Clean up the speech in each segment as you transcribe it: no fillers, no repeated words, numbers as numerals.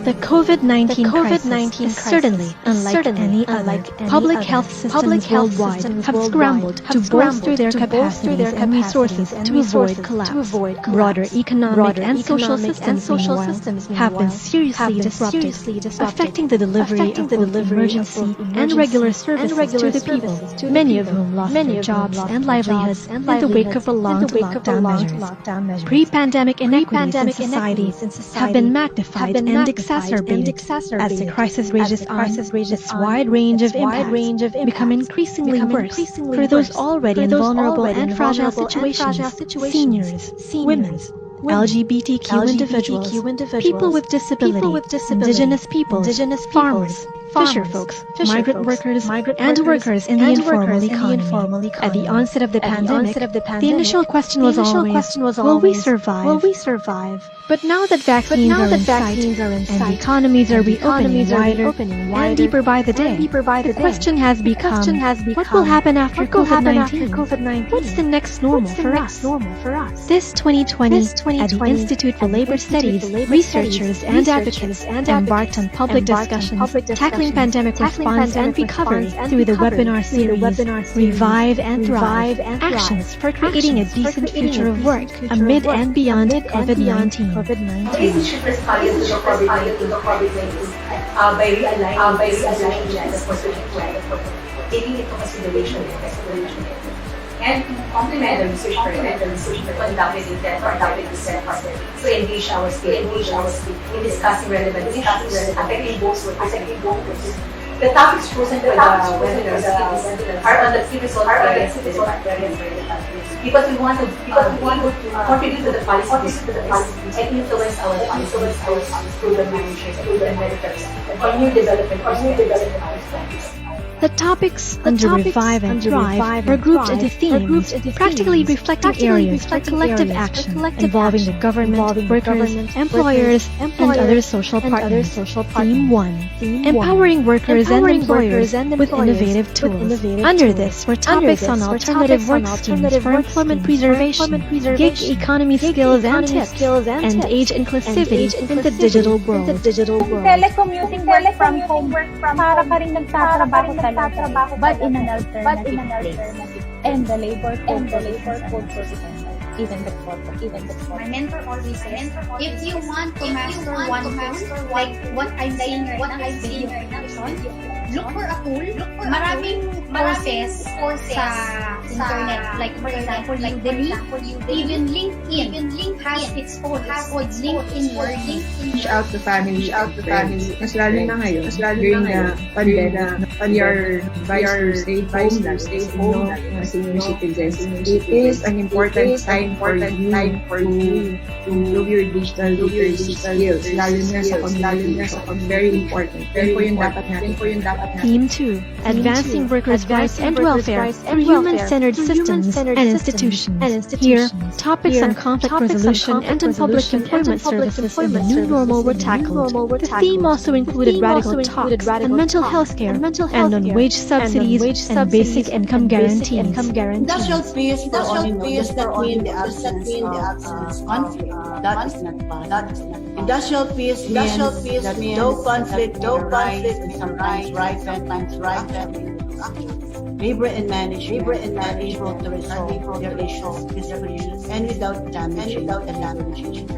The COVID-19 crisis is certainly unlike any other. Public health systems worldwide have scrambled to bolster their capacities and resources to avoid collapse. Broader economic and social systems, meanwhile, have been seriously disrupted, affecting the delivery of both emergency and regular services to the people, many of whom lost their jobs and livelihoods in the wake of prolonged lockdown measures. Pre-pandemic inequities in society have been magnified and exacerbated as the crisis rages on. Its wide range of impacts become increasingly worse for those already in vulnerable and fragile situations: seniors, women, LGBTQ individuals, people with disability, indigenous peoples, farmers, fisher folks, migrant workers, and workers in the informal economy. At the onset of the pandemic, the initial question was always, will we survive? But now that vaccines are in sight and economies are reopening wider and deeper by the day, the question has become, what will happen after COVID-19? What's the next normal for us? This 2020, at the Institute for Labor Studies, researchers and advocates embarked on public discussions tackling pandemic response and recovery through the webinar series Revive and Thrive: Actions for Creating a Decent Future of Work Amid and Beyond COVID-19. Leadership response to the COVID-19 by realigning the specific plan, taking into consideration and complement the research conducted in that to engage our stakeholders in discussing relevant issues affecting both workers. The topics chosen for the webinars are on the key result areas because we want to contribute to the policy discourse and influence our policies through the managers and editors for new development perspectives. The topics under Revive and Thrive were grouped into themes, practically reflecting areas for collective action involving the government, workers, employers, and other social partners. Theme 1: Empowering workers and employers with innovative tools. Under this were topics on alternative work schemes for employment preservation, gig economy skills and tips, and age inclusivity in the digital world. Telecommuting work from home, para ka rin nagtatrabaho talaga, but in an alternative place. And the labor code for even before. My mentor always says, if you want to master one tool, like what I'm saying right now is video production, look for a tool. Maraming courses sa internet, like for example, Udemy, even LinkedIn has its own. It's called LinkedIn Learning. Reach out to family, mas lalo na ngayon, during the pandemic, we are advised to stay home, senior citizens. It is an important time for you to improve your digital literacy skills, lalo na sa community. Very important. Yan po yung dapat natin. Theme 2: Advancing workers' rights and welfare through human-centered systems and institutions. Here, topics on conflict resolution and on public employment services in the new normal were tackled. The theme also included radical talks on mental health care and on wage subsidies and basic income guarantees. Industrial peace will only know just that in the absence of conflict. That is not possible. Industrial peace means that no conflict will arise and sometimes right. Labor and management are able to resolve their issues peacefully and without damaging the language.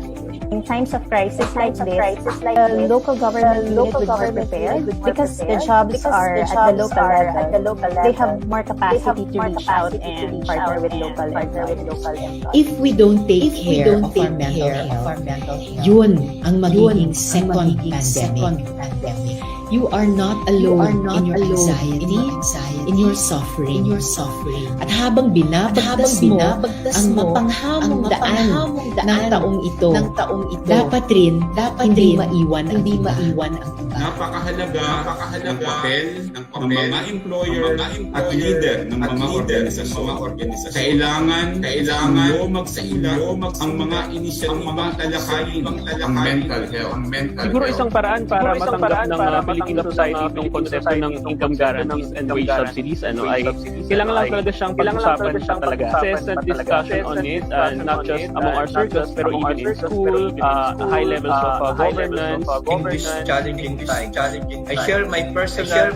In times of crisis like this, the local government unit would be prepared because the jobs are at the local level. They have more capacity to reach out and partner with local employees. If we don't take care of our mental health, yun ang magiging second pandemic. You are not alone in your anxiety, in your suffering. At habang binabagtas mo ang mapanghamong daan ng taong ito, dapat rin hindi maiwan ang iba. Napakahalaga ng papel ng mga employer at leader ng mga organisasyon. Kailangan lumag sa ilog ang mga inisyatibang talakayin ang mental health. Siguro isang paraan para matanggap ng mga isusunod ng society itong konsepto ng income guarantees and wage subsidies, ay kailangan lang talaga siyang pag-usapan siya talaga. Incessant discussion on it, not just among our circles, pero even in school, high levels of governance. In this challenging time, I share my personal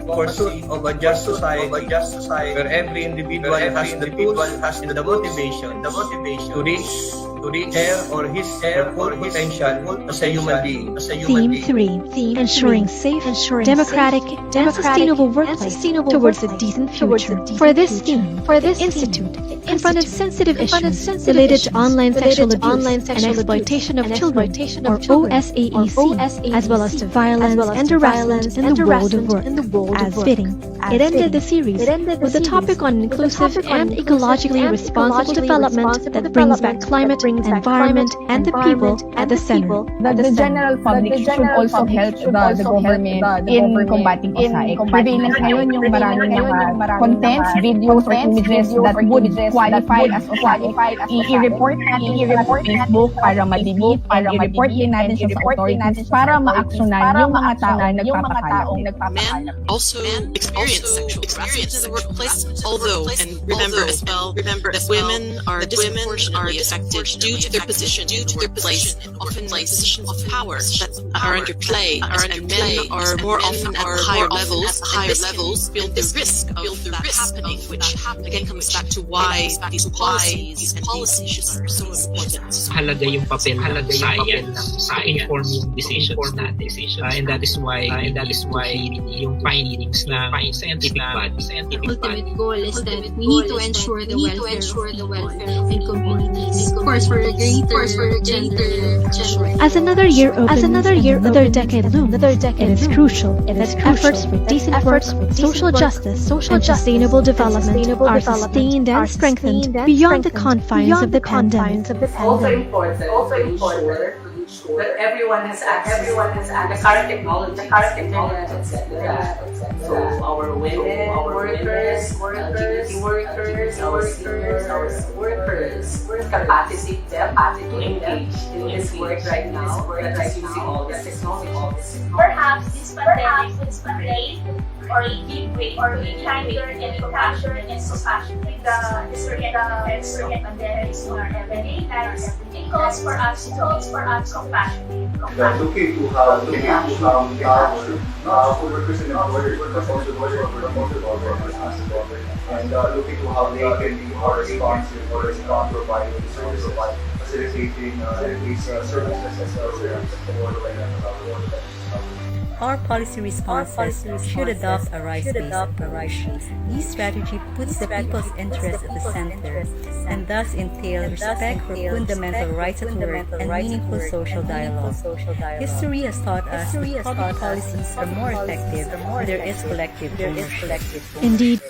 pursuit of a just society where every individual has the tools and the motivation to reach her or his full potential as a human being. Theme 3. Ensuring safe, democratic, and sustainable workplace towards a decent future. For this theme, the Institute confronted sensitive issues related to online sexual abuse and exploitation of children, or OSAEC, as well as to violence and harassment in the world of work. As fitting, it ended the series with a topic on inclusive and ecologically responsible development that brings back climate, environment, and the people at the center. The general public should also help the government in combating OSAIC. Prevalent ngayon yung maraming mga contents, videos, or images that would qualify as OSAIC. I-report natin sa Facebook para ma-delete, and i-report din natin siya sa authorities para ma-actionan yung mga taong nagpapakalat. Men also experience sexual harassment in the workplace, although, and remember that women are disproportionately affected due to their position, often positions of power that are under play, and men are more often at higher levels, feel the risk of that happening, which again comes back to why these policies are so important. Halaga yung papel ng science to inform yung decisions natin. And that is why yung findings ng scientific bodies. Ultimate goal is that we need to ensure the welfare and communities. Of course, for a greater gender. As another year opens, another decade looms, it is crucial that efforts for decent work, social justice, and sustainable development are sustained and strengthened beyond the confines of the pandemic. Also important to ensure that everyone has access to the current technology, etc. So our women workers, LGBT workers, our seniors, our workers, capacity to engage in this work right now, that is using all this technology. Perhaps this pandemic or give way or kinder and compassion with the disoriented effects of pandemics in our everyday lives. It calls for us compassion. Looking to how workers and employers also and looking to how they can be more responsive or providing services, facilitating these services as Our policy responses should adopt a rights-based approach. This strategy puts the people's interest at the center and thus entail respect for fundamental rights at work and meaningful social dialogue. History has taught us that public policies are more effective when there is collective ownership. Indeed.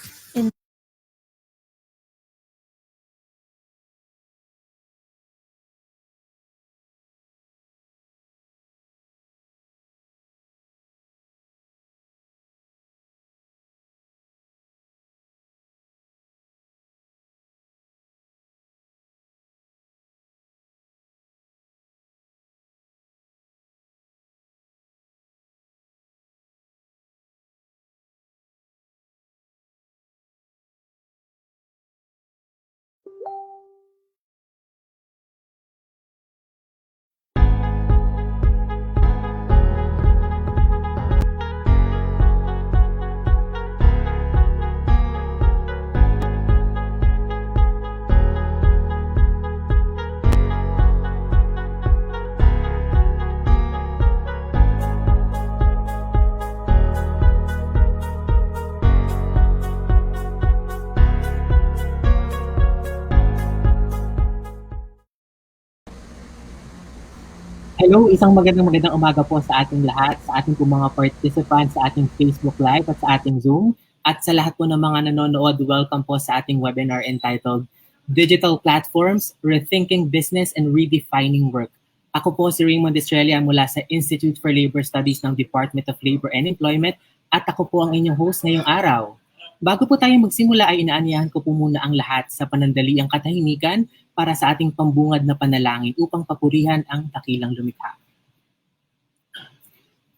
Hello, isang magandang umaga po sa ating lahat, sa ating mga participants sa ating Facebook Live at sa ating Zoom. At sa lahat po ng mga nanonood, welcome po sa ating webinar entitled Digital Platforms, Rethinking Business and Redefining Work. Ako po si Raymond Estrella mula sa Institute for Labor Studies ng Department of Labor and Employment at ako po ang inyong host ngayong araw. Bago po tayo magsimula ay inaanyahan ko po muna ang lahat sa panandaliang katahimikan para sa ating pambungad na panalangin upang papurihan ang dakilang lumikha.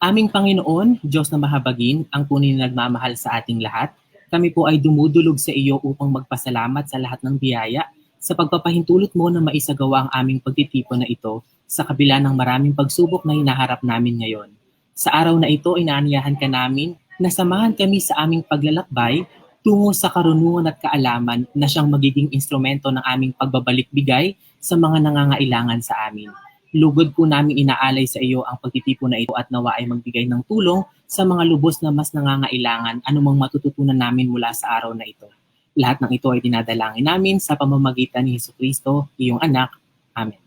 Aming Panginoon, Diyos na mahabagin, ang tunay na nagmamahal sa ating lahat, kami po ay dumudulog sa iyo upang magpasalamat sa lahat ng biyaya sa pagpapahintulot mo na maisagawa ang aming pagtitipon na ito sa kabila ng maraming pagsubok na hinaharap namin ngayon. Sa araw na ito, inaanyahan ka namin na samahan kami sa aming paglalakbay tungo sa karunungan at kaalaman na siyang magiging instrumento ng aming pagbabalik-bigay sa mga nangangailangan sa amin. Lugod po namin inaalay sa iyo ang pagtitipon na ito at nawa ay magbigay ng tulong sa mga lubos na mas nangangailangan anumang matututunan namin mula sa araw na ito. Lahat ng ito ay dinadalangin namin sa pamamagitan ni Jesucristo, iyong anak. Amen.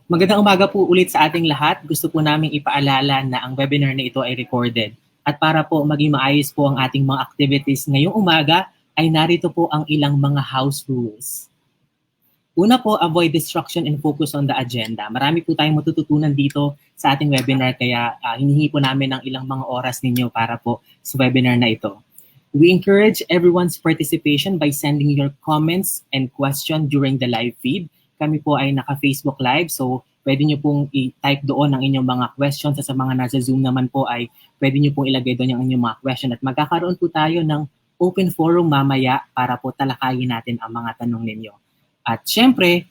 Magandang umaga po ulit sa ating lahat. Gusto po namin ipaalala na ang webinar na ito ay recorded. At para po maging maayos po ang ating mga activities ngayong umaga, ay narito po ang ilang mga house rules. Una po, avoid distraction and focus on the agenda. Marami po tayong matututunan dito sa ating webinar kaya hinihingi po namin ng ilang mga oras ninyo para po sa webinar na ito. We encourage everyone's participation by sending your comments and questions during the live feed. Kami po ay naka-Facebook Live, so pwede nyo pong i-type doon ang inyong mga questions. Sa mga nasa Zoom naman po ay pwede nyo pong ilagay doon ang inyong mga question. At magkakaroon po tayo ng open forum mamaya para po talakayin natin ang mga tanong ninyo. At syempre,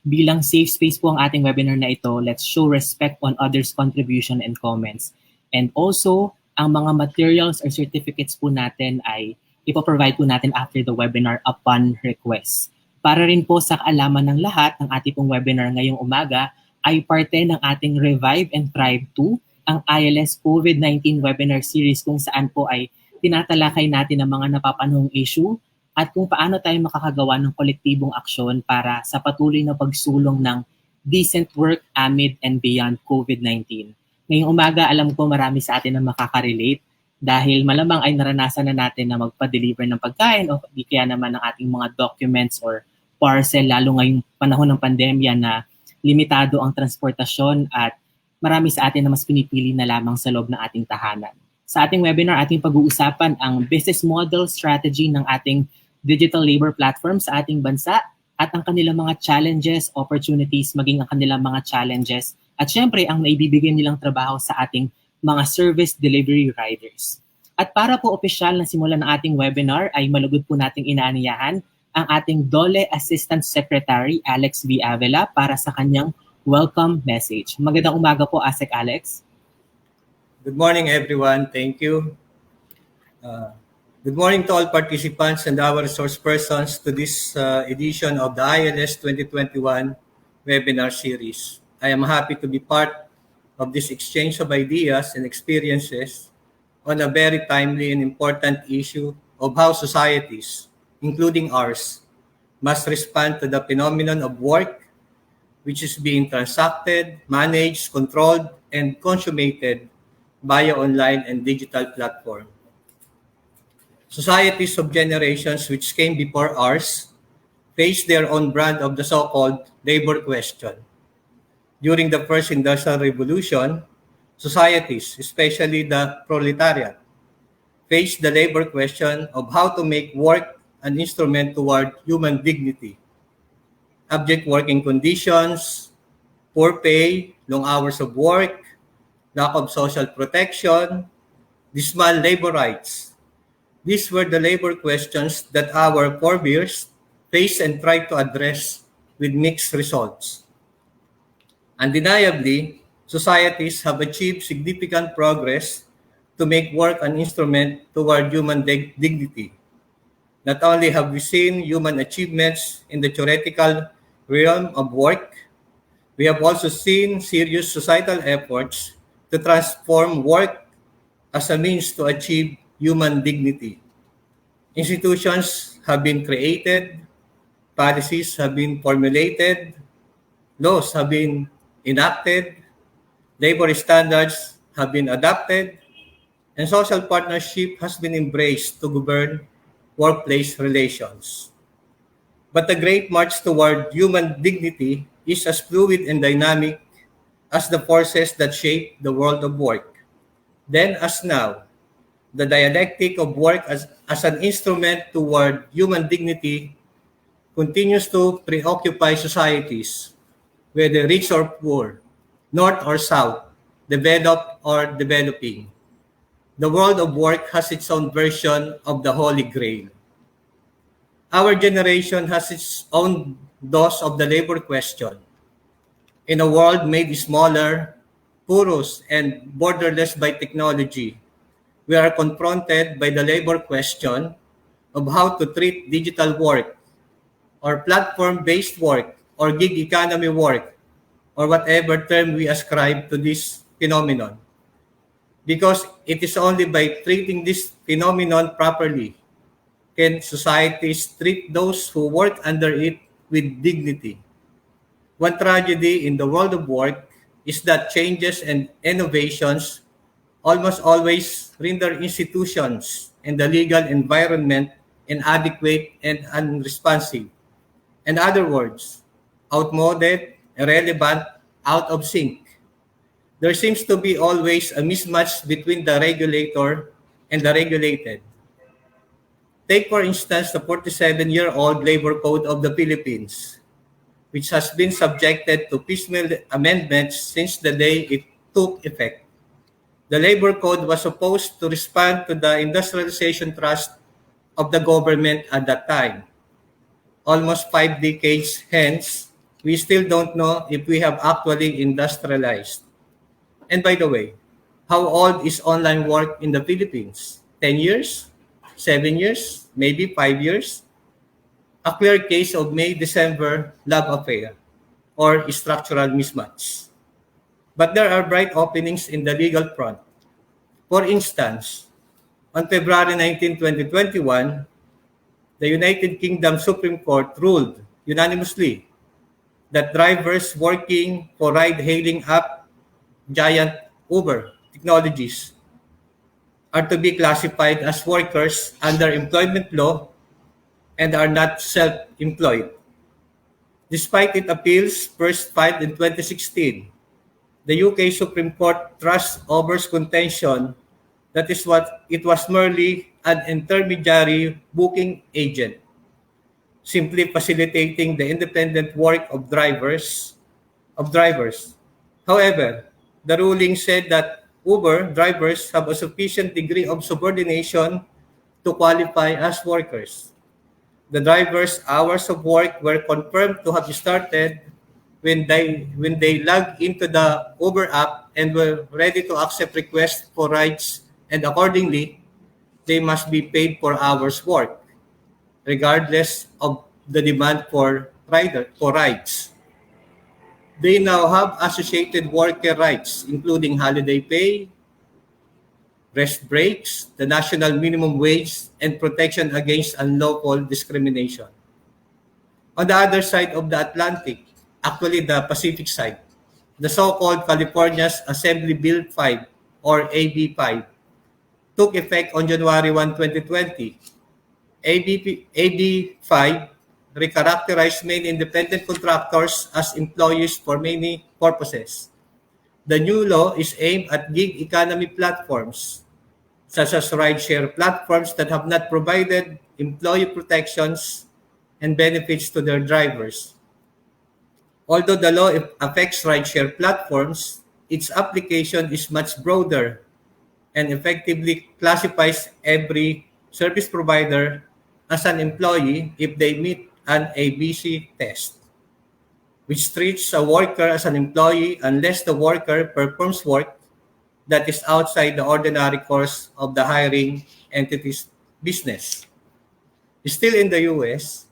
bilang safe space po ang ating webinar na ito, let's show respect on others' contribution and comments. And also, ang mga materials or certificates po natin ay ipoprovide po natin after the webinar upon request. Para rin po sa kaalaman ng lahat, ang ating pong webinar ngayong umaga ay parte ng ating Revive and Thrive 2, ang ILS COVID-19 webinar series kung saan po ay tinatalakay natin ang mga napapanahong issue at kung paano tayo makakagawa ng kolektibong aksyon para sa patuloy na pagsulong ng decent work amid and beyond COVID-19. Ngayong umaga, alam ko marami sa atin na makaka-relate dahil malamang ay naranasan na natin na magpa-deliver ng pagkain o di kaya naman ng ating mga documents or parcel, lalo ngayong panahon ng pandemya na limitado ang transportasyon at marami sa atin na mas pinipili na lamang sa loob ng ating tahanan. Sa ating webinar, ating pag-uusapan ang business model strategy ng ating digital labor platform sa ating bansa at ang kanilang mga challenges, opportunities, maging ang kanilang mga challenges at syempre ang naibibigay nilang trabaho sa ating mga service delivery riders. At para po opisyal na simulan ng ating webinar ay malugod po nating inaaniyahan ang ating DOLE Assistant Secretary Alex V. Avila para sa kanyang welcome message. Magandang umaga po, ASEC Alex. Good morning, everyone. Thank you. Good morning to all participants and our resource persons to this edition of the ILS 2021 webinar series. I am happy to be part of this exchange of ideas and experiences on a very timely and important issue of how societies, including ours, must respond to the phenomenon of work which is being transacted, managed, controlled, and consummated via online and digital platform. Societies of generations which came before ours faced their own brand of the so-called labor question. During the first industrial revolution, societies, especially the proletariat, faced the labor question of how to make work an instrument toward human dignity. Abject working conditions, poor pay, long hours of work, lack of social protection, dismal labor rights. These were the labor questions that our forebears faced and tried to address with mixed results. Undeniably, societies have achieved significant progress to make work an instrument toward human dignity. Not only have we seen human achievements in the theoretical realm of work, we have also seen serious societal efforts to transform work as a means to achieve human dignity. Institutions have been created, policies have been formulated, laws have been enacted, labor standards have been adopted, and social partnership has been embraced to govern workplace relations. But the great march toward human dignity is as fluid and dynamic as the forces that shape the world of work. Then as now, the dialectic of work as an instrument toward human dignity continues to preoccupy societies, whether rich or poor, north or south, developed or developing. The world of work has its own version of the Holy Grail. Our generation has its own dose of the labor question. In a world made smaller, porous, and borderless by technology, we are confronted by the labor question of how to treat digital work, or platform-based work, or gig economy work, or whatever term we ascribe to this phenomenon. Because it is only by treating this phenomenon properly can societies treat those who work under it with dignity. One tragedy in the world of work is that changes and innovations almost always render institutions and the legal environment inadequate and unresponsive. In other words, outmoded, irrelevant, out of sync. There seems to be always a mismatch between the regulator and the regulated. Take, for instance, the 47-year-old Labor Code of the Philippines, which has been subjected to piecemeal amendments since the day it took effect. The Labor Code was supposed to respond to the industrialization thrust of the government at that time. Almost 5 decades hence, we still don't know if we have actually industrialized. And by the way, how old is online work in the Philippines? 10 years? 7 years? Maybe 5 years? A clear case of May-December love affair or structural mismatch. But there are bright openings in the legal front. For instance, on February 19, 2021, the United Kingdom Supreme Court ruled unanimously that drivers working for ride-hailing app giant Uber Technologies are to be classified as workers under employment law and are not self-employed. Despite its appeals first filed in 2016, the UK Supreme Court thrust Uber's contention that is what it was merely an intermediary booking agent, simply facilitating the independent work of drivers. However, the ruling said that Uber drivers have a sufficient degree of subordination to qualify as workers. The drivers' hours of work were confirmed to have started when they logged into the Uber app and were ready to accept requests for rides, and accordingly, they must be paid for hours work, regardless of the demand for rides. They now have associated worker rights, including holiday pay, rest breaks, the national minimum wage, and protection against unlawful discrimination. On the other side of the Atlantic, actually the Pacific side, the so-called California's Assembly Bill 5 or AB 5 took effect on January 1, 2020. AB 5 recharacterized many independent contractors as employees for many purposes. The new law is aimed at gig economy platforms, such as rideshare platforms that have not provided employee protections and benefits to their drivers. Although the law affects rideshare platforms, its application is much broader and effectively classifies every service provider as an employee if they meet an ABC test, which treats a worker as an employee unless the worker performs work that is outside the ordinary course of the hiring entity's business. Still in the US,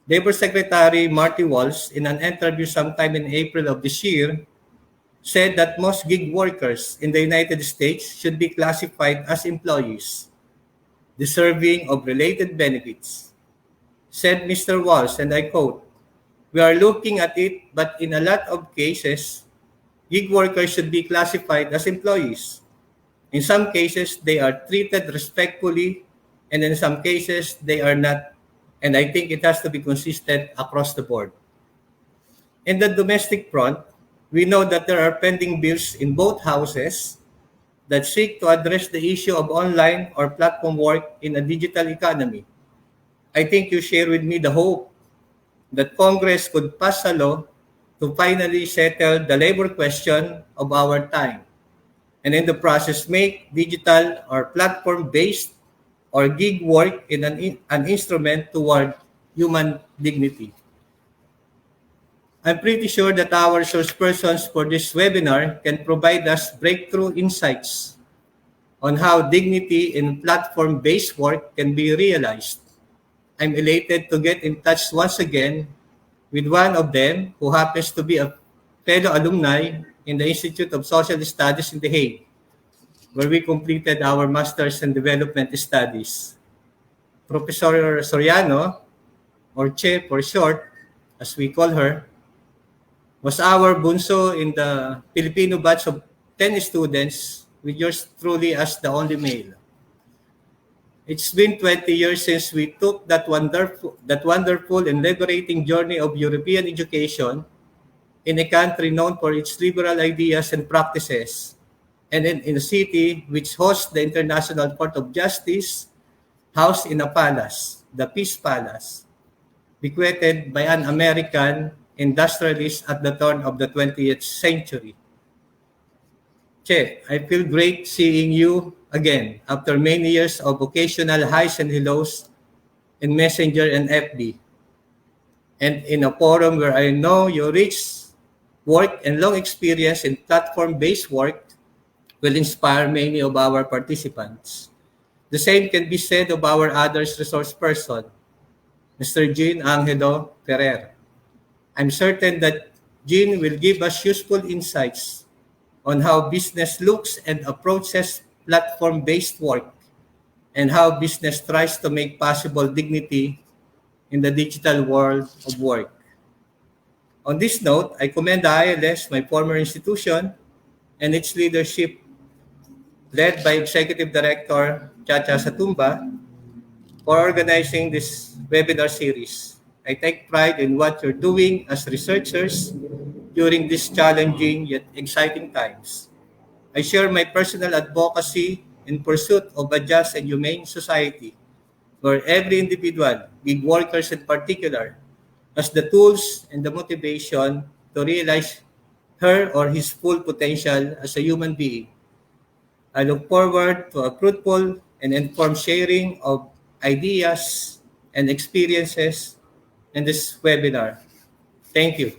Labor Secretary Marty Walsh, in an interview sometime in April of this year, said that most gig workers in the United States should be classified as employees, deserving of related benefits. Said Mr. Walsh, and I quote, "We are looking at it, but in a lot of cases, gig workers should be classified as employees. In some cases, they are treated respectfully, and in some cases, they are not. And I think it has to be consistent across the board." In the domestic front, we know that there are pending bills in both houses that seek to address the issue of online or platform work in a digital economy. I think you share with me the hope that Congress could pass a law to finally settle the labor question of our time, and in the process make digital or platform-based or gig work in an instrument toward human dignity. I'm pretty sure that our source persons for this webinar can provide us breakthrough insights on how dignity in platform-based work can be realized. I'm elated to get in touch once again with one of them who happens to be a fellow alumni in the Institute of Social Studies in The Hague, where we completed our Masters in Development Studies. Professor Soriano, or Che for short, as we call her, was our bunso in the Filipino batch of 10 students, with yours truly as the only male. It's been 20 years since we took that wonderful and liberating journey of European education in a country known for its liberal ideas and practices, and in a city which hosts the International Court of Justice, housed in a palace, the Peace Palace, bequeathed by an American industrialist at the turn of the 20th century. Che, I feel great seeing you again after many years of occasional highs and lows in Messenger and FB, and in a forum where I know your rich work and long experience in platform-based work will inspire many of our participants. The same can be said of our other resource person, Mr. Jean Angelo Ferrer. I'm certain that Jean will give us useful insights on how business looks and approaches platform-based work, and how business tries to make possible dignity in the digital world of work. On this note, I commend the ILS, my former institution, and its leadership, led by Executive Director Chacha Satumba, for organizing this webinar series. I take pride in what you're doing as researchers during these challenging yet exciting times. I share my personal advocacy in pursuit of a just and humane society where every individual, gig workers in particular, has the tools and the motivation to realize her or his full potential as a human being. I look forward to a fruitful and informed sharing of ideas and experiences in this webinar. Thank you.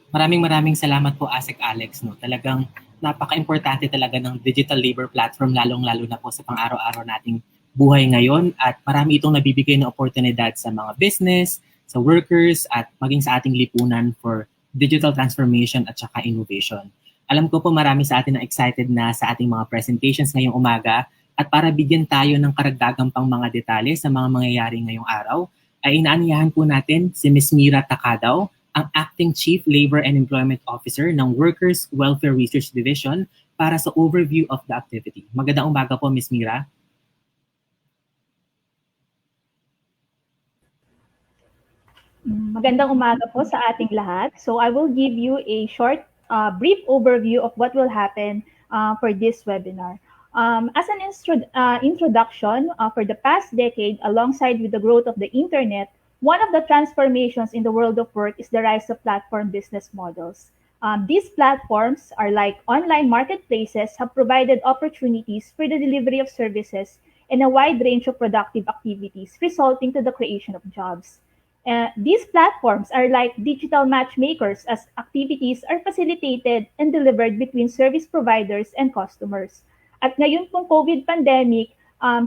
Maraming salamat po, ASEC Alex. No? Talagang napaka-importante talaga ng digital labor platform, lalong-lalo na po sa pang-araw-araw nating buhay ngayon. At marami itong nabibigay ng oportunidad sa mga business, sa workers, at maging sa ating lipunan for digital transformation at saka innovation. Alam ko po marami sa atin na excited na sa ating mga presentations ngayong umaga, at para bigyan tayo ng karagdagang pang mga detalye sa mga mangyayari ngayong araw, ay inaanyahan po natin si Ms. Mira Takadaw, ang Acting Chief Labor and Employment Officer ng Workers Welfare Research Division, para sa overview of the activity. Magandang umaga po, Ms. Mira. Magandang umaga po sa ating lahat. So I will give you a short, brief overview of what will happen for this webinar. As an introduction, for the past decade, alongside with the growth of the internet, one of the transformations in the world of work is the rise of platform business models. These platforms are like online marketplaces, have provided opportunities for the delivery of services and a wide range of productive activities, resulting to the creation of jobs. These platforms are like digital matchmakers, as activities are facilitated and delivered between service providers and customers. At ngayon pong COVID pandemic,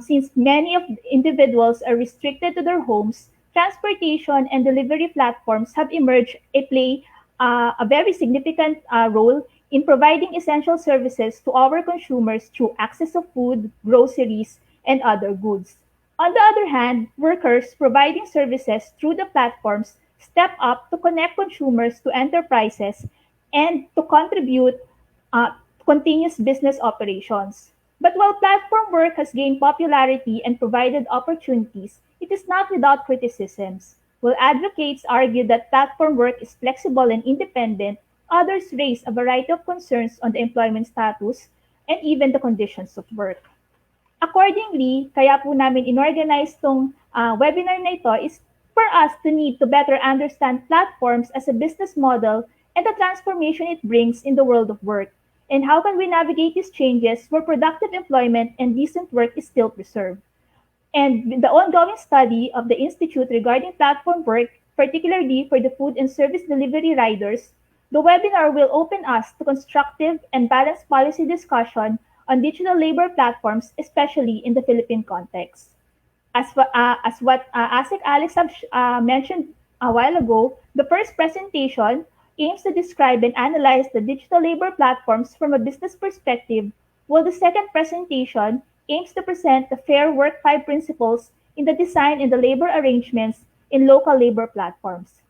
since many of the individuals are restricted to their homes, transportation and delivery platforms have emerged and play a very significant role in providing essential services to our consumers through access of food, groceries, and other goods. On the other hand, workers providing services through the platforms step up to connect consumers to enterprises and to contribute to continuous business operations. But while platform work has gained popularity and provided opportunities, it is not without criticisms. While advocates argue that platform work is flexible and independent, others raise a variety of concerns on the employment status and even the conditions of work. Accordingly, kaya po namin inorganize tong webinar na ito is for us to need to better understand platforms as a business model and the transformation it brings in the world of work. And how can we navigate these changes where productive employment and decent work is still preserved? And the ongoing study of the Institute regarding platform work, particularly for the food and service delivery riders, the webinar will open us to constructive and balanced policy discussion on digital labor platforms, especially in the Philippine context. As what ASIC Alex mentioned a while ago, the first presentation aims to describe and analyze the digital labor platforms from a business perspective, while the second presentation aims to present the Fair Work 5 principles in the design and the labor arrangements in local labor platforms.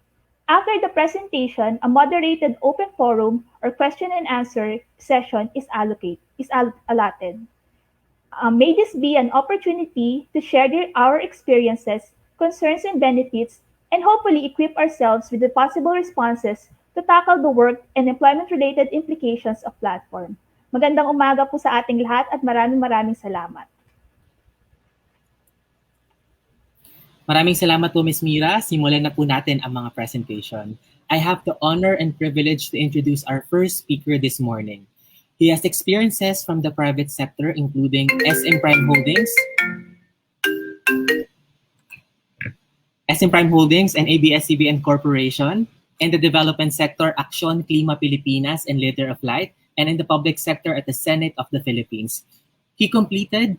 After the presentation, a moderated open forum or question and answer session is allotted. May this be an opportunity to share our experiences, concerns, and benefits, and hopefully equip ourselves with the possible responses to tackle the work and employment-related implications of platform. Magandang umaga po sa ating lahat at maraming salamat. Maraming salamat po, Ms. Mira. Simulan na po natin ang mga presentation. I have the honor and privilege to introduce our first speaker this morning. He has experiences from the private sector, including SM Prime Holdings and ABS-CBN Corporation, in the development sector, Aksyon Klima Pilipinas and Leader of Light, and in the public sector at the Senate of the Philippines. He completed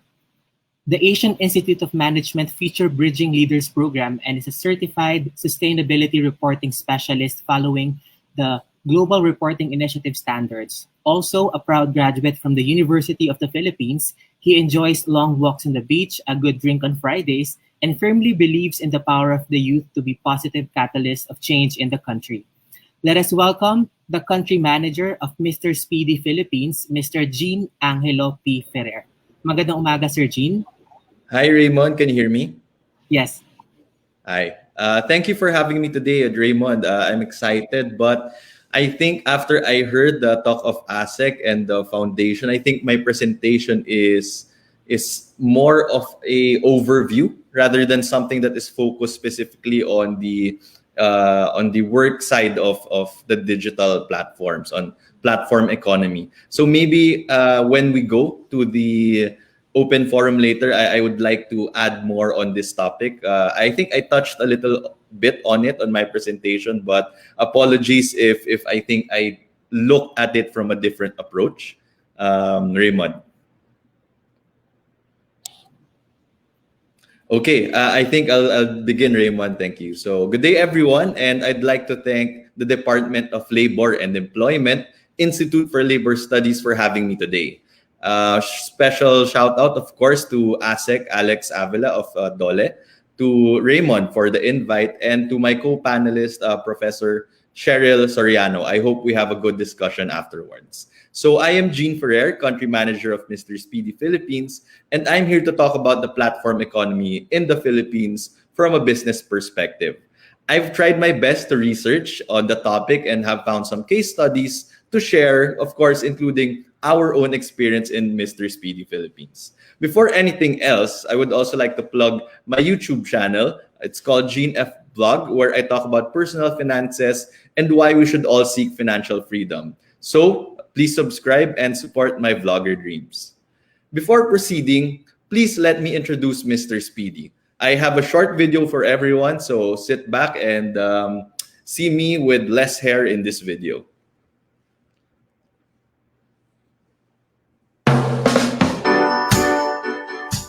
the Asian Institute of Management Future Bridging Leaders Program and is a certified sustainability reporting specialist following the Global Reporting Initiative standards. Also a proud graduate from the University of the Philippines, he enjoys long walks on the beach, a good drink on Fridays, and firmly believes in the power of the youth to be positive catalysts of change in the country. Let us welcome the country manager of Mr. Speedy Philippines, Mr. Jean Angelo P. Ferrer. Magandang umaga, Sir Jean. Hi, Raymond. Can you hear me? Yes. Hi. Thank you for having me today, Raymond. I'm excited, but I think after I heard the talk of ASEC and the foundation, I think my presentation is more of a overview rather than something that is focused specifically on the work side of the digital platforms, on platform economy. So maybe when we go to the open forum later, I would like to add more on this topic. I think I touched a little bit on it on my presentation, but apologies if I think I looked at it from a different approach. Raymond. Okay, I think I'll begin, Raymond. Thank you. So good day, everyone. And I'd like to thank the Department of Labor and Employment, Institute for Labor Studies for having me today. Special shout out, of course, to ASEC, Alex Avila of DOLE, to Raymond for the invite, and to my co-panelist, Professor Cheryl Soriano. I hope we have a good discussion afterwards. So I am Jean Ferrer, Country Manager of Mr. Speedy Philippines, and I'm here to talk about the platform economy in the Philippines from a business perspective. I've tried my best to research on the topic and have found some case studies to share, of course, including our own experience in Mr. Speedy Philippines. Before anything else, I would also like to plug my YouTube channel. It's called Jean F. Blog, where I talk about personal finances and why we should all seek financial freedom. So please subscribe and support my vlogger dreams. Before proceeding, please let me introduce Mr. Speedy. I have a short video for everyone, so sit back and see me with less hair in this video.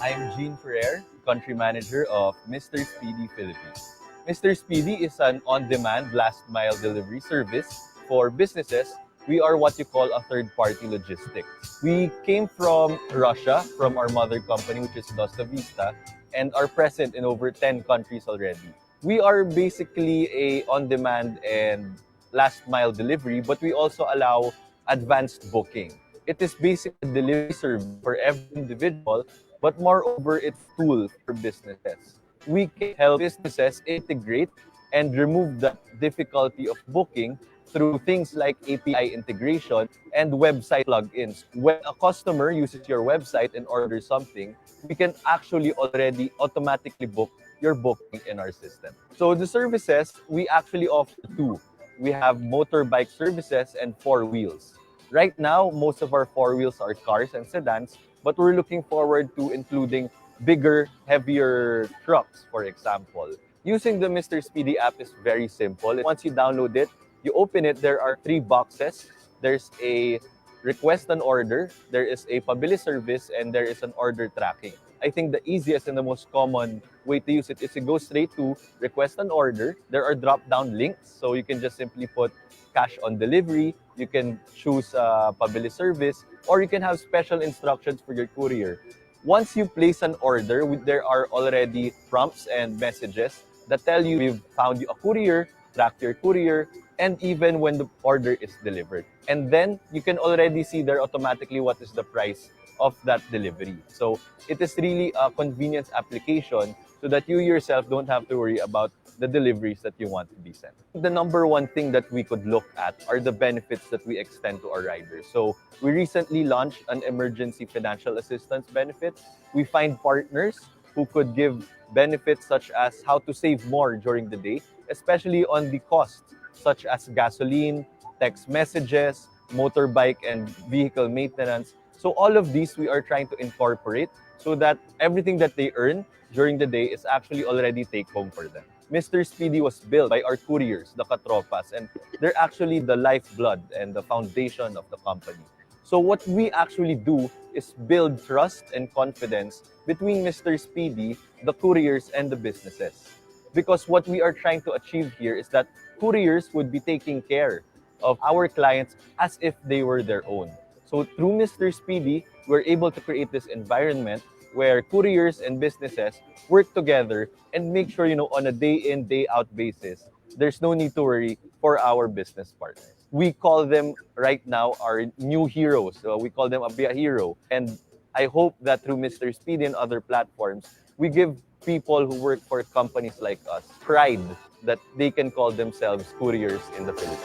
I'm Jean Ferrer, Country Manager of Mr. Speedy Philippines. Mr. Speedy is an on-demand last-mile delivery service for businesses. We are what you call a third-party logistics. We came from Russia, from our mother company, which is Dosta Vista, and are present in over 10 countries already. We are basically a on-demand and last-mile delivery, but we also allow advanced booking. It is basically a delivery service for every individual, but moreover, it's a tool for businesses. We can help businesses integrate and remove the difficulty of booking through things like API integration and website plugins. When a customer uses your website and orders something, we can actually already automatically book your booking in our system. So the services, we actually offer two. We have motorbike services and four wheels. Right now, most of our four wheels are cars and sedans, but we're looking forward to including bigger, heavier trucks, for example. Using the Mr. Speedy app is very simple. Once you download it, you open it, there are three boxes. There's a request an order, there is a pabili service, and there is an order tracking. I think the easiest and the most common way to use it is to go straight to request an order. There are drop-down links, so you can just simply put cash on delivery, you can choose pabili service, or you can have special instructions for your courier. Once you place an order, there are already prompts and messages that tell you we've found you a courier, track your courier, and even when the order is delivered. And then you can already see there automatically what is the price of that delivery. So it is really a convenience application so that you yourself don't have to worry about the deliveries that you want to be sent. The number one thing that we could look at are the benefits that we extend to our riders. So we recently launched an emergency financial assistance benefit. We find partners who could give benefits such as how to save more during the day, especially on the cost, such as gasoline, text messages, motorbike and vehicle maintenance. So all of these we are trying to incorporate so that everything that they earn during the day is actually already take home for them. Mr. Speedy was built by our couriers, the Katropas, and they're actually the lifeblood and the foundation of the company. So what we actually do is build trust and confidence between Mr. Speedy, the couriers, and the businesses. Because what we are trying to achieve here is that couriers would be taking care of our clients as if they were their own. So through Mr. Speedy, we're able to create this environment where couriers and businesses work together and make sure, on a day in, day out basis, there's no need to worry for our business partners. We call them right now our new heroes. So we call them a Bia Hero. And I hope that through Mr. Speedy and other platforms, we give people who work for companies like us pride that they can call themselves couriers in the Philippines.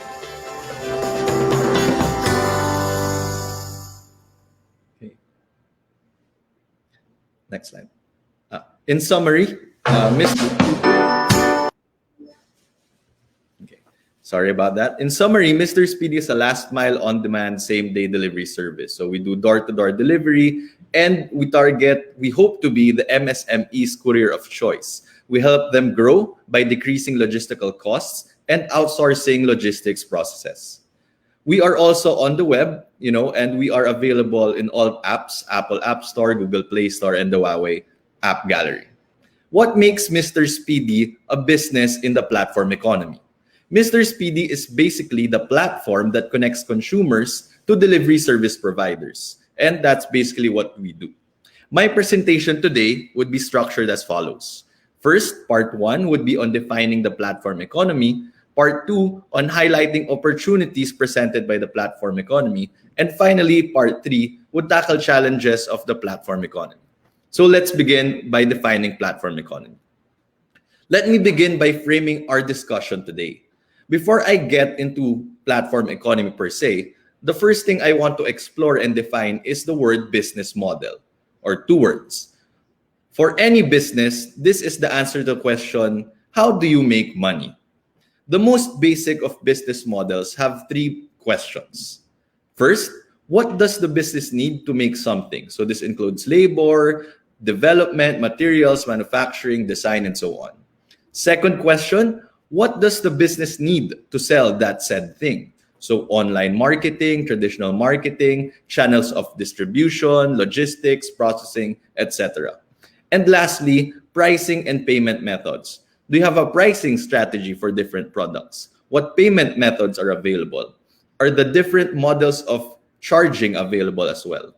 Okay. Next slide. In summary, Sorry about that. In summary, Mr. Speedy is a last mile on-demand same-day delivery service. So we do door-to-door delivery, and we hope to be the MSME's courier of choice. We help them grow by decreasing logistical costs and outsourcing logistics processes. We are also on the web, and we are available in all apps, Apple App Store, Google Play Store, and the Huawei App Gallery. What makes Mr. Speedy a business in the platform economy? Mr. Speedy is basically the platform that connects consumers to delivery service providers. And that's basically what we do. My presentation today would be structured as follows. First, part 1 would be on defining the platform economy. Part 2 on highlighting opportunities presented by the platform economy. And finally, part 3 would tackle challenges of the platform economy. So let's begin by defining platform economy. Let me begin by framing our discussion today. Before I get into platform economy per se, the first thing I want to explore and define is the word business model, or two words. For any business, this is the answer to the question, how do you make money? The most basic of business models have three questions. First, what does the business need to make something? So this includes labor, development, materials, manufacturing, design, and so on. Second question, what does the business need to sell that said thing? So online marketing, traditional marketing, channels of distribution, logistics, processing, etc. And lastly, pricing and payment methods. Do you have a pricing strategy for different products? What payment methods are available? Are the different models of charging available as well?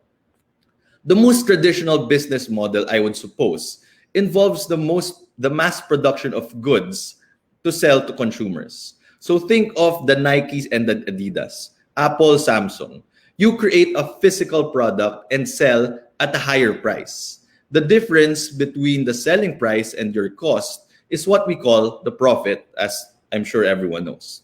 The most traditional business model, I would suppose, involves the mass production of goods to sell to consumers. So think of the Nikes and the Adidas, Apple, Samsung. You create a physical product and sell at a higher price. The difference between the selling price and your cost is what we call the profit, as I'm sure everyone knows.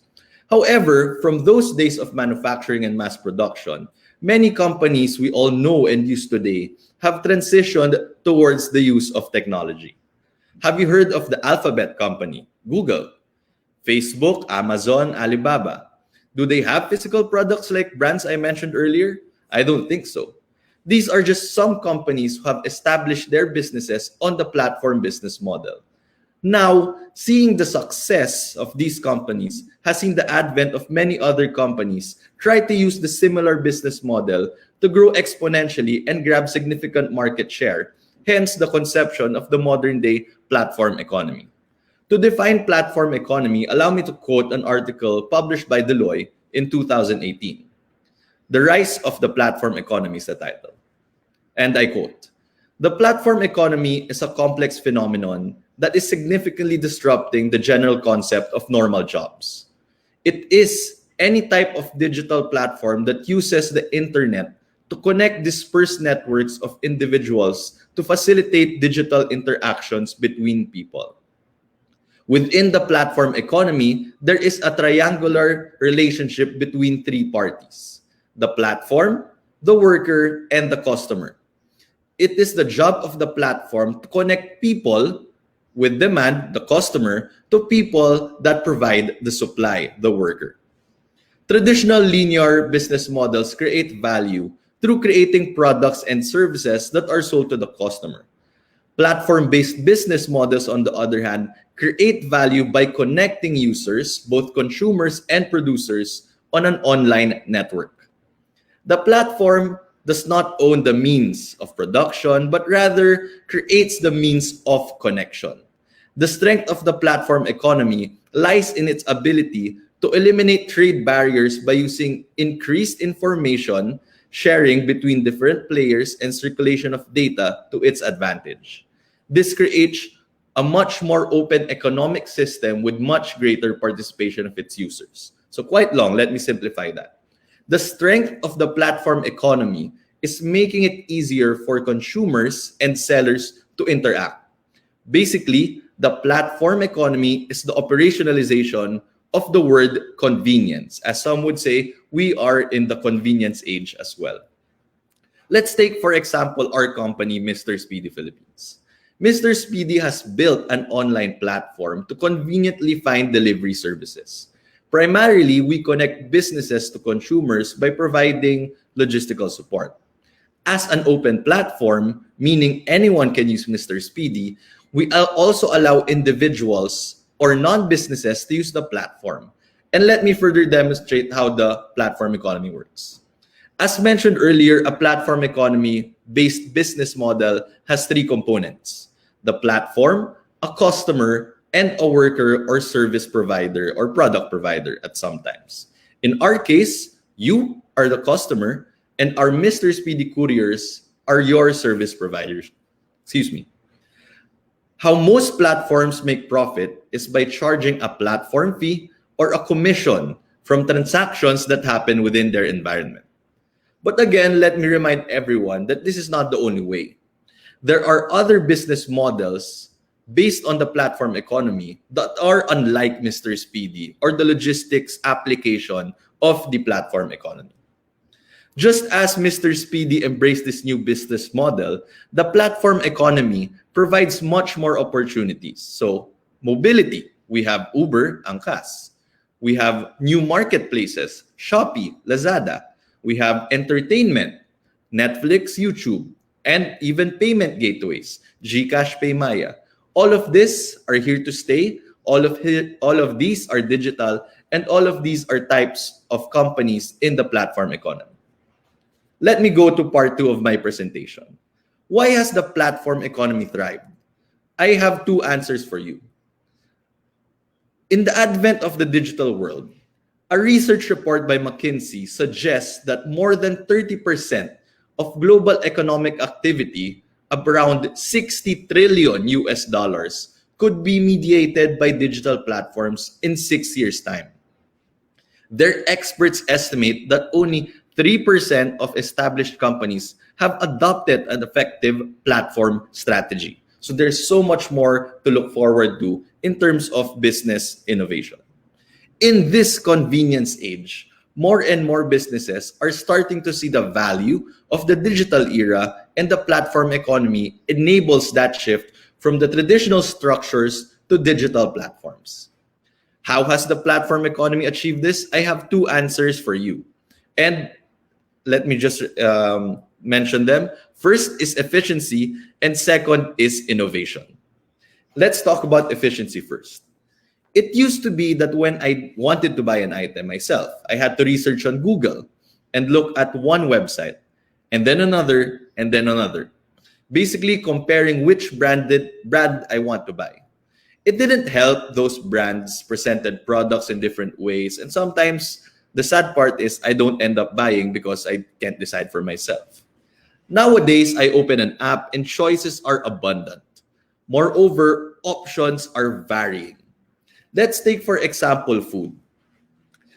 However, from those days of manufacturing and mass production, many companies we all know and use today have transitioned towards the use of technology. Have you heard of the Alphabet company, Google, Facebook, Amazon, Alibaba? Do they have physical products like brands I mentioned earlier? I don't think so. These are just some companies who have established their businesses on the platform business model. Now, seeing the success of these companies has seen the advent of many other companies try to use the similar business model to grow exponentially and grab significant market share, hence the conception of the modern-day platform economy. To define platform economy, allow me to quote an article published by Deloitte in 2018. The Rise of the Platform Economy is the title. And I quote, "The platform economy is a complex phenomenon that is significantly disrupting the general concept of normal jobs. It is any type of digital platform that uses the internet to connect dispersed networks of individuals to facilitate digital interactions between people. Within the platform economy, there is a triangular relationship between three parties: the platform, the worker, and the customer. It is the job of the platform to connect people with demand, the customer, to people that provide the supply, the worker. Traditional linear business models create value through creating products and services that are sold to the customer. Platform-based business models, on the other hand, create value by connecting users, both consumers and producers, on an online network. The platform does not own the means of production, but rather creates the means of connection. The strength of the platform economy lies in its ability to eliminate trade barriers by using increased information sharing between different players and circulation of data to its advantage. This creates a much more open economic system with much greater participation of its users. So quite long, let me simplify that. The strength of the platform economy is making it easier for consumers and sellers to interact. Basically, the platform economy is the operationalization of the word convenience. As some would say, we are in the convenience age as well. Let's take, for example, our company, Mr. Speedy Philippines. Mr. Speedy has built an online platform to conveniently find delivery services. Primarily, we connect businesses to consumers by providing logistical support. As an open platform, meaning anyone can use Mr. Speedy, we also allow individuals or non-businesses to use the platform. And let me further demonstrate how the platform economy works. As mentioned earlier, a platform economy-based business model has three components: the platform, a customer, and a worker or service provider or product provider at some times. In our case, you are the customer, and our Mr. Speedy couriers are your service providers. Excuse me. How most platforms make profit is by charging a platform fee or a commission from transactions that happen within their environment. But again, let me remind everyone that this is not the only way. There are other business models based on the platform economy that are unlike Mr. Speedy or the logistics application of the platform economy. Just as Mr. Speedy embraced this new business model, the platform economy provides much more opportunities. So, mobility, we have Uber, Angkas. We have new marketplaces, Shopee, Lazada. We have entertainment, Netflix, YouTube, and even payment gateways, GCash, Paymaya. All of this are here to stay. All of these are digital, and all of these are types of companies in the platform economy. Let me go to part 2 of my presentation. Why has the platform economy thrived? I have 2 answers for you. In the advent of the digital world, a research report by McKinsey suggests that more than 30% of global economic activity, around $60 trillion US, could be mediated by digital platforms in 6 years' time. Their experts estimate that only 3% of established companies have adopted an effective platform strategy. So there's so much more to look forward to in terms of business innovation. In this convenience age, more and more businesses are starting to see the value of the digital era, and the platform economy enables that shift from the traditional structures to digital platforms. How has the platform economy achieved this? I have two answers for you. And let me just mention them. First is efficiency, and second is innovation. Let's talk about efficiency first. It used to be that when I wanted to buy an item myself, I had to research on Google and look at one website, and then another, and then another. Basically comparing which brand I want to buy. It didn't help. Those brands presented products in different ways, and sometimes the sad part is I don't end up buying because I can't decide for myself. Nowadays, I open an app and choices are abundant. Moreover, options are varying. Let's take, for example, food.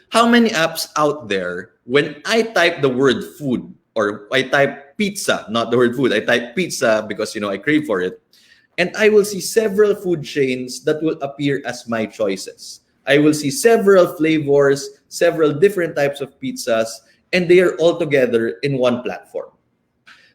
How many apps out there, when I type the word food, or I type pizza, not the word food, I type pizza because, I crave for it, and I will see several food chains that will appear as my choices. I will see several flavors, several different types of pizzas, and they are all together in one platform.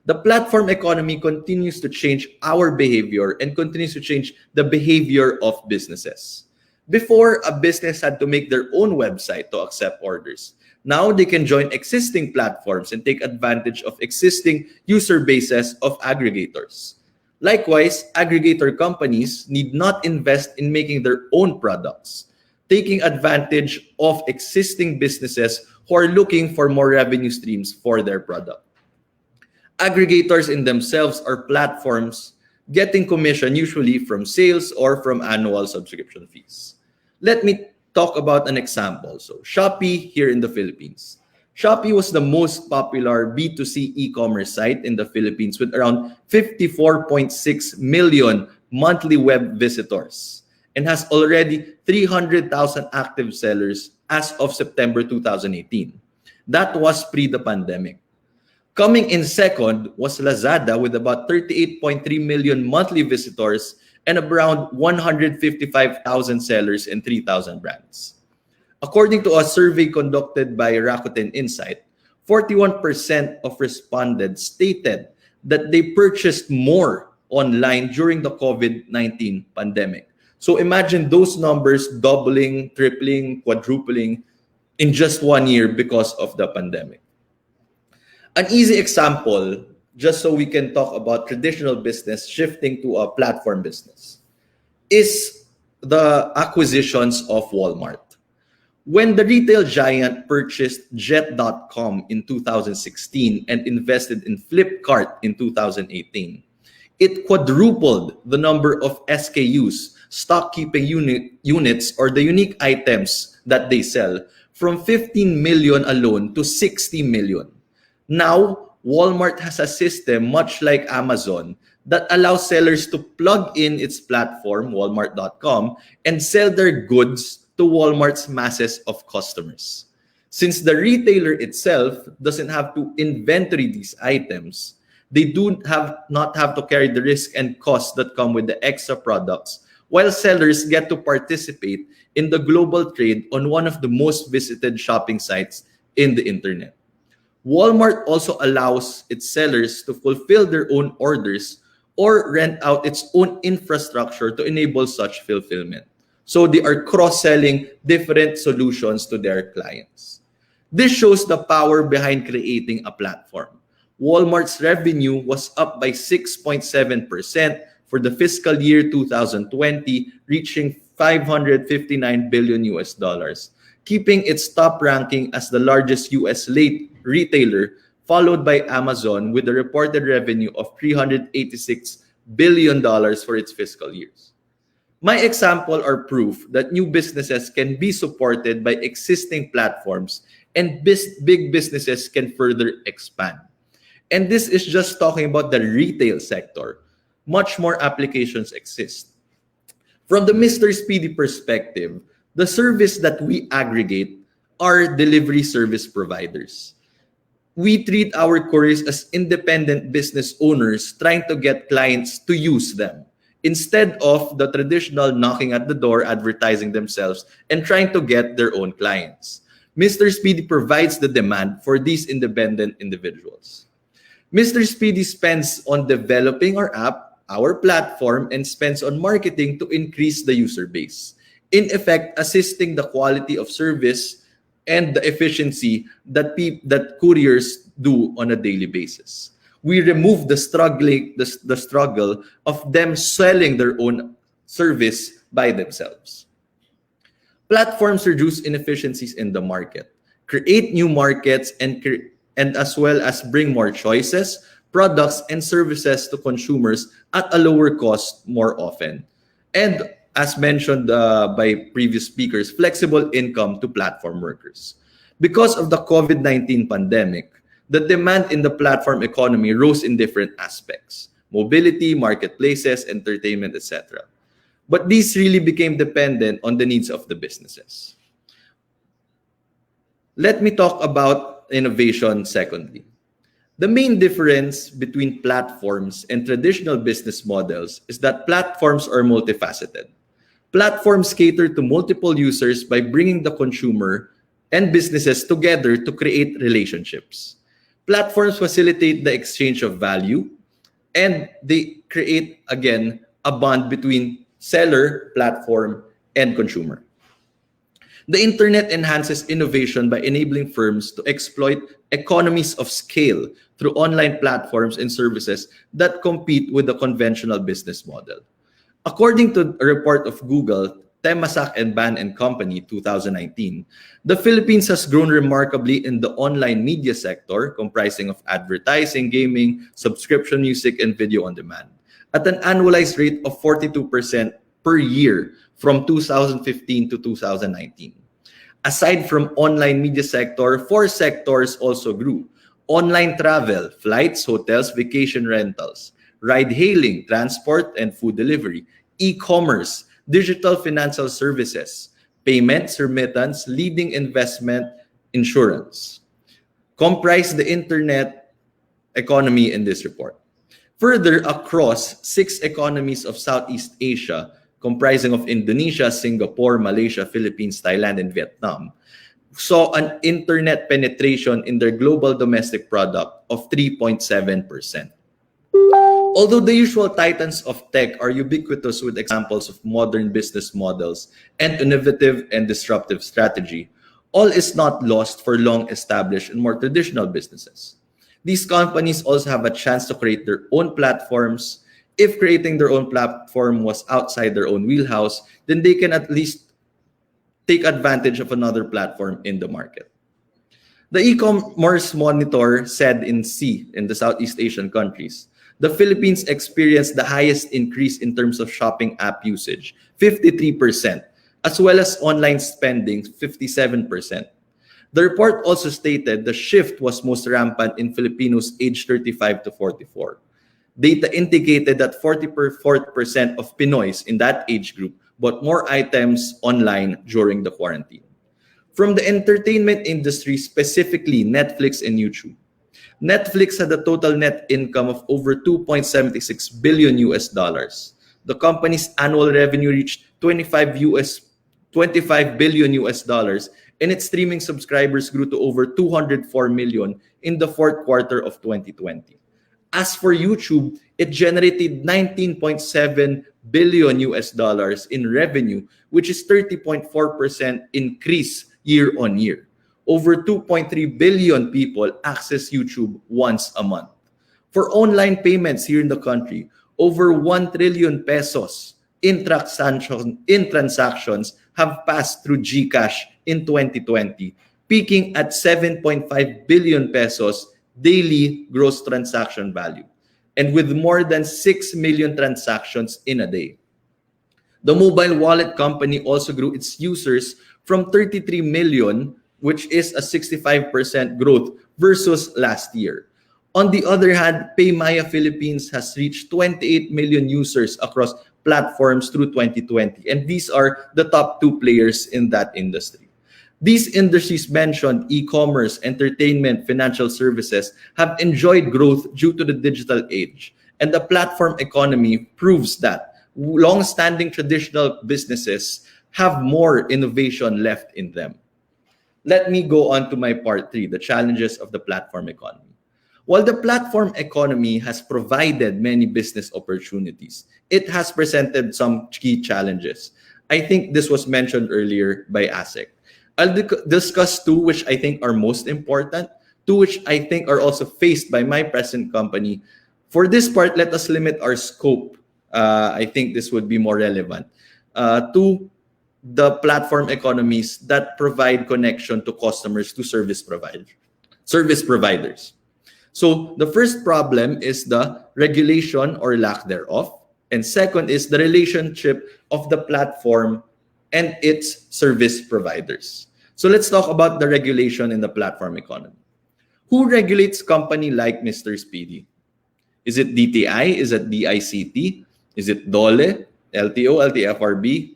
The platform economy continues to change our behavior and continues to change the behavior of businesses. Before, a business had to make their own website to accept orders. Now they can join existing platforms and take advantage of existing user bases of aggregators. Likewise, aggregator companies need not invest in making their own products, taking advantage of existing businesses who are looking for more revenue streams for their product. Aggregators in themselves are platforms getting commission usually from sales or from annual subscription fees. Let me talk about an example. So Shopee here in the Philippines. Shopee was the most popular B2C e-commerce site in the Philippines with around 54.6 million monthly web visitors and has already 300,000 active sellers as of September 2018. That was pre the pandemic. Coming in second was Lazada with about 38.3 million monthly visitors and around 155,000 sellers and 3,000 brands. According to a survey conducted by Rakuten Insight, 41% of respondents stated that they purchased more online during the COVID-19 pandemic. So imagine those numbers doubling, tripling, quadrupling in just 1 year because of the pandemic. An easy example, just so we can talk about traditional business shifting to a platform business, is the acquisitions of Walmart. When the retail giant purchased Jet.com in 2016 and invested in Flipkart in 2018, it quadrupled the number of SKUs, stock keeping units, or the unique items that they sell from 15 million alone to 60 million. Now, Walmart has a system much like Amazon that allows sellers to plug in its platform, Walmart.com, and sell their goods to Walmart's masses of customers. Since the retailer itself doesn't have to inventory these items, they do not have to carry the risk and costs that come with the extra products, while sellers get to participate in the global trade on one of the most visited shopping sites in the internet. Walmart also allows its sellers to fulfill their own orders or rent out its own infrastructure to enable such fulfillment. So they are cross-selling different solutions to their clients. This shows the power behind creating a platform. Walmart's revenue was up by 6.7% for the fiscal year 2020, reaching $559 billion, keeping its top ranking as the largest US retailer, followed by Amazon with a reported revenue of $386 billion for its fiscal years. My example are proof that new businesses can be supported by existing platforms and big businesses can further expand. And this is just talking about the retail sector. Much more applications exist. From the Mr. Speedy perspective, the service that we aggregate are delivery service providers. We treat our couriers as independent business owners trying to get clients to use them, instead of the traditional knocking at the door, advertising themselves, and trying to get their own clients. Mr. Speedy provides the demand for these independent individuals. Mr. Speedy spends on developing our app, our platform and spends on marketing to increase the user base. In effect, assisting the quality of service and the efficiency that couriers do on a daily basis. We remove the struggle of them selling their own service by themselves. Platforms reduce inefficiencies in the market, create new markets, and as well as bring more choices, products, and services to consumers at a lower cost more often. And as mentioned by previous speakers, flexible income to platform workers. Because of the COVID-19 pandemic, the demand in the platform economy rose in different aspects: mobility, marketplaces, entertainment, etc. But these really became dependent on the needs of the businesses. Let me talk about innovation secondly. The main difference between platforms and traditional business models is that platforms are multifaceted. Platforms cater to multiple users by bringing the consumer and businesses together to create relationships. Platforms facilitate the exchange of value, and they create, again, a bond between seller, platform, and consumer. The internet enhances innovation by enabling firms to exploit economies of scale through online platforms and services that compete with the conventional business model. According to a report of Google, Temasek and Ban and Company 2019, the Philippines has grown remarkably in the online media sector, comprising of advertising, gaming, subscription music, and video on demand, at an annualized rate of 42% per year from 2015 to 2019. Aside from online media sector, 4 sectors also grew: online travel, flights, hotels, vacation rentals; ride-hailing, transport and food delivery; e-commerce; digital financial services; payments, remittance; leading investment, insurance. Comprise the internet economy in this report. Further, across 6 economies of Southeast Asia, comprising of Indonesia, Singapore, Malaysia, Philippines, Thailand, and Vietnam, saw an internet penetration in their global domestic product of 3.7%. Although the usual titans of tech are ubiquitous with examples of modern business models and innovative and disruptive strategy, all is not lost for long-established and more traditional businesses. These companies also have a chance to create their own platforms. If creating their own platform was outside their own wheelhouse, then they can at least take advantage of another platform in the market. The e-commerce monitor said in the Southeast Asian countries, the Philippines experienced the highest increase in terms of shopping app usage, 53%, as well as online spending, 57%. The report also stated the shift was most rampant in Filipinos aged 35 to 44. Data indicated that 44% of Pinoys in that age group bought more items online during the quarantine. From the entertainment industry, specifically Netflix and YouTube, Netflix had a total net income of over $2.76 billion US dollars. The company's annual revenue reached 25 billion US dollars, and its streaming subscribers grew to over 204 million in the fourth quarter of 2020. As for YouTube, it generated 19.7 billion US dollars in revenue, which is 30.4% increase year on year. Over 2.3 billion people access YouTube once a month. For online payments here in the country, over 1 trillion pesos in transactions have passed through GCash in 2020, peaking at 7.5 billion pesos daily gross transaction value, and with more than 6 million transactions in a day. The mobile wallet company also grew its users from 33 million, which is a 65% growth versus last year. On the other hand, PayMaya Philippines has reached 28 million users across platforms through 2020, and these are the top 2 players in that industry. These industries mentioned, e-commerce, entertainment, financial services, have enjoyed growth due to the digital age, and the platform economy proves that long-standing traditional businesses have more innovation left in them. Let me go on to my part 3, the challenges of the platform economy. While the platform economy has provided many business opportunities, it has presented some key challenges. I think this was mentioned earlier by ASEC. I'll discuss two which I think are most important, two which I think are also faced by my present company. For this part, let us limit our scope. I think this would be more relevant to the platform economies that provide connection to customers to service providers. So the first problem is the regulation or lack thereof. And second is the relationship of the platform and its service providers. So let's talk about the regulation in the platform economy. Who regulates company like Mr. Speedy? Is it DTI? Is it DICT? Is it DOLE, LTO, LTFRB?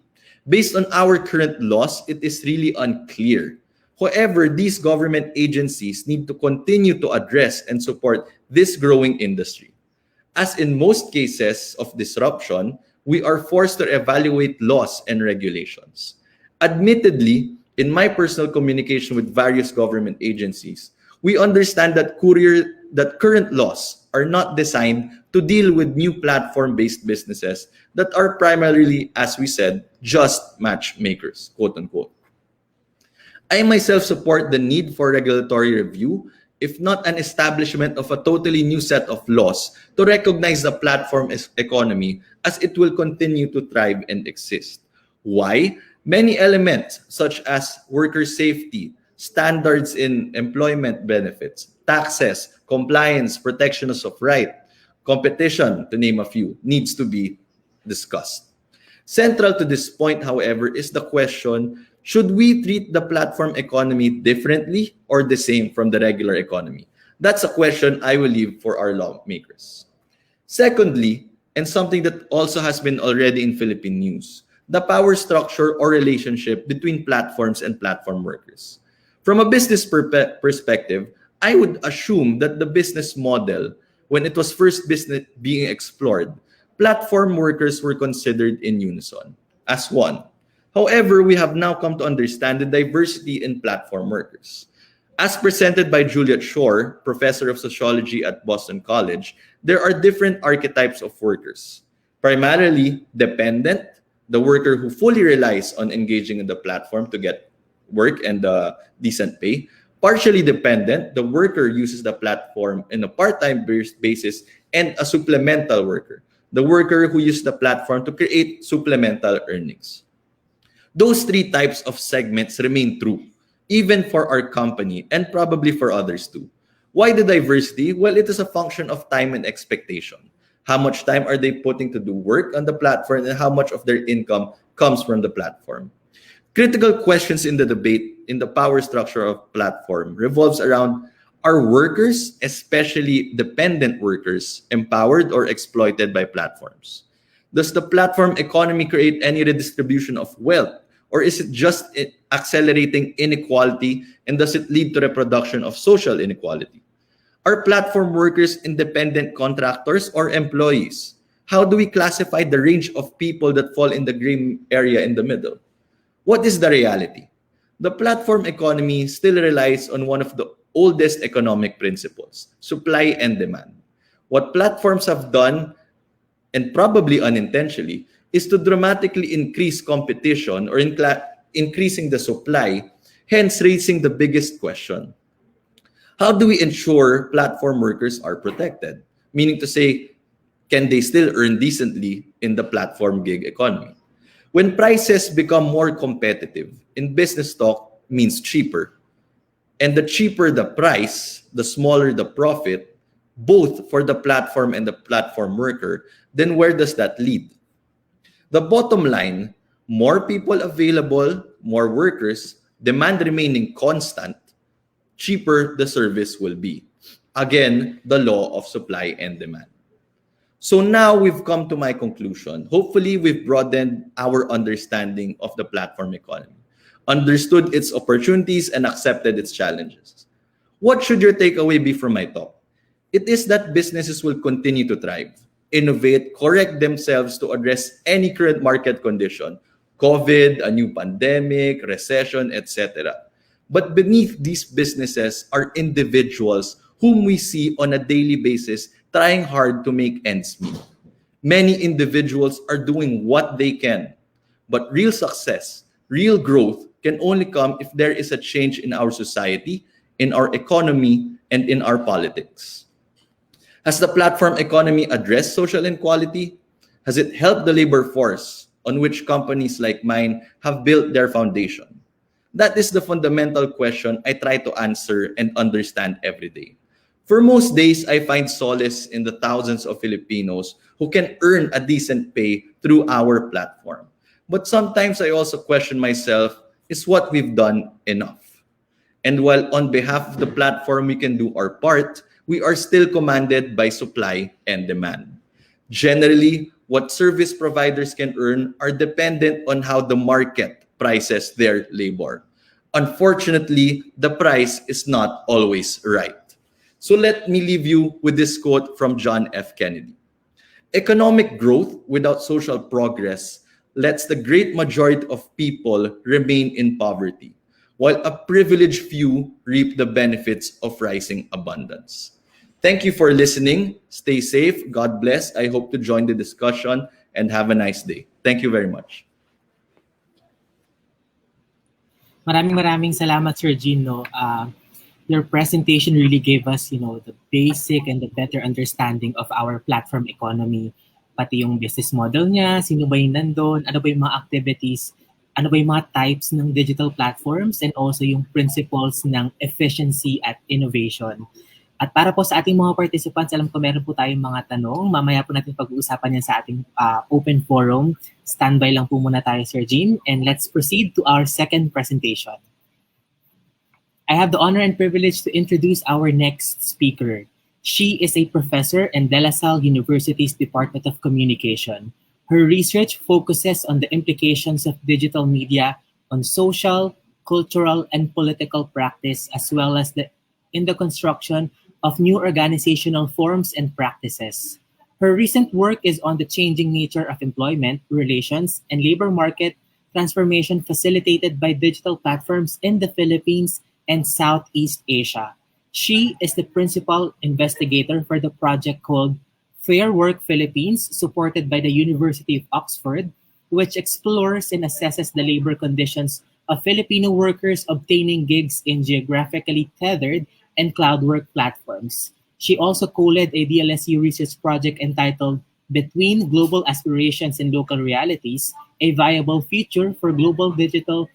Based on our current laws, it is really unclear. However, these government agencies need to continue to address and support this growing industry. As in most cases of disruption, we are forced to evaluate laws and regulations. Admittedly, in my personal communication with various government agencies, we understand that current laws are not designed to deal with new platform-based businesses that are primarily, as we said, just matchmakers, quote unquote. I myself support the need for regulatory review, if not an establishment of a totally new set of laws to recognize the platform economy as it will continue to thrive and exist. Why? Many elements such as worker safety, standards in employment benefits, taxes, compliance, protections of right, competition, to name a few, needs to be discussed. Central to this point, however, is the question, should we treat the platform economy differently or the same from the regular economy? That's a question I will leave for our lawmakers. Secondly, and something that also has been already in Philippine news, the power structure or relationship between platforms and platform workers. From a business perspective, I would assume that the business model, when it was first being explored, platform workers were considered in unison, as one. However, we have now come to understand the diversity in platform workers. As presented by Juliet Shore, professor of sociology at Boston College, there are different archetypes of workers. Primarily dependent, the worker who fully relies on engaging in the platform to get work and decent pay. Partially dependent, the worker uses the platform in a part-time basis, and a supplemental worker, the worker who uses the platform to create supplemental earnings. Those three types of segments remain true, even for our company and probably for others too. Why the diversity? Well, it is a function of time and expectation. How much time are they putting to do work on the platform and how much of their income comes from the platform? Critical questions in the debate in the power structure of platform revolves around, are workers, especially dependent workers, empowered or exploited by platforms? Does the platform economy create any redistribution of wealth? Or is it just accelerating inequality, and does it lead to reproduction of social inequality? Are platform workers independent contractors or employees? How do we classify the range of people that fall in the gray area in the middle? What is the reality? The platform economy still relies on one of the oldest economic principles, supply and demand. What platforms have done, and probably unintentionally, is to dramatically increase competition or increasing the supply, hence raising the biggest question. How do we ensure platform workers are protected? Meaning to say, can they still earn decently in the platform gig economy? When prices become more competitive, in business talk means cheaper. And the cheaper the price, the smaller the profit, both for the platform and the platform worker, then where does that lead? The bottom line, more people available, more workers, demand remaining constant, cheaper the service will be. Again, the law of supply and demand. So now we've come to my conclusion. Hopefully, we've broadened our understanding of the platform economy, understood its opportunities, and accepted its challenges. What should your takeaway be from my talk? It is that businesses will continue to thrive, innovate, correct themselves to address any current market condition, COVID, a new pandemic, recession, etc. But beneath these businesses are individuals whom we see on a daily basis trying hard to make ends meet. Many individuals are doing what they can, but real success, real growth can only come if there is a change in our society, in our economy, and in our politics. Has the platform economy addressed social inequality? Has it helped the labor force on which companies like mine have built their foundation? That is the fundamental question I try to answer and understand every day. For most days, I find solace in the thousands of Filipinos who can earn a decent pay through our platform. But sometimes I also question myself, is what we've done enough? And while on behalf of the platform we can do our part, we are still commanded by supply and demand. Generally, what service providers can earn are dependent on how the market prices their labor. Unfortunately, the price is not always right. So let me leave you with this quote from John F. Kennedy. Economic growth without social progress lets the great majority of people remain in poverty, while a privileged few reap the benefits of rising abundance. Thank you for listening. Stay safe. God bless. I hope to join the discussion and have a nice day. Thank you very much. Maraming salamat, Sir Gino. Your presentation really gave us, the basic and the better understanding of our platform economy. Pati yung business model niya, sino ba yung nandun, ano ba yung mga activities, ano ba yung mga types ng digital platforms, and also yung principles ng efficiency at innovation. At para po sa ating mga participants, alam ko meron po tayong mga tanong. Mamaya po natin pag-uusapan yan sa ating open forum. Standby lang po muna tayo, Sir Jean. And let's proceed to our second presentation. I have the honor and privilege to introduce our next speaker. She is a professor in De La Salle University's Department of Communication. Her research focuses on the implications of digital media on social, cultural, and political practice, as well as in the construction of new organizational forms and practices. Her recent work is on the changing nature of employment, relations, and labor market transformation facilitated by digital platforms in the Philippines and Southeast Asia. She is the principal investigator for the project called Fair Work Philippines, supported by the University of Oxford, which explores and assesses the labor conditions of Filipino workers obtaining gigs in geographically tethered and cloud work platforms. She also co-led a DLSU research project entitled Between Global Aspirations and Local Realities, a Viable Future for Global Digital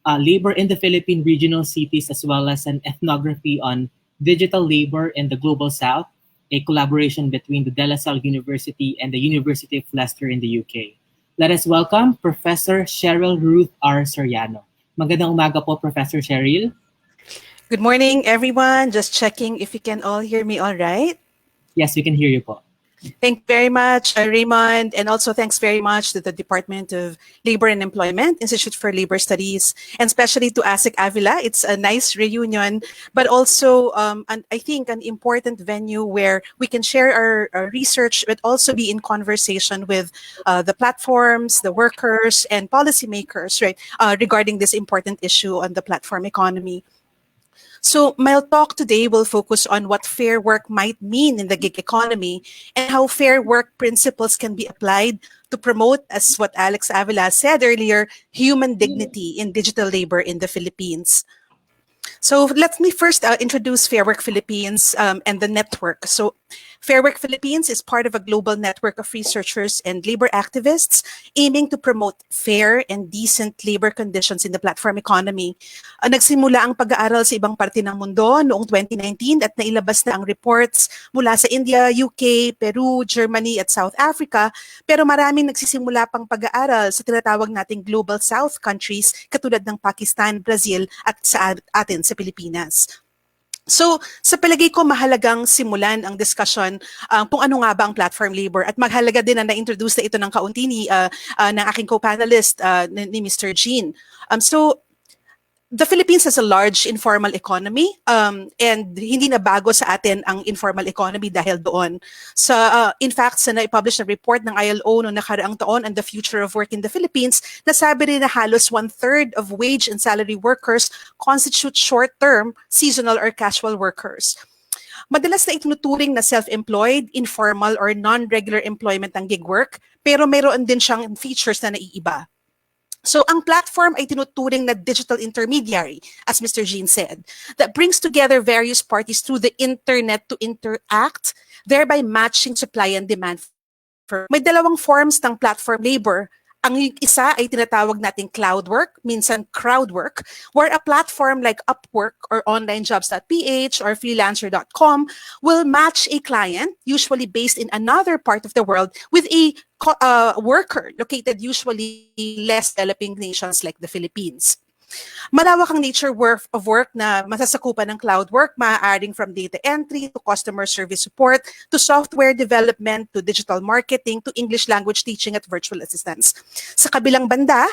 Labor in the Philippine Regional Cities, as well as an ethnography on digital labor in the Global South, a collaboration between the De La Salle University and the University of Leicester in the UK. Let us welcome Professor Cheryl Ruth R. Soriano. Magandang umaga po, Professor Cheryl. Good morning, everyone. Just checking if you can all hear me all right. Yes, we can hear you po. Thank you very much, Raymond, and also thanks very much to the Department of Labor and Employment, Institute for Labor Studies, and especially to ASIC Avila. It's a nice reunion, but also I think an important venue where we can share our research, but also be in conversation with the platforms, the workers, and policymakers, right, regarding this important issue on the platform economy. So my talk today will focus on what fair work might mean in the gig economy and how fair work principles can be applied to promote, as what Alex Avila said earlier, human dignity in digital labor in the Philippines. So let me first introduce Fair Work Philippines and the network. So Fair Work Philippines is part of a global network of researchers and labor activists aiming to promote fair and decent labor conditions in the platform economy. Nagsimula ang pag-aaral sa ibang parte ng mundo noong 2019 at nailabas na ang reports mula sa India, UK, Peru, Germany at South Africa. Pero maraming nagsisimula pang pag-aaral sa tinatawag nating Global South countries katulad ng Pakistan, Brazil at sa atin sa Pilipinas. So, sa palagay ko, mahalagang simulan ang discussion kung ano nga ba ang platform labor at mahalaga din na na-introduce na ito ng kaunti ng aking co-panelist ni Mr. Jean. So, the Philippines has a large informal economy and hindi na bago sa atin ang informal economy dahil doon. So, in fact, sa na-publish na report ng ILO noong nakaraang taon on the future of work in the Philippines, nasabi rin na halos 1/3 of wage and salary workers constitute short-term, seasonal or casual workers. Madalas na itinuturing na self-employed, informal, or non-regular employment ang gig work, pero mayroon din siyang features na naiiba. So ang platform ay tinuturing na digital intermediary, as Mr. Jean said, that brings together various parties through the internet to interact, thereby matching supply and demand. May dalawang forms ng platform labor. Ang isa ay tinatawag nating cloud work, minsan crowd work, where a platform like Upwork or onlinejobs.ph or freelancer.com will match a client, usually based in another part of the world, with a worker located usually less developing nations like the Philippines. Malawak ang nature of work na masasakupan ng cloud work, maaaring from data entry to customer service support to software development to digital marketing to English language teaching at virtual assistance. Sa kabilang banda,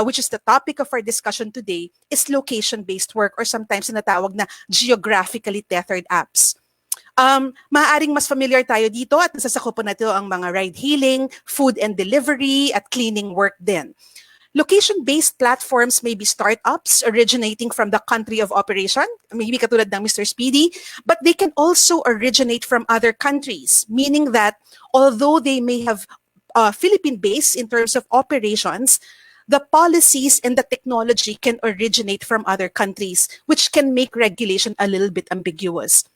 which is the topic of our discussion today, is location-based work or sometimes tinatawag na geographically tethered apps. Maaaring mas familiar tayo dito at nasasakupan natin ang mga ride-hailing, food and delivery at cleaning work din. Location-based platforms may be startups originating from the country of operation, maybe katulad ng Mr. Speedy, but they can also originate from other countries, meaning that although they may have Philippine base in terms of operations, the policies and the technology can originate from other countries, which can make regulation a little bit ambiguous.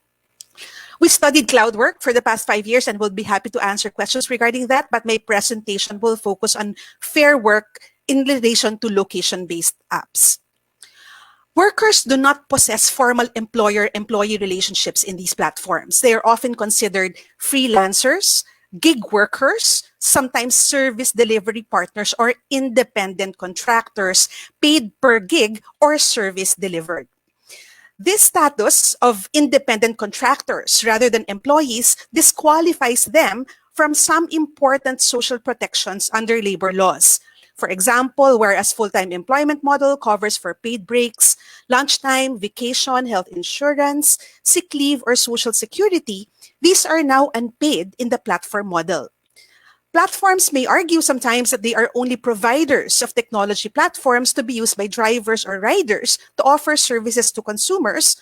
We studied cloud work for the past 5 years and will be happy to answer questions regarding that, but my presentation will focus on fair work in relation to location-based apps. Workers do not possess formal employer-employee relationships in these platforms. They are often considered freelancers, gig workers, sometimes service delivery partners, or independent contractors paid per gig or service delivered. This status of independent contractors rather than employees disqualifies them from some important social protections under labor laws. For example, whereas full-time employment model covers for paid breaks, lunchtime, vacation, health insurance, sick leave, or social security, these are now unpaid in the platform model. Platforms may argue sometimes that they are only providers of technology platforms to be used by drivers or riders to offer services to consumers.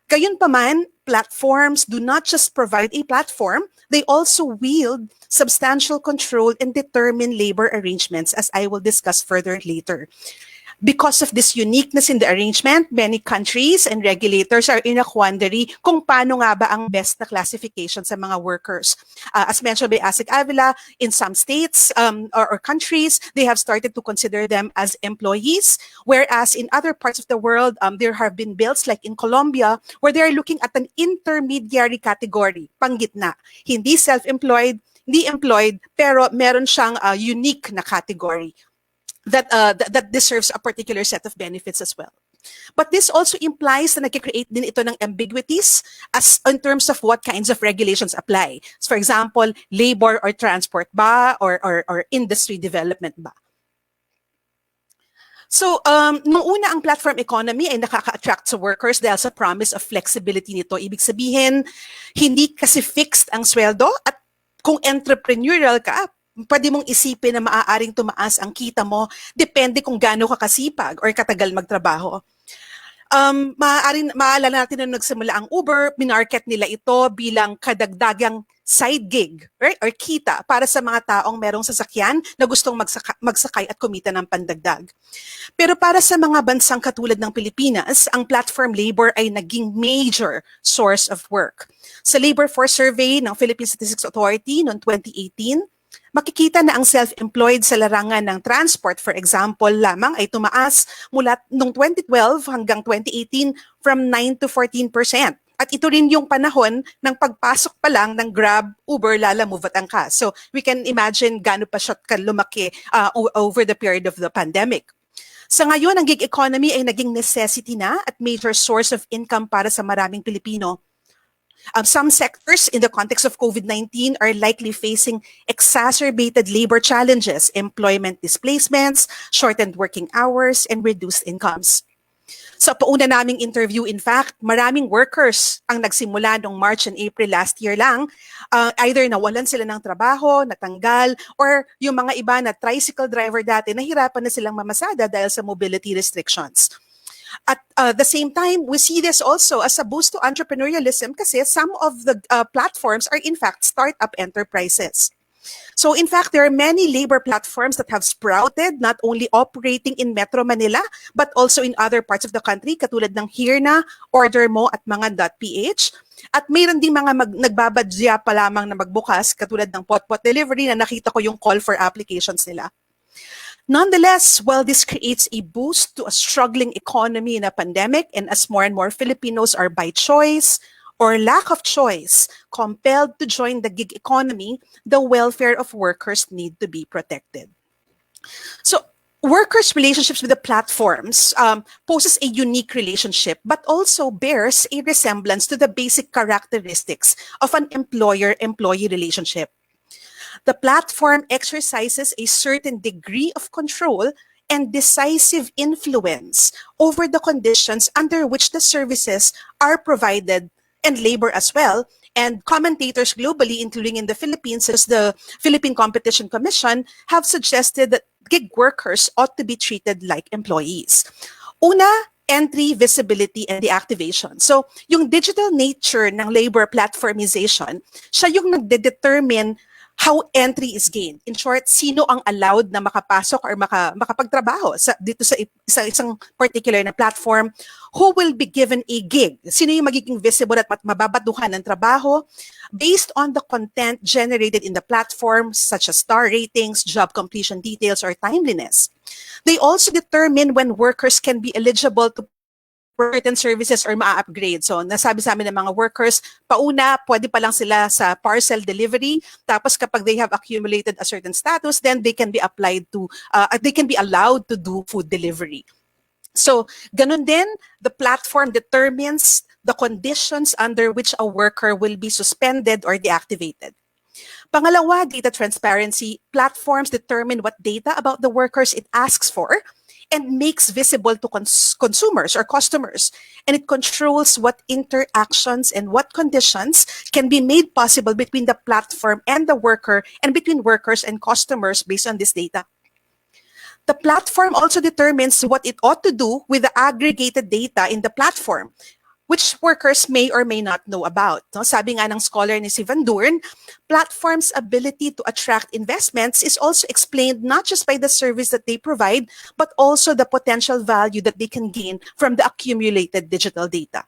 Gayunpaman, platforms do not just provide a platform, they also wield substantial control and determine labor arrangements, as I will discuss further later. Because of this uniqueness in the arrangement, many countries and regulators are in a quandary kung paano nga ba ang best na classification sa mga workers. As mentioned by ASIC Avila, in some states or countries, they have started to consider them as employees, whereas in other parts of the world, there have been bills like in Colombia, where they are looking at an intermediary category, panggitna. Hindi self-employed, hindi employed, pero meron siyang unique na category that deserves a particular set of benefits as well. But this also implies na nagkikreate din ito ng ambiguities as in terms of what kinds of regulations apply. So for example, labor or transport ba or industry development ba? So, nung una ang platform economy ay nakaka-attract sa workers dahil sa promise of flexibility nito. Ibig sabihin, hindi kasi fixed ang sweldo at kung entrepreneurial ka, pwede mong isipin na maaaring tumaas ang kita mo, depende kung gaano ka kasipag or katagal magtrabaho. Maalala natin na nagsimula ang Uber, minarket nila ito bilang kadagdagang side gig, right? Or kita para sa mga taong merong sasakyan na gustong magsakay at kumita ng pandagdag. Pero para sa mga bansang katulad ng Pilipinas, ang platform labor ay naging major source of work. Sa Labor Force Survey ng Philippine Statistics Authority noong 2018, makikita na ang self-employed sa larangan ng transport, for example, lamang ay tumaas mula noong 2012 hanggang 2018 from 9 to 14%. At ito rin yung panahon ng pagpasok pa lang ng Grab, Uber, Lala Move at Angkas. So we can imagine gaano pa siya lumaki over the period of the pandemic. Sa ngayon, ang gig economy ay naging necessity na at major source of income para sa maraming Pilipino. Some sectors in the context of COVID-19 are likely facing exacerbated labor challenges, employment displacements, shortened working hours, and reduced incomes. Sa pauna naming interview, in fact, maraming workers ang nagsimula noong March and April last year lang, either nawalan sila ng trabaho, natanggal, or yung mga iba na tricycle driver dati, nahirapan na silang mamasada dahil sa mobility restrictions. At the same time, we see this also as a boost to entrepreneurialism kasi some of the platforms are in fact startup enterprises. So in fact, there are many labor platforms that have sprouted, not only operating in Metro Manila, but also in other parts of the country, katulad ng Hirna, Order Mo at mga .ph. At mayroon din mga nagbabadya pa lamang na magbukas, katulad ng Potpot Delivery na nakita ko yung call for applications nila. Nonetheless, while this creates a boost to a struggling economy in a pandemic, and as more and more Filipinos are by choice or lack of choice compelled to join the gig economy, the welfare of workers need to be protected. So, workers' relationships with the platforms poses a unique relationship, but also bears a resemblance to the basic characteristics of an employer-employee relationship. The platform exercises a certain degree of control and decisive influence over the conditions under which the services are provided and labor as well. And commentators globally, including in the Philippines, as the Philippine Competition Commission, have suggested that gig workers ought to be treated like employees. Una, entry, visibility, and deactivation. So, yung digital nature ng labor platformization, siya yung nagdedetermine how entry is gained. In short, sino ang allowed na makapasok or makapagtrabaho dito sa isang particular na platform, who will be given a gig. Sino yung magiging visible at mababatuhan ng trabaho based on the content generated in the platform, such as star ratings, job completion details, or timeliness. They also determine when workers can be eligible to certain services or ma-upgrade. So, nasabi sa amin ng mga workers, pauna, pwede pa lang sila sa parcel delivery. Tapos kapag they have accumulated a certain status, then they can be applied to, they can be allowed to do food delivery. So, ganun din, the platform determines the conditions under which a worker will be suspended or deactivated. Pangalawa, data transparency. Platforms determine what data about the workers it asks for and makes visible to consumers or customers. And it controls what interactions and what conditions can be made possible between the platform and the worker and between workers and customers based on this data. The platform also determines what it ought to do with the aggregated data in the platform, which workers may or may not know about. No? Sabi nga ng scholar ni si Van Doorn, platforms' ability to attract investments is also explained not just by the service that they provide, but also the potential value that they can gain from the accumulated digital data.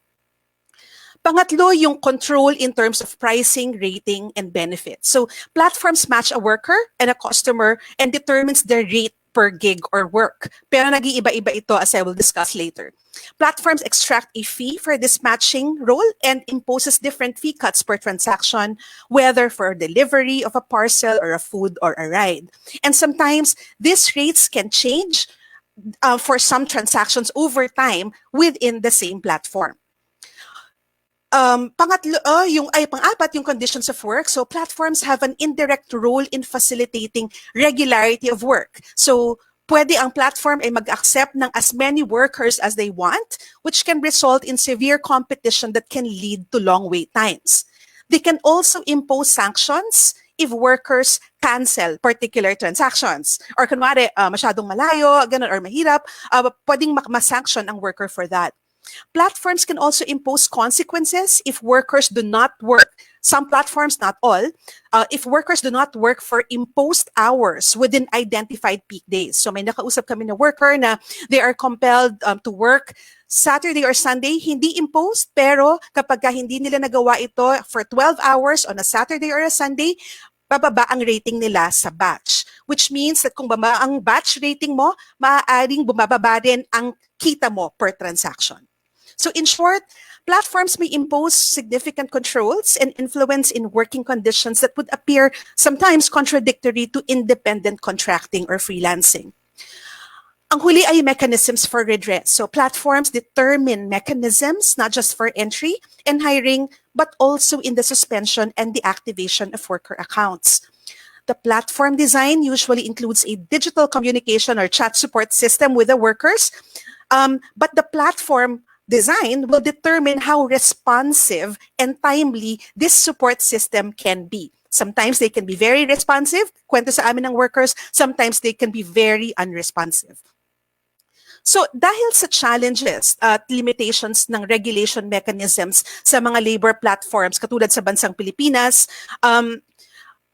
Pangatlo, yung control in terms of pricing, rating, and benefits. So platforms match a worker and a customer and determines the rate per gig or work. Pero nag-iiba-iba ito, as I will discuss later. Platforms extract a fee for this matching role and imposes different fee cuts per transaction, whether for delivery of a parcel or a food or a ride. And sometimes these rates can change for some transactions over time within the same platform. Pang-apat, yung conditions of work. So platforms have an indirect role in facilitating regularity of work. So pwede ang platform ay mag-accept ng as many workers as they want, which can result in severe competition that can lead to long wait times. They can also impose sanctions if workers cancel particular transactions. Or kunwari, masyadong malayo, ganun, or mahirap, pwedeng ma-sanction ang worker for that. Platforms can also impose consequences if workers do not work. Some platforms, not all, if workers do not work for imposed hours within identified peak days. So may nakausap kami na worker na they are compelled to work Saturday or Sunday, hindi imposed, pero kapag hindi nila nagawa ito for 12 hours on a Saturday or a Sunday, bababa ang rating nila sa batch. Which means that kung baba ang batch rating mo, maaaring bumababa rin ang kita mo per transaction. So in short, platforms may impose significant controls and influence in working conditions that would appear sometimes contradictory to independent contracting or freelancing. Ang huli ay mechanisms for redress. So platforms determine mechanisms not just for entry and hiring, but also in the suspension and deactivation of worker accounts. The platform design usually includes a digital communication or chat support system with the workers, but the platform design will determine how responsive and timely this support system can be. Sometimes they can be very responsive, kwento sa amin ng workers, sometimes they can be very unresponsive. So dahil sa challenges at limitations ng regulation mechanisms sa mga labor platforms katulad sa bansang Pilipinas,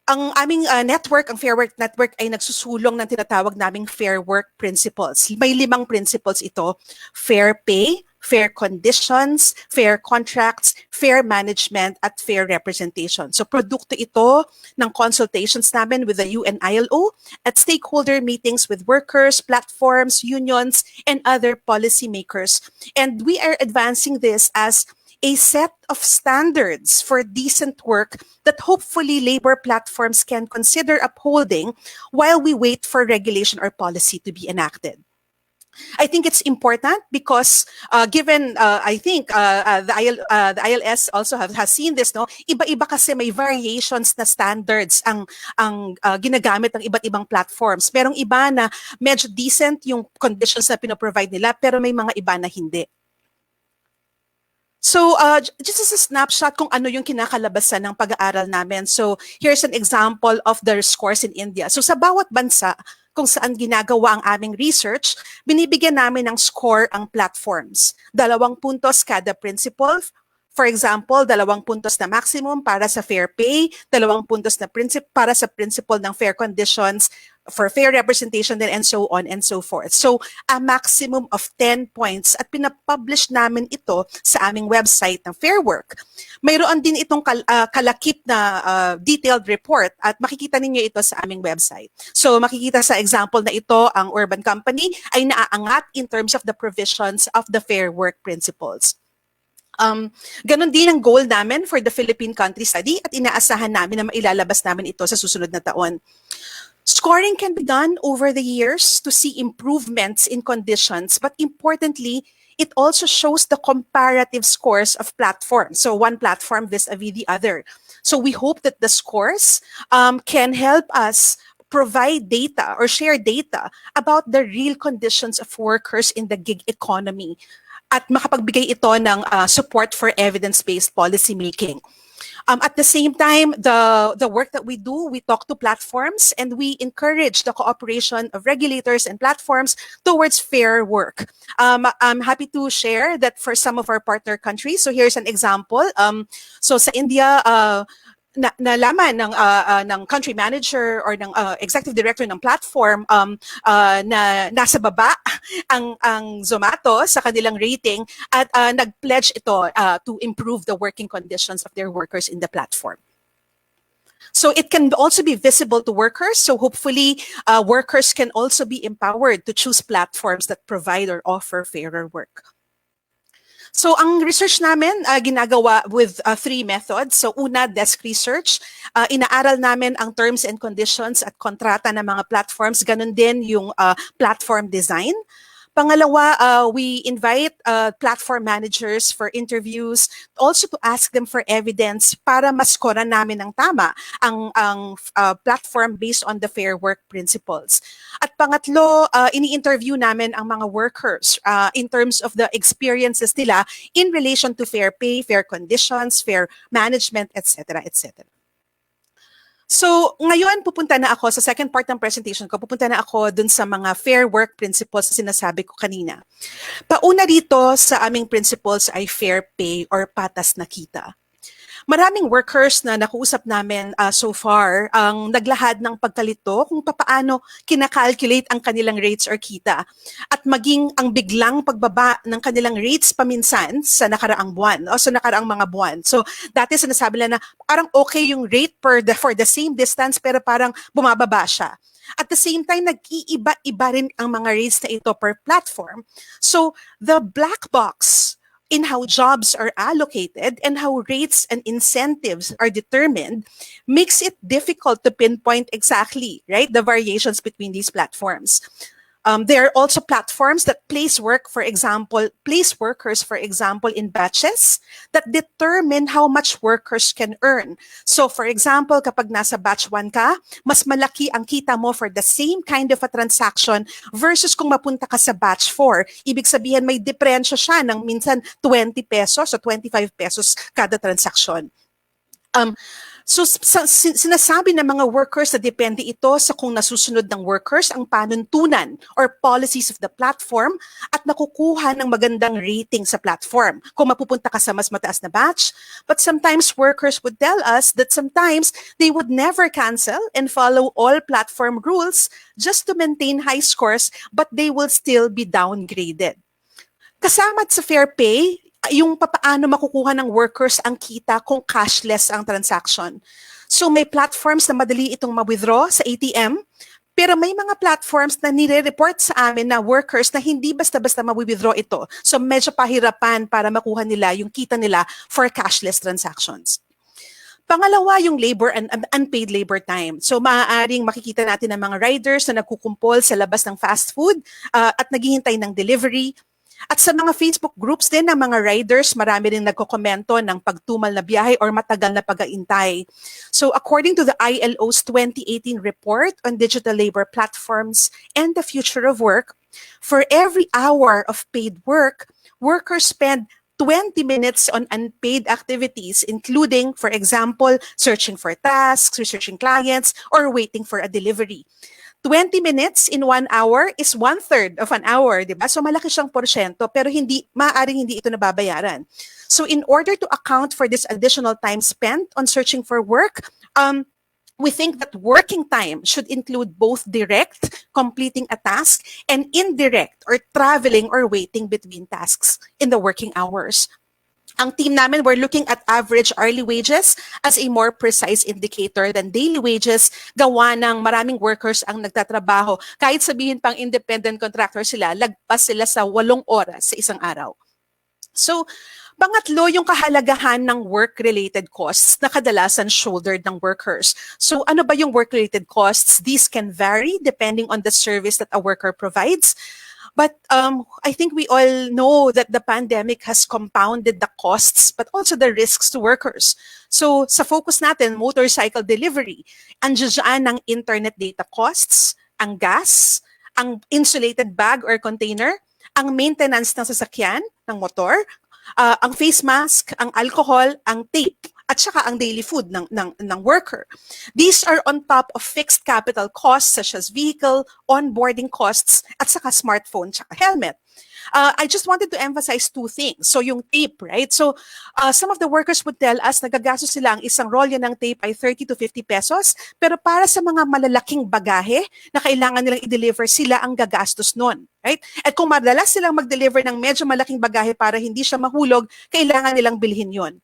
ang aming network, ang Fair Work Network ay nagsusulong ng tinatawag naming Fair Work Principles. May 5 principles ito: fair pay, fair conditions, fair contracts, fair management, at fair representation. So produkto ito ng consultations namin with the UN ILO at stakeholder meetings with workers, platforms, unions, and other policymakers. And we are advancing this as a set of standards for decent work that hopefully labor platforms can consider upholding while we wait for regulation or policy to be enacted. I think it's important because given I think the ILS also has seen this, no, iba-iba kasi may variations na standards ang ginagamit ng iba't ibang platforms. Merong iba na medyo decent yung conditions na pinoprovide nila, pero may mga iba na hindi. So just as a snapshot kung ano yung kinakalabasan ng pag-aaral namin. So here's an example of the scores in India. So sa bawat bansa kung saan ginagawa ang aming research, binibigyan namin ng score ang platforms. 2 puntos kada principle. For example, 2 puntos na maximum para sa fair pay, 2 puntos na para sa principle ng fair conditions, for fair representation, then and so on and so forth. So, a maximum of 10 points at pinapublish namin ito sa aming website ng Fair Work. Mayroon din itong kalakip na detailed report at makikita ninyo ito sa aming website. So, makikita sa example na ito, ang urban company ay naaangat in terms of the provisions of the Fair Work Principles. Ganon din ang goal namin for the Philippine Country Study at inaasahan namin na mailalabas namin ito sa susunod na taon. Scoring can be done over the years to see improvements in conditions, but importantly, it also shows the comparative scores of platforms. So one platform vis-a-vis the other. So we hope that the scores can help us provide data or share data about the real conditions of workers in the gig economy at makapagbigay ito ng support for evidence-based policy making. At the same time, the work that we do, we talk to platforms and we encourage the cooperation of regulators and platforms towards fair work. I'm happy to share that for some of our partner countries, so here's an example. So sa India, nalaman ng country manager or ng executive director ng platform na nasa baba ang Zomato sa kanilang rating at nag-pledge ito to improve the working conditions of their workers in the platform. So it can also be visible to workers. So hopefully workers can also be empowered to choose platforms that provide or offer fairer work. So ang research namin ginagawa with 3 methods. So una, desk research. Inaaral namin ang terms and conditions at kontrata ng mga platforms. Ganun din yung platform design. Pangalawa, we invite platform managers for interviews, also to ask them for evidence para maskoran namin ng tama ang platform based on the Fair Work Principles. At pangatlo, ini-interview namin ang mga workers in terms of the experiences nila in relation to fair pay, fair conditions, fair management, etc., etc. So, ngayon pupunta na ako sa second part ng presentation ko, pupunta na ako dun sa mga fair work principles na sinasabi ko kanina. Pauna dito sa aming principles ay fair pay or patas na kita. Maraming workers na nakuusap namin so far ang naglahad ng pagkalito kung paano kinakalculate ang kanilang rates or kita at maging ang biglang pagbaba ng kanilang rates paminsan sa nakaraang buwan o sa nakaraang mga buwan. So dati sinasabi nila na parang okay yung rate for the same distance pero parang bumababa siya. At the same time, nag-iiba-iba rin ang mga rates na ito per platform. So the black box in how jobs are allocated and how rates and incentives are determined makes it difficult to pinpoint exactly, right, the variations between these platforms. There are also platforms that place workers, for example, in batches that determine how much workers can earn. So, for example, kapag nasa batch 1 ka, mas malaki ang kita mo for the same kind of a transaction versus kung mapunta ka sa batch 4. Ibig sabihin, may diferensya siya ng minsan 20 pesos o 25 pesos kada transaction. So sinasabi ng mga workers na depende ito sa kung nasusunod ng workers ang panuntunan or policies of the platform at nakukuha ng magandang rating sa platform kung mapupunta ka sa mas mataas na batch. But sometimes workers would tell us that sometimes they would never cancel and follow all platform rules just to maintain high scores, but they will still be downgraded. Kasama sa fair pay, yung papaano makukuha ng workers ang kita kung cashless ang transaction. So may platforms na madali itong ma-withdraw sa ATM, pero may mga platforms na nire-report sa amin na workers na hindi basta-basta ma-withdraw ito. So medyo pahirapan para makuha nila yung kita nila for cashless transactions. Pangalawa, yung labor and unpaid labor time. So maaaring makikita natin ng mga riders na nagkukumpol sa labas ng fast food at naghihintay ng delivery. At sa mga Facebook groups din ng mga riders, marami rin nagkokomento ng pagtumal na biyahe or matagal na pag-aintay. So according to the ILO's 2018 report on digital labor platforms and the future of work, for every hour of paid work, workers spend 20 minutes on unpaid activities, including, for example, searching for tasks, researching clients, or waiting for a delivery. 20 minutes in 1 hour is 1/3 of an hour, di ba? So malaki siyang porsyento, pero maaaring hindi ito nababayaran. So in order to account for this additional time spent on searching for work, we think that working time should include both direct, completing a task, and indirect, or traveling or waiting between tasks in the working hours. Ang team namin, we're looking at average hourly wages as a more precise indicator than daily wages, gawa ng maraming workers ang nagtatrabaho. Kahit sabihin pang independent contractor sila, lagpas sila sa 8 oras sa isang araw. So, pangatlo, yung kahalagahan ng work-related costs na kadalasan shouldered ng workers. So, ano ba yung work-related costs? These can vary depending on the service that a worker provides. But I think we all know that the pandemic has compounded the costs, but also the risks to workers. So sa focus natin, motorcycle delivery, andiyan ang internet data costs, ang gas, ang insulated bag or container, ang maintenance ng sasakyan, ng motor, ang face mask, ang alcohol, ang tape, at saka ang daily food ng worker. These are on top of fixed capital costs such as vehicle, onboarding costs, at saka smartphone, saka helmet. I just wanted to emphasize 2 things. So yung tape, right? So some of the workers would tell us nagagastos sila ang isang rolyo ng tape ay 30 to 50 pesos, pero para sa mga malalaking bagahe na kailangan nilang i-deliver, sila ang gagastos nun. Right? At kung madalas silang mag-deliver ng medyo malaking bagahe para hindi siya mahulog, kailangan nilang bilhin yon.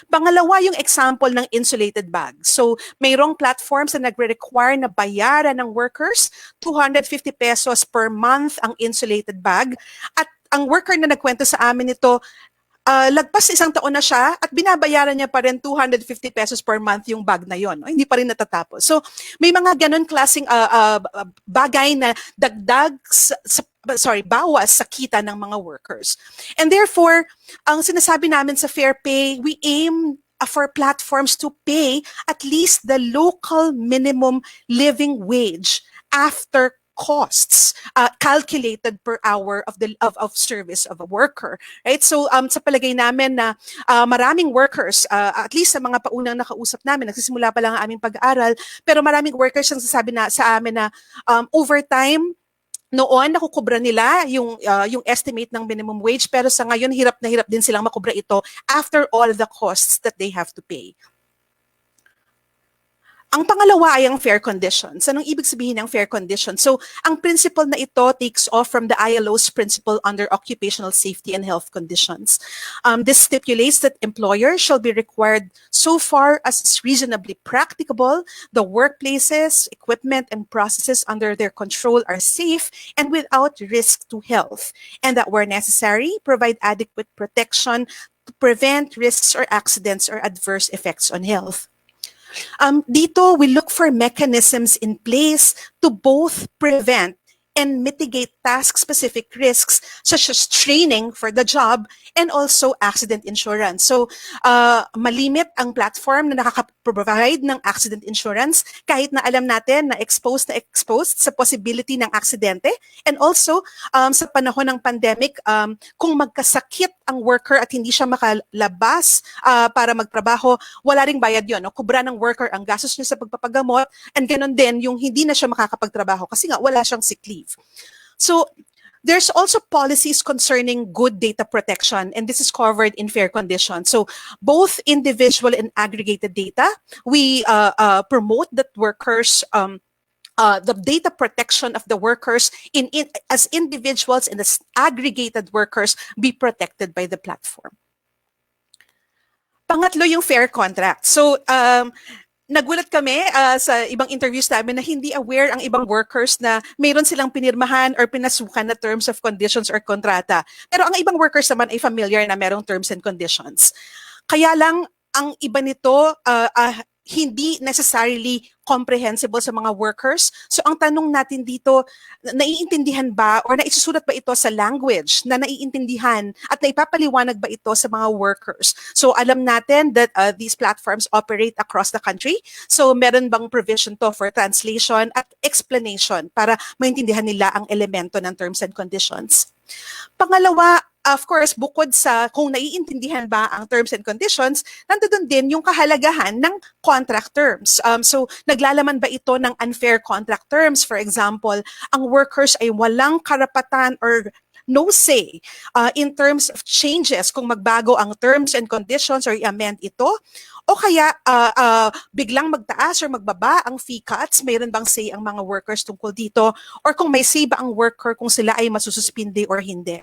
Pangalawa, yung example ng insulated bag. So, mayroong platforms na nagre-require na bayaran ng workers 250 pesos per month ang insulated bag. At ang worker na nagkwento sa amin ito, lagpas 1 taon na siya at binabayaran niya pa rin 250 pesos per month yung bag na yon. Hindi pa rin natatapos. So, may mga ganun klaseng bagay na dagdag bawas sa kita ng mga workers. And therefore, ang sinasabi namin sa Fair Pay, we aim for platforms to pay at least the local minimum living wage after costs calculated per hour of service of a worker, right? So sa palagay namin na maraming workers, at least sa mga paunang nakausap namin, nagsisimula pa lang ang aming pag-aaral, pero maraming workers ang sasabi na sa amin na overtime noon nakukubra nila yung estimate ng minimum wage, pero sa ngayon hirap na hirap din silang makubra ito after all the costs that they have to pay. Ang pangalawa ay ang fair conditions. Anong ibig sabihin ng fair conditions? So, ang principle na ito takes off from the ILO's principle under occupational safety and health conditions. This stipulates that employers shall be required, so far as is reasonably practicable, the workplaces, equipment, and processes under their control are safe and without risk to health, and that where necessary, provide adequate protection to prevent risks or accidents or adverse effects on health. Dito, we look for mechanisms in place to both prevent and mitigate task-specific risks such as training for the job and also accident insurance. So, malimit ang platform na nakaka-provide ng accident insurance kahit na alam natin na exposed sa possibility ng aksidente. And also, sa panahon ng pandemic, kung magkasakit ang worker at hindi siya makalabas para magtrabaho, wala ring bayad yun. No? Kubra ng worker ang gastos niya sa pagpapagamot, and ganun din yung hindi na siya makakapagtrabaho kasi nga wala siyang sick leave. So, there's also policies concerning good data protection, and this is covered in fair conditions. So, both individual and aggregated data, we promote that workers, the data protection of the workers as individuals and as aggregated workers be protected by the platform. Pangatlo, yung fair contract. So, nagulat kami sa ibang interviews namin na hindi aware ang ibang workers na mayroon silang pinirmahan or pinasukan na terms of conditions or kontrata. Pero ang ibang workers naman ay familiar na merong terms and conditions. Kaya lang, ang iba nito hindi necessarily comprehensible sa mga workers. So ang tanong natin dito, naiintindihan ba or naisusulat ba ito sa language na naiintindihan at naipapaliwanag ba ito sa mga workers? So alam natin that these platforms operate across the country. So meron bang provision to for translation at explanation para maintindihan nila ang elemento ng terms and conditions? Pangalawa, of course, bukod sa kung naiintindihan ba ang terms and conditions, nandoon din yung kahalagahan ng contract terms. So, naglalaman ba ito ng unfair contract terms? For example, ang workers ay walang karapatan or no say in terms of changes kung magbago ang terms and conditions or i-amend ito, o kaya biglang magtaas or magbaba ang fee cuts, mayroon bang say ang mga workers tungkol dito, or kung may say ba ang worker kung sila ay masususpindi or hindi.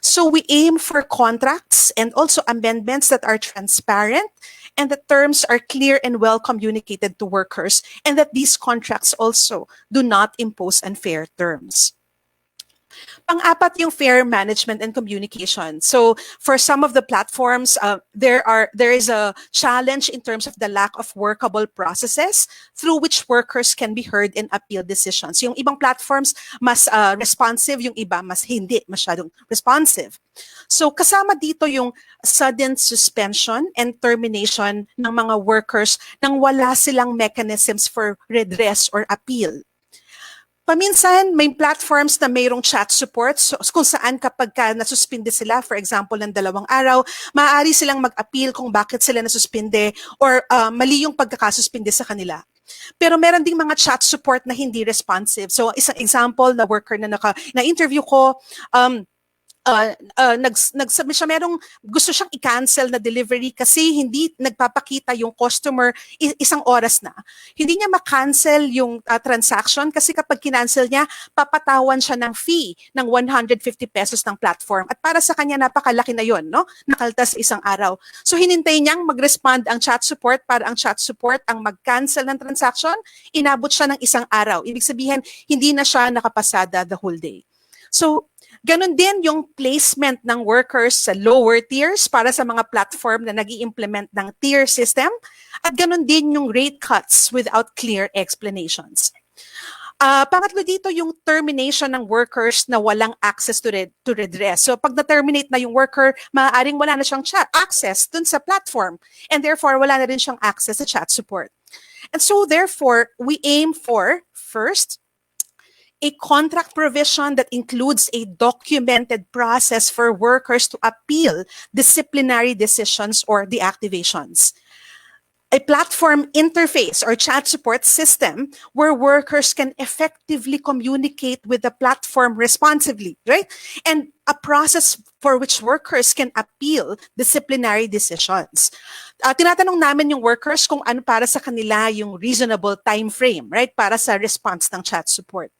So we aim for contracts and also amendments that are transparent and the terms are clear and well communicated to workers, and that these contracts also do not impose unfair terms. Pang-apat, yung fair management and communication. So for some of the platforms, there is a challenge in terms of the lack of workable processes through which workers can be heard and appeal decisions. Yung ibang platforms mas responsive, yung iba mas hindi masyadong responsive. So kasama dito yung sudden suspension and termination ng mga workers nang wala silang mechanisms for redress or appeal. Paminsan, may platforms na mayroong chat support kung saan kapag nasuspinde sila, for example, ng 2 araw, maaari silang mag-appeal kung bakit sila nasuspinde or mali yung pagkakasuspinde sa kanila. Pero meron ding mga chat support na hindi responsive. So, isang example na worker na na-interview ko, nag-submit siya, merong gusto siyang i-cancel na delivery kasi hindi nagpapakita yung customer isang oras na. Hindi niya ma-cancel yung transaction kasi kapag kinancel niya, papatawan siya ng fee ng 150 pesos ng platform. At para sa kanya, napakalaki na yon, no? Nakaltas isang araw. So hinintay niyang mag-respond ang chat support para ang chat support ang mag-cancel ng transaction, inabot siya ng isang araw. Ibig sabihin, hindi na siya nakapasada the whole day. So, ganon din yung placement ng workers sa lower tiers para sa mga platform na nag-i-implement ng tier system, at ganon din yung rate cuts without clear explanations. Pangatlo dito yung termination ng workers na walang access to redress. So pag na-terminate na yung worker, maaaring wala na siyang access dun sa platform, and therefore wala na rin siyang access sa chat support. And so therefore, we aim for, first, a contract provision that includes a documented process for workers to appeal disciplinary decisions or deactivations. A platform interface or chat support system where workers can effectively communicate with the platform responsively, right? And a process for which workers can appeal disciplinary decisions. Tinatanong namin yung workers kung ano para sa kanila yung reasonable time frame, right? Para sa response ng chat support.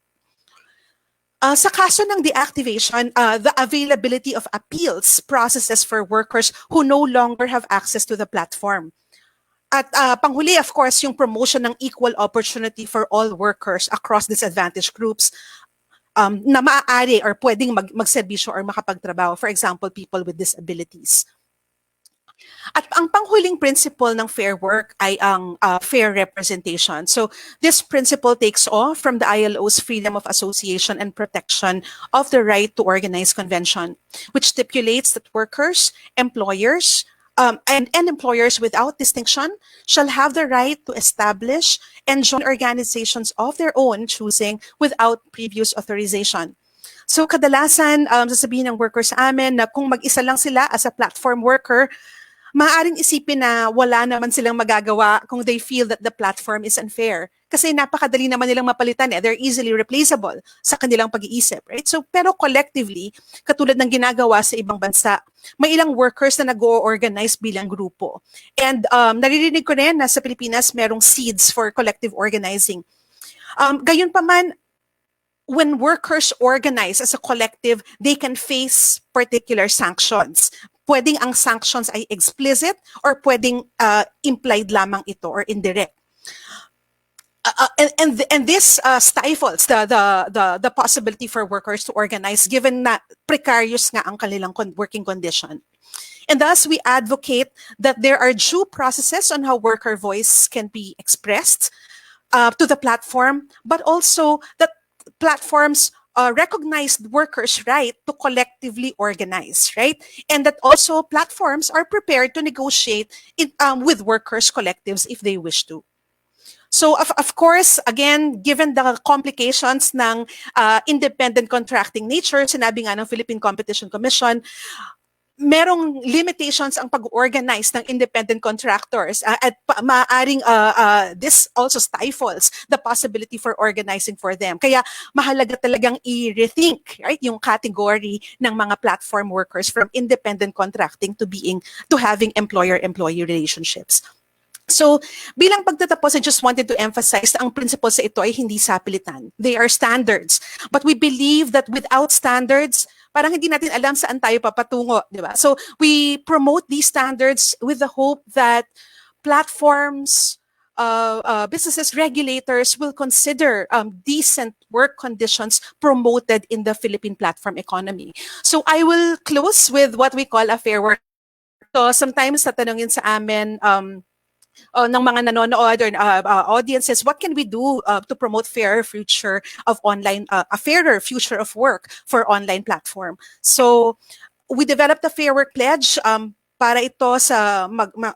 Sa kaso ng deactivation, the availability of appeals processes for workers who no longer have access to the platform. At panghuli, of course, yung promotion ng equal opportunity for all workers across disadvantaged groups na maaari or pwedeng magserbisyo or makapagtrabaho. For example, people with disabilities. At ang panghuling principle ng fair work ay ang fair representation. So this principle takes off from the ILO's freedom of association and protection of the right to organize convention, which stipulates that workers, employers, and employers without distinction shall have the right to establish and join organizations of their own choosing without previous authorization. So kadalasan, sasabihin ng workers sa amin na kung mag-isa lang sila as a platform worker, maaaring isipin na wala naman silang magagawa kung they feel that the platform is unfair. Kasi napakadali naman nilang mapalitan eh. They're easily replaceable sa kanilang pag-iisip, right? So, pero collectively, katulad ng ginagawa sa ibang bansa, may ilang workers na nag-o-organize bilang grupo. And naririnig ko rin na sa Pilipinas merong seeds for collective organizing. Gayunpaman, when workers organize as a collective, they can face particular sanctions. Pwedeng ang sanctions ay explicit or pwedeng implied lamang ito or indirect. And this stifles the possibility for workers to organize given na precarious nga ang kanilang working condition. And thus, we advocate that there are due processes on how worker voice can be expressed to the platform, but also that platforms recognize workers' right to collectively organize, right? And that also platforms are prepared to negotiate with workers' collectives if they wish to. So, of course, again, given the complications ng independent contracting nature, sinabi nga ng Philippine Competition Commission, merong limitations ang pag-organize ng independent contractors at maaaring this also stifles the possibility for organizing for them. Kaya mahalaga talagang i-rethink, right, yung category ng mga platform workers from independent contracting to having employer-employee relationships. So, bilang pagtatapos, I just wanted to emphasize na ang principles sa ito ay hindi sapilitan. They are standards. But we believe that without standards, parang hindi natin alam saan tayo papatungo, di ba? So, we promote these standards with the hope that platforms, businesses, regulators will consider decent work conditions promoted in the Philippine platform economy. So, I will close with what we call a fair work. So, sometimes tatanungin sa amin, ng mga nanonood or audiences, what can we do to promote fairer future of online, a fairer future of work for online platform? So we developed a Fair Work Pledge para ito sa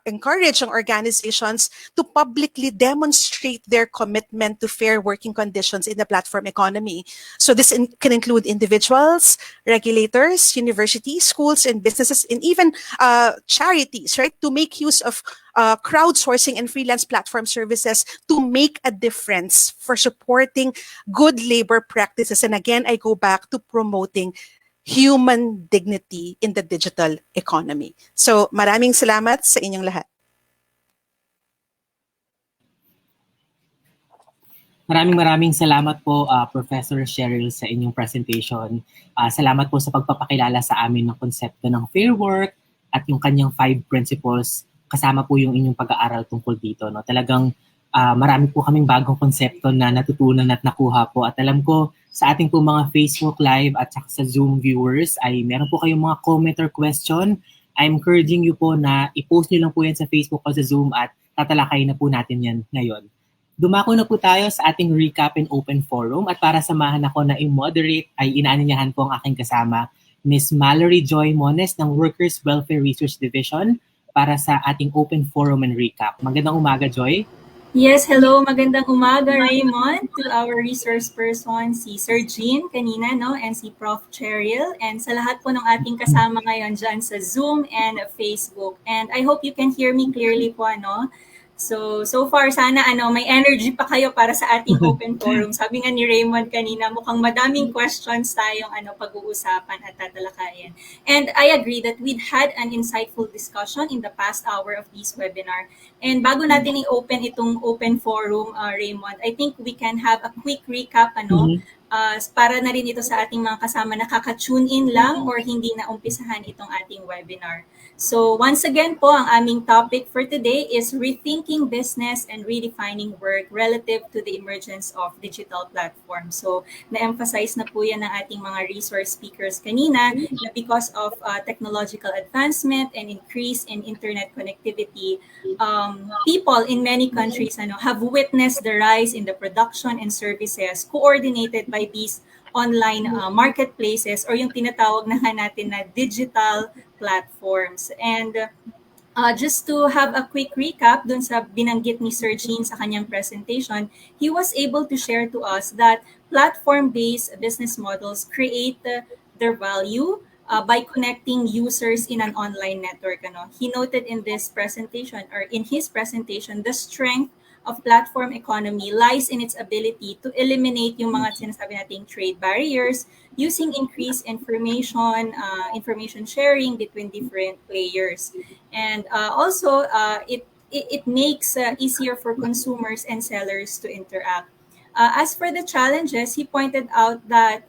encourage ang organizations to publicly demonstrate their commitment to fair working conditions in the platform economy. So this can include individuals, regulators, universities, schools, and businesses, and even charities, right, to make use of crowdsourcing and freelance platform services to make a difference for supporting good labor practices. And again, I go back to promoting human dignity in the digital economy. So maraming salamat sa inyong lahat. Maraming salamat po, Professor Cheryl, sa inyong presentation. Salamat po sa pagpapakilala sa amin ng konsepto ng fair work at yung kanyang 5 principles, kasama po yung inyong pag-aaral tungkol dito. No? Talagang marami po kaming bagong konsepto na natutunan at nakuha po. At alam ko, sa ating po mga Facebook Live at saka sa Zoom viewers ay meron po kayong mga comment or question. I'm encouraging you po na i-post nyo lang po yan sa Facebook o sa Zoom at tatalakay na po natin yan ngayon. Dumako na po tayo sa ating recap and open forum at para samahan ako na i-moderate ay inaaninyahan po ang aking kasama, Ms. Mallory Joy Mones ng Workers Welfare Research Division para sa ating open forum and recap. Magandang umaga, Joy. Yes, hello. Magandang umaga, Raymond, to our resource person, si Sir Jean kanina, no, and si Prof. Cheryl, and sa lahat po ng ating kasama ngayon dyan sa Zoom and Facebook. And I hope you can hear me clearly po, no? So far, sana may energy pa kayo para sa ating open forum. Sabi nga ni Raymond kanina, mukhang madaming questions tayong pag-uusapan at tatalakayin. And I agree that we'd had an insightful discussion in the past hour of this webinar. And bago natin i-open itong open forum, Raymond, I think we can have a quick recap para na rin ito sa ating mga kasama na kaka-tune in lang or hindi na umpisahan itong ating webinar. So once again po, ang aming topic for today is rethinking business and redefining work relative to the emergence of digital platforms. So na-emphasize na po yan ng ating mga resource speakers kanina na because of technological advancement and increase in internet connectivity, people in many countries have witnessed the rise in the production and services coordinated by these online marketplaces or yung tinatawag na natin na digital platforms. And just to have a quick recap dun sa binanggit ni Sir Jean sa kanyang presentation, he was able to share to us that platform-based business models create their value by connecting users in an online network. He noted in this presentation or in his presentation, the strength of platform economy lies in its ability to eliminate yung mga sinasabi nating trade barriers using increased information sharing between different players. And also, it makes easier for consumers and sellers to interact. As for the challenges, he pointed out that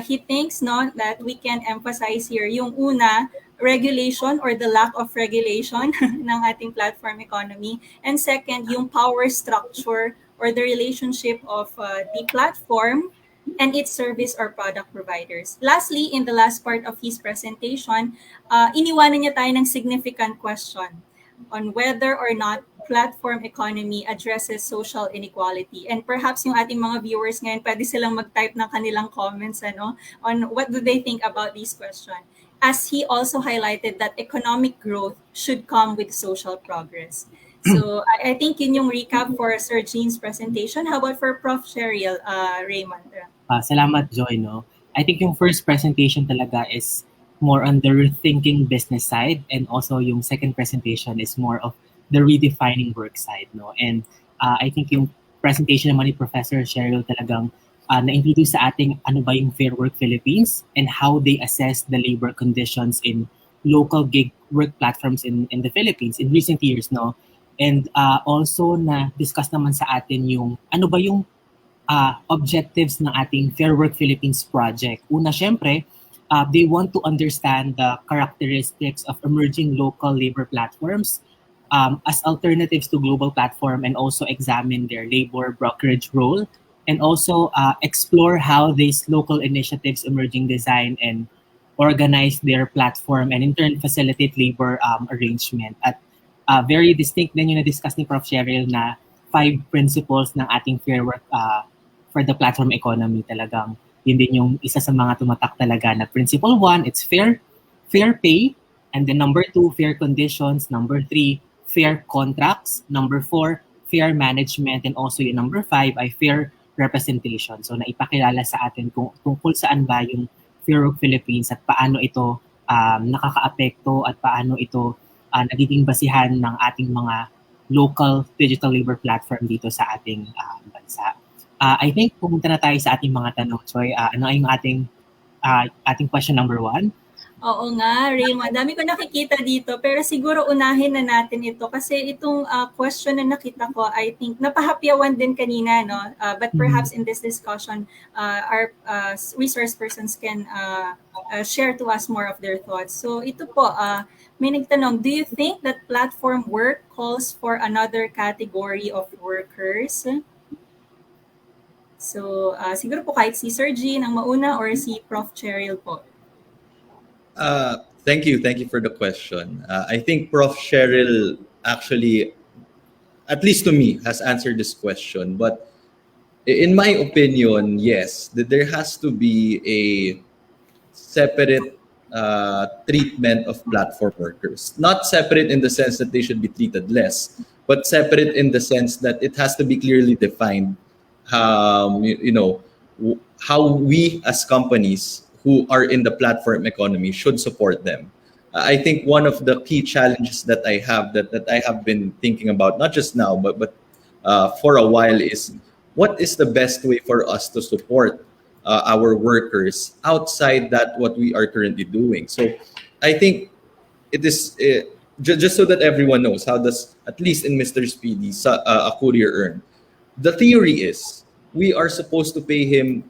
he thinks that we can emphasize here yung una, regulation or the lack of regulation ng ating platform economy. And second, yung power structure or the relationship of the platform and its service or product providers. Lastly, in the last part of his presentation, iniwanan niya tayo ng significant question on whether or not platform economy addresses social inequality. And perhaps yung ating mga viewers ngayon, pwede silang mag-type ng kanilang comments on what do they think about this question. As he also highlighted that economic growth should come with social progress. So I think yun yung recap for Sir Jean's presentation. How about for Prof. Cheryl, Raymond? Salamat, Joy. I think yung first presentation talaga is more on the rethinking business side, and also yung second presentation is more of the redefining work side. And I think yung presentation naman ni Professor Cheryl talagang na-introduce sa ating ano ba yung Fair Work Philippines and how they assess the labor conditions in local gig work platforms in the Philippines in recent years. And also na-discuss naman sa atin yung ano ba yung objectives ng ating Fair Work Philippines project. Una, syempre, they want to understand the characteristics of emerging local labor platforms as alternatives to global platform, and also examine their labor brokerage role, and also explore how these local initiatives emerging design and organize their platform and in turn facilitate labor arrangement. At very distinct din yung na-discuss ni Prof. Cheryl na 5 principles ng ating fair work for the platform economy. Talagang yun din yung isa sa mga tumatak talaga na principle 1, it's fair pay. And then number 2, fair conditions. Number 3, fair contracts. Number 4, fair management. And also yung number 5 ay fair representation. So naipakilala sa atin tungkol saan ba yung Fair Work Philippines at paano ito nakakaapekto at paano ito nagiging basihan ng ating mga local digital labor platform dito sa ating bansa. I think pumunta na tayo sa ating mga tanong. Choy, ano ay yung ating question number 1? Oo nga, Raymond. Dami ko nakikita dito, pero siguro unahin na natin ito kasi itong question na nakita ko, I think, napahapyawan din kanina, but perhaps in this discussion, our resource persons can share to us more of their thoughts. So ito po, may nagtanong, do you think that platform work calls for another category of workers? So siguro po kahit si Sir Jean ang mauna or si Prof. Cheryl po. Thank you for the question. I think Prof. Cheryl actually, at least to me, has answered this question. But in my opinion, yes, that there has to be a separate treatment of platform workers. Not separate in the sense that they should be treated less, but separate in the sense that it has to be clearly defined how we as companies who are in the platform economy should support them. I think one of the key challenges that I have that I have been thinking about, not just now, but for a while, is what is the best way for us to support our workers outside that what we are currently doing. So I think it is just so that everyone knows how does, at least in Mr. Speedy, a courier earn. The theory is we are supposed to pay him.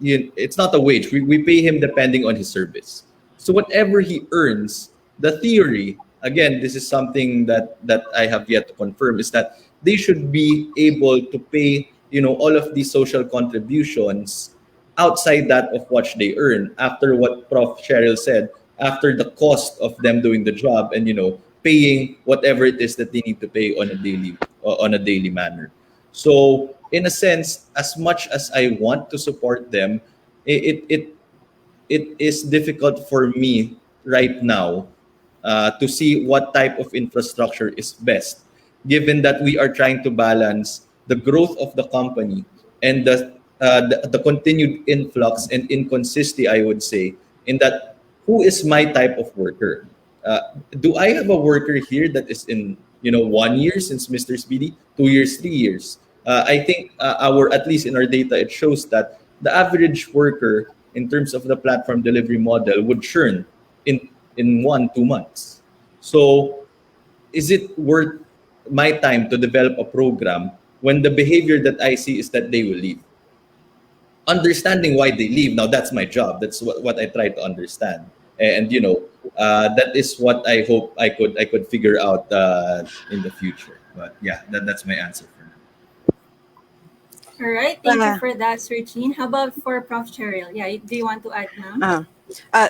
It's not a wage. We pay him depending on his service. So whatever he earns, the theory, again, this is something that I have yet to confirm, is that they should be able to pay, all of these social contributions outside that of what they earn, after what Prof. Cheryl said, after the cost of them doing the job and, paying whatever it is that they need to pay on a daily manner. So in a sense, as much as I want to support them, it is difficult for me right now to see what type of infrastructure is best, given that we are trying to balance the growth of the company and the continued influx and inconsistency, I would say, in that who is my type of worker? Do I have a worker here that is in 1 year since Mr. Speedy, 2 years, 3 years? I think at least in our data, it shows that the average worker in terms of the platform delivery model would churn in 1-2 months. So is it worth my time to develop a program when the behavior that I see is that they will leave? Understanding why they leave, now that's my job. That's what I try to understand. And that is what I hope I could figure out in the future. But yeah, that's my answer for now. All right, thank you for that, Sir Jean. How about for Prof. Cheryl? Yeah, do you want to add now?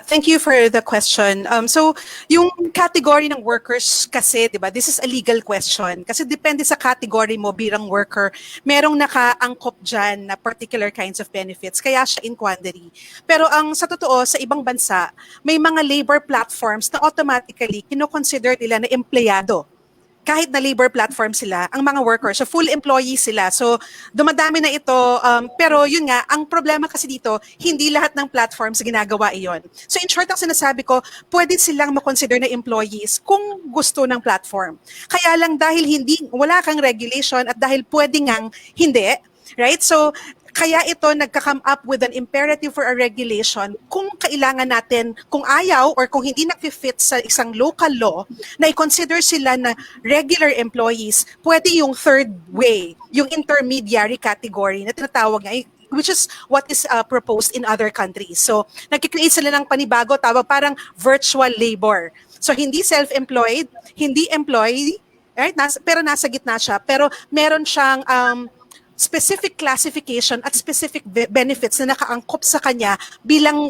Thank you for the question. So, yung category ng workers kasi, di ba, this is a legal question. Kasi depende sa category mo bilang worker, merong nakaangkop dyan na particular kinds of benefits, kaya siya in quandary. Pero sa totoo, sa ibang bansa, may mga labor platforms na automatically kinoconsider nila na empleyado. Kahit na labor platform sila, ang mga workers, so full employees sila. So, dumadami na ito. Pero yun nga, ang problema kasi dito, hindi lahat ng platforms ginagawa iyon. So, in short, ang sinasabi ko, pwede silang makonsider na employees kung gusto ng platform. Kaya lang dahil wala kang regulation at dahil pwede ngang hindi, right? So, kaya ito nagka-come up with an imperative for a regulation kung kailangan natin, kung ayaw or kung hindi nag-fit sa isang local law na i-consider sila na regular employees, pwede yung third way, yung intermediary category na tinatawag nga, which is what is proposed in other countries. So, nagkikreate sila ng panibago, tawag parang virtual labor. So, hindi self-employed, hindi employed, right? Pero nasa gitna siya, pero meron siyang specific classification at specific benefits na nakaangkop sa kanya bilang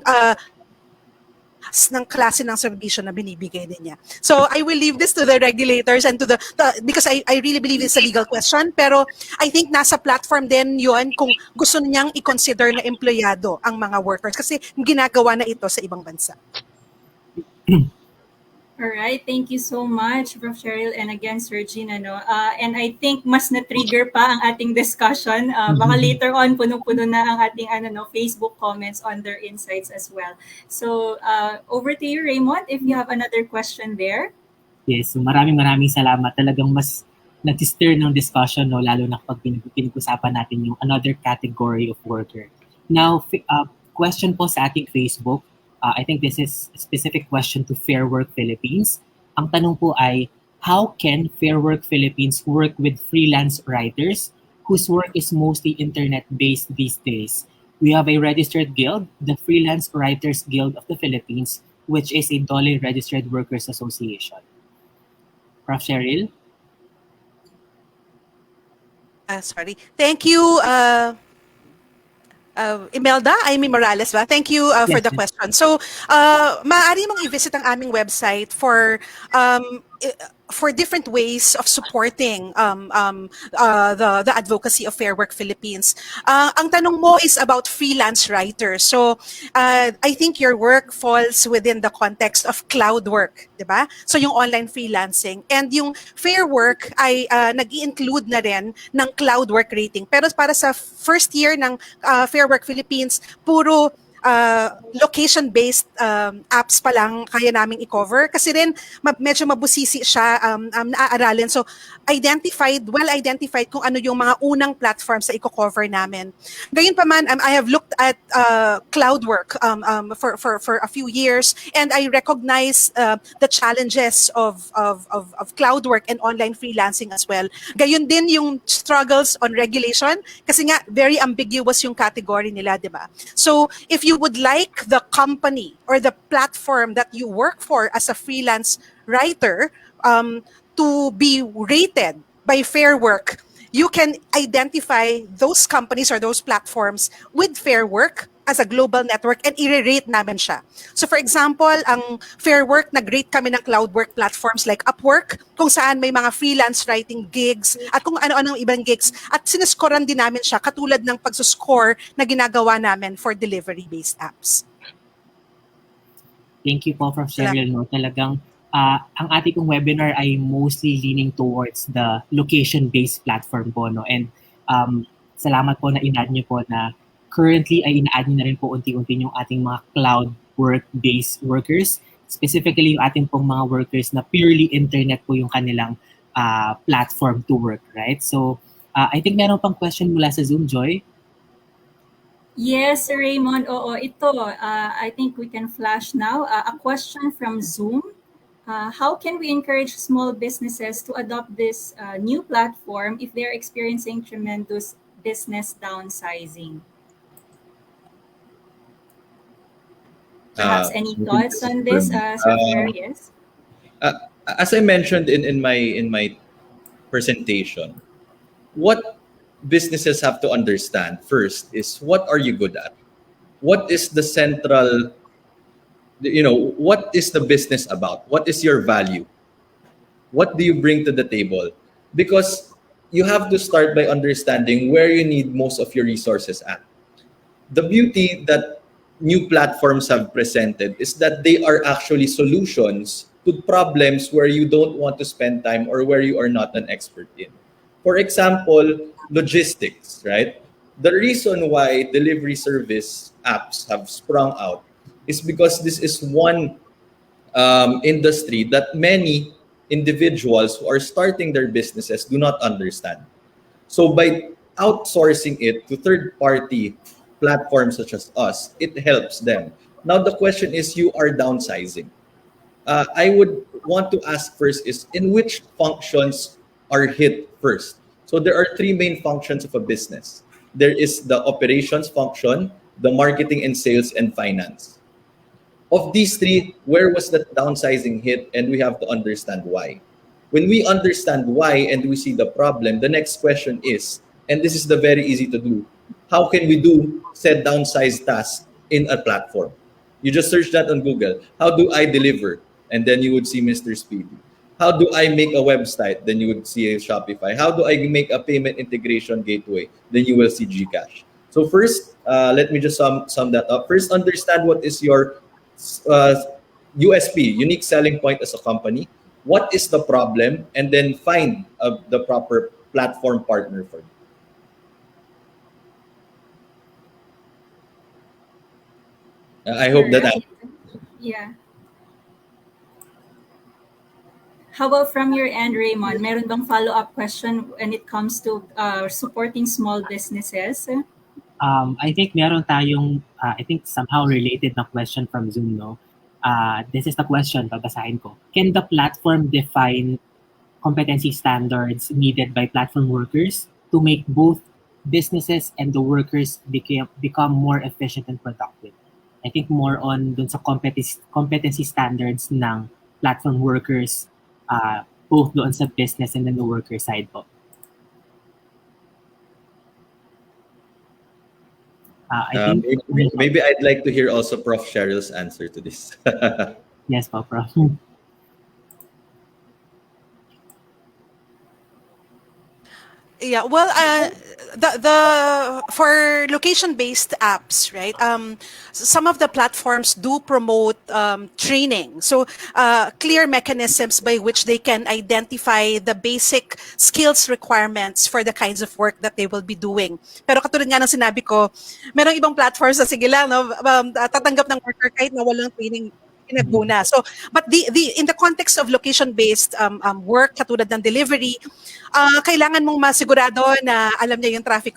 ng klase ng serbisyo na binibigay din niya. So I will leave this to the regulators and to because I really believe it's a legal question, pero I think nasa platform din yun kung gusto niyang i-consider na empleyado ang mga workers kasi ginagawa na ito sa ibang bansa. All right, thank you so much, Prof. Cheryl, and again, Sir Jean. And I think mas na-trigger pa ang ating discussion. Baka later on, puno-puno na ang ating Facebook comments on their insights as well. So, over to you, Raymond, if you have another question there. Yes, so maraming salamat. Talagang mas nag-stir ng discussion, no, lalo na kapag pinag-usapan natin yung another category of worker. Now, question po sa ating Facebook. I think this is a specific question to Fair Work Philippines. Ang tanong po ay, how can Fair Work Philippines work with freelance writers whose work is mostly internet-based these days? We have a registered guild, the Freelance Writers Guild of the Philippines, which is a DOLE Registered Workers Association. Prof. Cheryl? Sorry. Thank you, Imelda, Amy Morales ba? Thank you for the question. So, maaari mong i-visit ang aming website for different ways of supporting the advocacy of Fair Work Philippines. Ang tanong mo is about freelance writers. So, I think your work falls within the context of cloud work, di ba? So, yung online freelancing. And yung Fair Work ay nag-i-include na rin ng cloud work rating. Pero para sa first year ng Fair Work Philippines, puro location-based apps pa lang kaya namin i-cover. Kasi rin, medyo mabusisi siya naaaralin. So, well-identified kung ano yung mga unang platforms sa i-cover namin. Gayunpaman, I have looked at cloud work for a few years, and I recognize the challenges of cloud work and online freelancing as well. Gayon din yung struggles on regulation, kasi nga, very ambiguous yung category nila, di ba? So, if you would like the company or the platform that you work for as a freelance writer to be rated by Fair Work, you can identify those companies or those platforms with Fair Work as a global network and i-rate namin siya. So for example, ang Fair Work, nag-rate kami ng cloud work platforms like Upwork, kung saan may mga freelance writing gigs at kung ano-anong ibang gigs. At sinuskoran din namin siya katulad ng pagsuscore na ginagawa namin for delivery-based apps. Thank you po, Prof. Cheryl. No? Talagang ang ating webinar ay mostly leaning towards the location-based platform po. No? And salamat po na in-add niyo po na currently ay ina-add niyo na rin po unti-unti yung ating mga cloud work-based workers. Specifically yung ating pong mga workers na purely internet po yung kanilang platform to work, right? So I think meron pang question mula sa Zoom, Joy. Yes, Raymond. Oo, ito. I think we can flash now. A question from Zoom. How can we encourage small businesses to adopt this new platform if they're experiencing tremendous business downsizing? Perhaps any thoughts on this, Sir Yes? As I mentioned in my presentation, what businesses have to understand first is, what are you good at? What is the central, what is the business about? What is your value? What do you bring to the table? Because you have to start by understanding where you need most of your resources at. The beauty that new platforms have presented is that they are actually solutions to problems where you don't want to spend time or where you are not an expert in. For example, logistics, right? The reason why delivery service apps have sprung out is because this is one industry that many individuals who are starting their businesses do not understand. So by outsourcing it to third-party platforms such as us, it helps them. Now the question is, you are downsizing. I would want to ask first is, in which functions are hit first? So there are three main functions of a business. There is the operations function, the marketing and sales, and finance. Of these three, where was the downsizing hit? And we have to understand why. When we understand why and we see the problem, the next question is, and this is the very easy to do, how can we do said downsized tasks in a platform? You just search that on Google. How do I deliver? And then you would see Mr. Speedy. How do I make a website? Then you would see a Shopify. How do I make a payment integration gateway? Then you will see Gcash. So first, let me just sum that up. First, understand what is your USP, unique selling point as a company. What is the problem? And then find the proper platform partner for you. I hope that Yeah. How about from your end, Raymond? Meron bang follow-up question when it comes to supporting small businesses? I think meron tayong, I think somehow related na question from Zoom, no? This is the question, babasahin ko. Can the platform define competency standards needed by platform workers to make both businesses and the workers become more efficient and productive? I think more on dun sa competency standards ng platform workers, both doon sa business and then the worker side po. I think maybe I'd like to hear also Prof. Cheryl's answer to this. Yes, po, Prof. Yeah, well, the for location-based apps, right? Some of the platforms do promote training, so clear mechanisms by which they can identify the basic skills requirements for the kinds of work that they will be doing. Pero katulad nga ng sinabi ko, merong ibang platforms na sige lang, no, tatanggap ng worker kahit na walang training pinagmuna. So, but the in the context of location-based work, katulad ng delivery, kailangan mong masigurado na alam niya yung traffic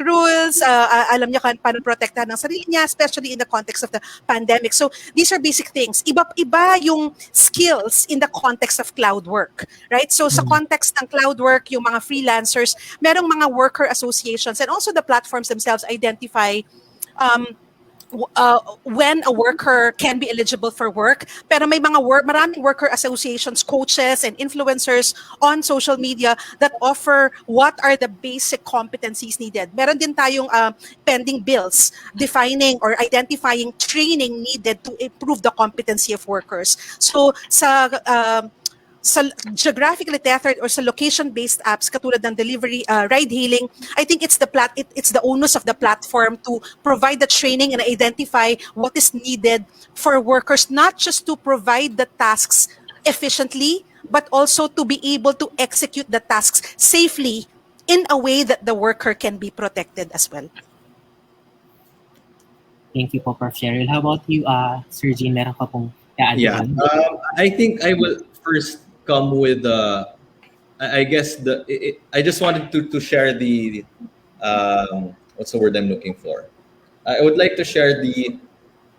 rules, alam niya paano protektahan ng sarili niya, especially in the context of the pandemic. So, these are basic things. Iba-iba yung skills in the context of cloud work, right? So, sa context ng cloud work, yung mga freelancers, merong mga worker associations and also the platforms themselves identify when a worker can be eligible for work. Pero may mga maraming worker associations, coaches, and influencers on social media that offer what are the basic competencies needed. Meron din tayong pending bills defining or identifying training needed to improve the competency of workers. So sa geographically tethered or sa location-based apps katulad ng delivery, ride-hailing, I think it's the onus of the platform to provide the training and identify what is needed for workers, not just to provide the tasks efficiently, but also to be able to execute the tasks safely in a way that the worker can be protected as well. Thank you po, Prof. Cheryl. How about you, Sir Jean? Meron ka pong i-add? Yeah, I think I will first come with I guess I just wanted to share the what's the word I'm looking for. I would like to share the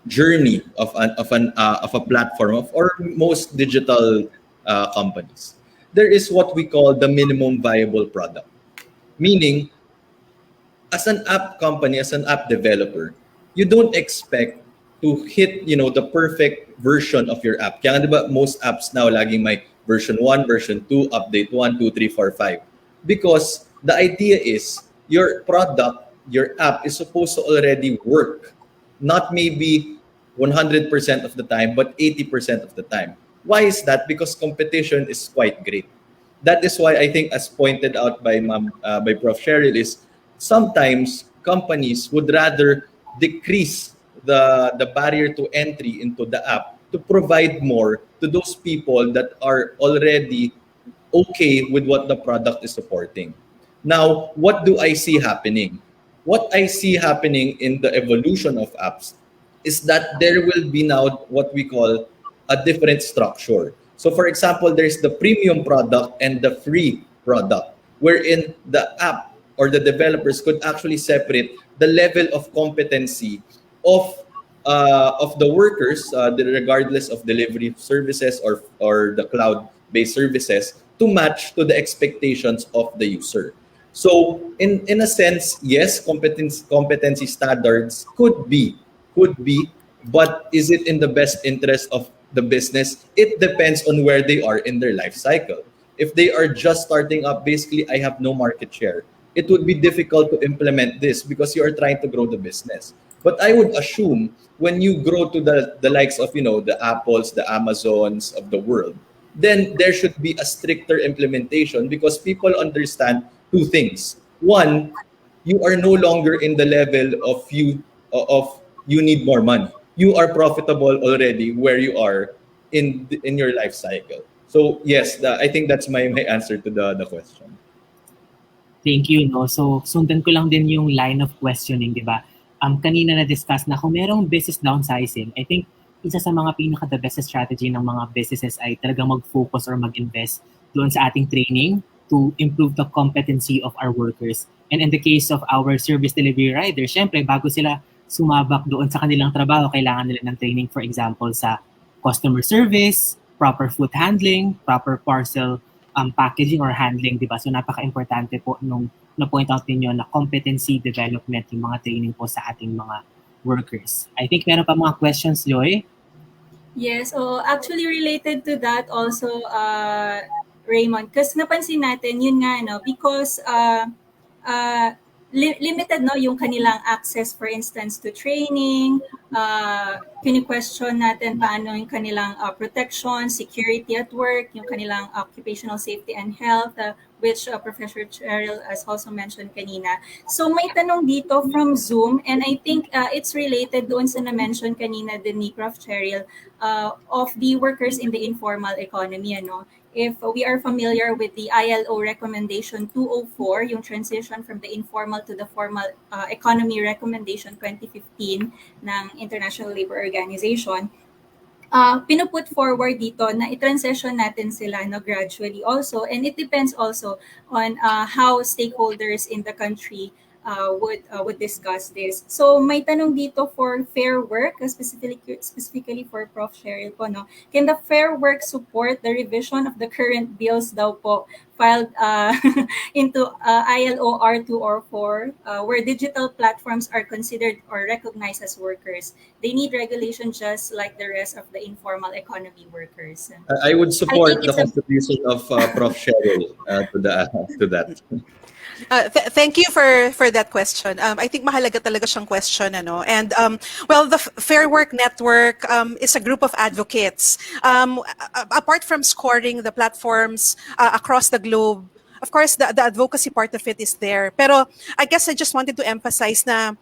journey of a platform or most digital companies. There is what we call the minimum viable product, meaning as an app company, as an app developer, you don't expect to hit the perfect version of your app. Kaya nga diba most apps now laging may version 1, version 2, update 1, 2, 3, 4, 5. Because the idea is your product, your app is supposed to already work. Not maybe 100% of the time, but 80% of the time. Why is that? Because competition is quite great. That is why I think, as pointed out by Prof. Cheryl, is sometimes companies would rather decrease the barrier to entry into the app to provide more to those people that are already okay with what the product is supporting. Now, what do I see happening? What I see happening in the evolution of apps is that there will be now what we call a different structure. So for example, there's the premium product and the free product, wherein the app or the developers could actually separate the level of competency of the workers, regardless of delivery services or the cloud-based services, to match to the expectations of the user. So in a sense, yes, competency standards could be, but is it in the best interest of the business? It depends on where they are in their life cycle. If they are just starting up, basically, I have no market share, it would be difficult to implement this because you are trying to grow the business. But I would assume when you grow to the likes of, the Apples, the Amazons of the world, then there should be a stricter implementation because people understand two things. One, you are no longer in the level of you need more money. You are profitable already where you are in your life cycle. So yes, I think that's my answer to the question. Thank you. So sundan ko lang din yung line of questioning, di ba? Kanina na-discuss na kung merong business downsizing, I think isa sa mga pinaka-the best strategy ng mga businesses ay talagang mag-focus or mag-invest doon sa ating training to improve the competency of our workers. And in the case of our service delivery riders, syempre, bago sila sumabak doon sa kanilang trabaho, kailangan nila ng training, for example, sa customer service, proper food handling, proper parcel packaging or handling, di ba? So napaka-importante po nung na-point out ninyo na competency development yung mga training po sa ating mga workers. I think meron pa mga questions, Joy? Yes, so actually related to that also, Raymond, kasi napansin natin, yun nga, because limited yung kanilang access, for instance, to training, kini-question natin paano yung kanilang protection, security at work, yung kanilang occupational safety and health, which Professor Cheryl has also mentioned kanina. So may tanong dito from Zoom, and I think it's related doon sa na-mention kanina din ni Prof. Cheryl of the workers in the informal economy. Ano? If we are familiar with the ILO recommendation 204, yung transition from the informal to the formal economy recommendation 2015 ng International Labour Organization, pinuput forward dito na i-transition natin sila gradually also, and it depends also on how stakeholders in the country would discuss this. So may tanong dito for Fair Work, specifically for Prof. Cheryl po, no? Can the Fair Work support the revision of the current bills daw po filed into ILO R2 or 4, where digital platforms are considered or recognized as workers? They need regulation just like the rest of the informal economy workers. I would support the contribution of Prof. Cheryl to that. Thank you for that question. I think mahalaga talaga siyang question, ano. And well, the Fair Work Network is a group of advocates. Apart from scoring the platforms across the globe, of course, the advocacy part of it is there. Pero I guess I just wanted to emphasize na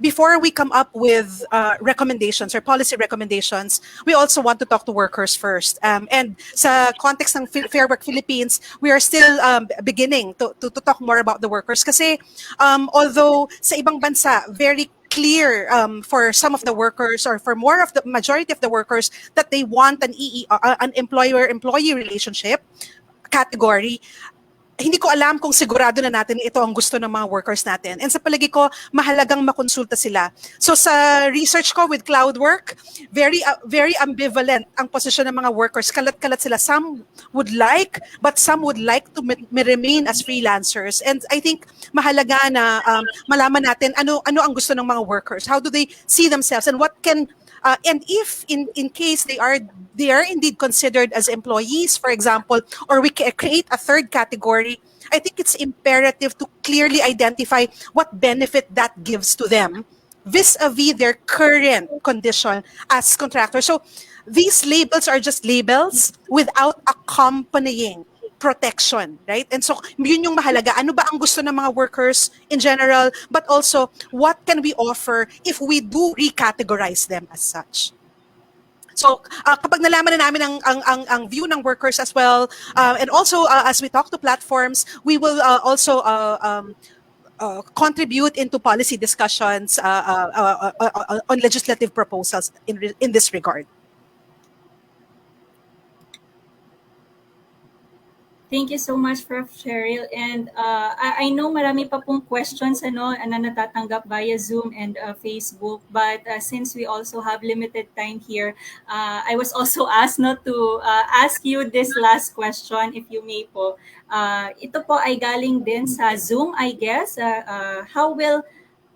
before we come up with recommendations or policy recommendations, we also want to talk to workers first. And sa context ng Fair Work Philippines, we are still beginning to talk more about the workers. Kasi although sa ibang bansa, very clear for some of the workers or for more of the majority of the workers that they want an employer-employee relationship category, hindi ko alam kung sigurado na natin ito ang gusto ng mga workers natin. And sa palagi ko, mahalagang makonsulta sila. So sa research ko with Cloudwork, very ambivalent ang posisyon ng mga workers. Kalat-kalat sila. Some would like, but some would like to remain as freelancers. And I think mahalaga na malaman natin ano ang gusto ng mga workers. How do they see themselves and what can and if in case they are indeed considered as employees, for example, or we create a third category, I think it's imperative to clearly identify what benefit that gives to them vis-a-vis their current condition as contractors. So these labels are just labels without accompanying protection, right? And so yun yung mahalaga. Ano ba ang gusto ng mga workers in general, but also what can we offer if we do recategorize them as such? So kapag nalaman na namin ang view ng workers as well, and also as we talk to platforms, we will also contribute into policy discussions on legislative proposals in this regard. Thank you so much, Prof. Cheryl. And I know marami pa pong questions na natatanggap via Zoom and Facebook. But since we also have limited time here, I was also asked not to ask you this last question, if you may po. Ito po ay galing din sa Zoom, I guess. How will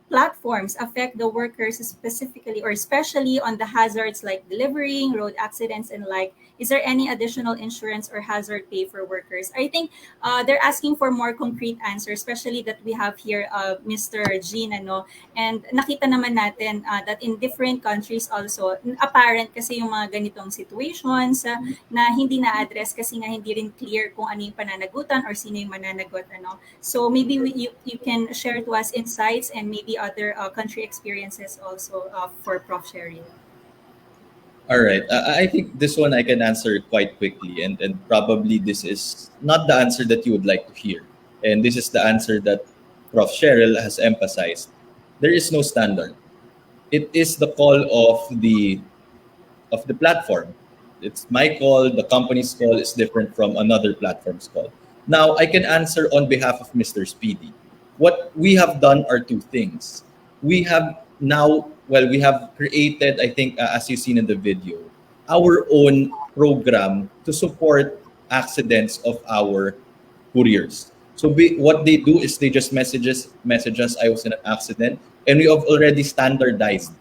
platforms affect the workers specifically or especially on the hazards like delivering, road accidents, and like? Is there any additional insurance or hazard pay for workers? I think they're asking for more concrete answers, especially that we have here Mr. Jean, and nakita naman natin that in different countries also, apparent kasi yung mga ganitong situations na hindi na-address kasi nga hindi rin clear kung ano yung pananagutan or sino yung mananagot. So maybe you can share to us insights and maybe other country experiences also for Prof. Cheryl. All right. I think this one I can answer quite quickly, and probably this is not the answer that you would like to hear. And this is the answer that Prof. Cheryl has emphasized. There is no standard. It is the call of the platform. It's my call, the company's call is different from another platform's call. Now, I can answer on behalf of Mr. Speedy. What we have done are two things. We have created, I think, as you've seen in the video, our own program to support accidents of our couriers. So what they do is they just message us, I was in an accident, and we have already standardized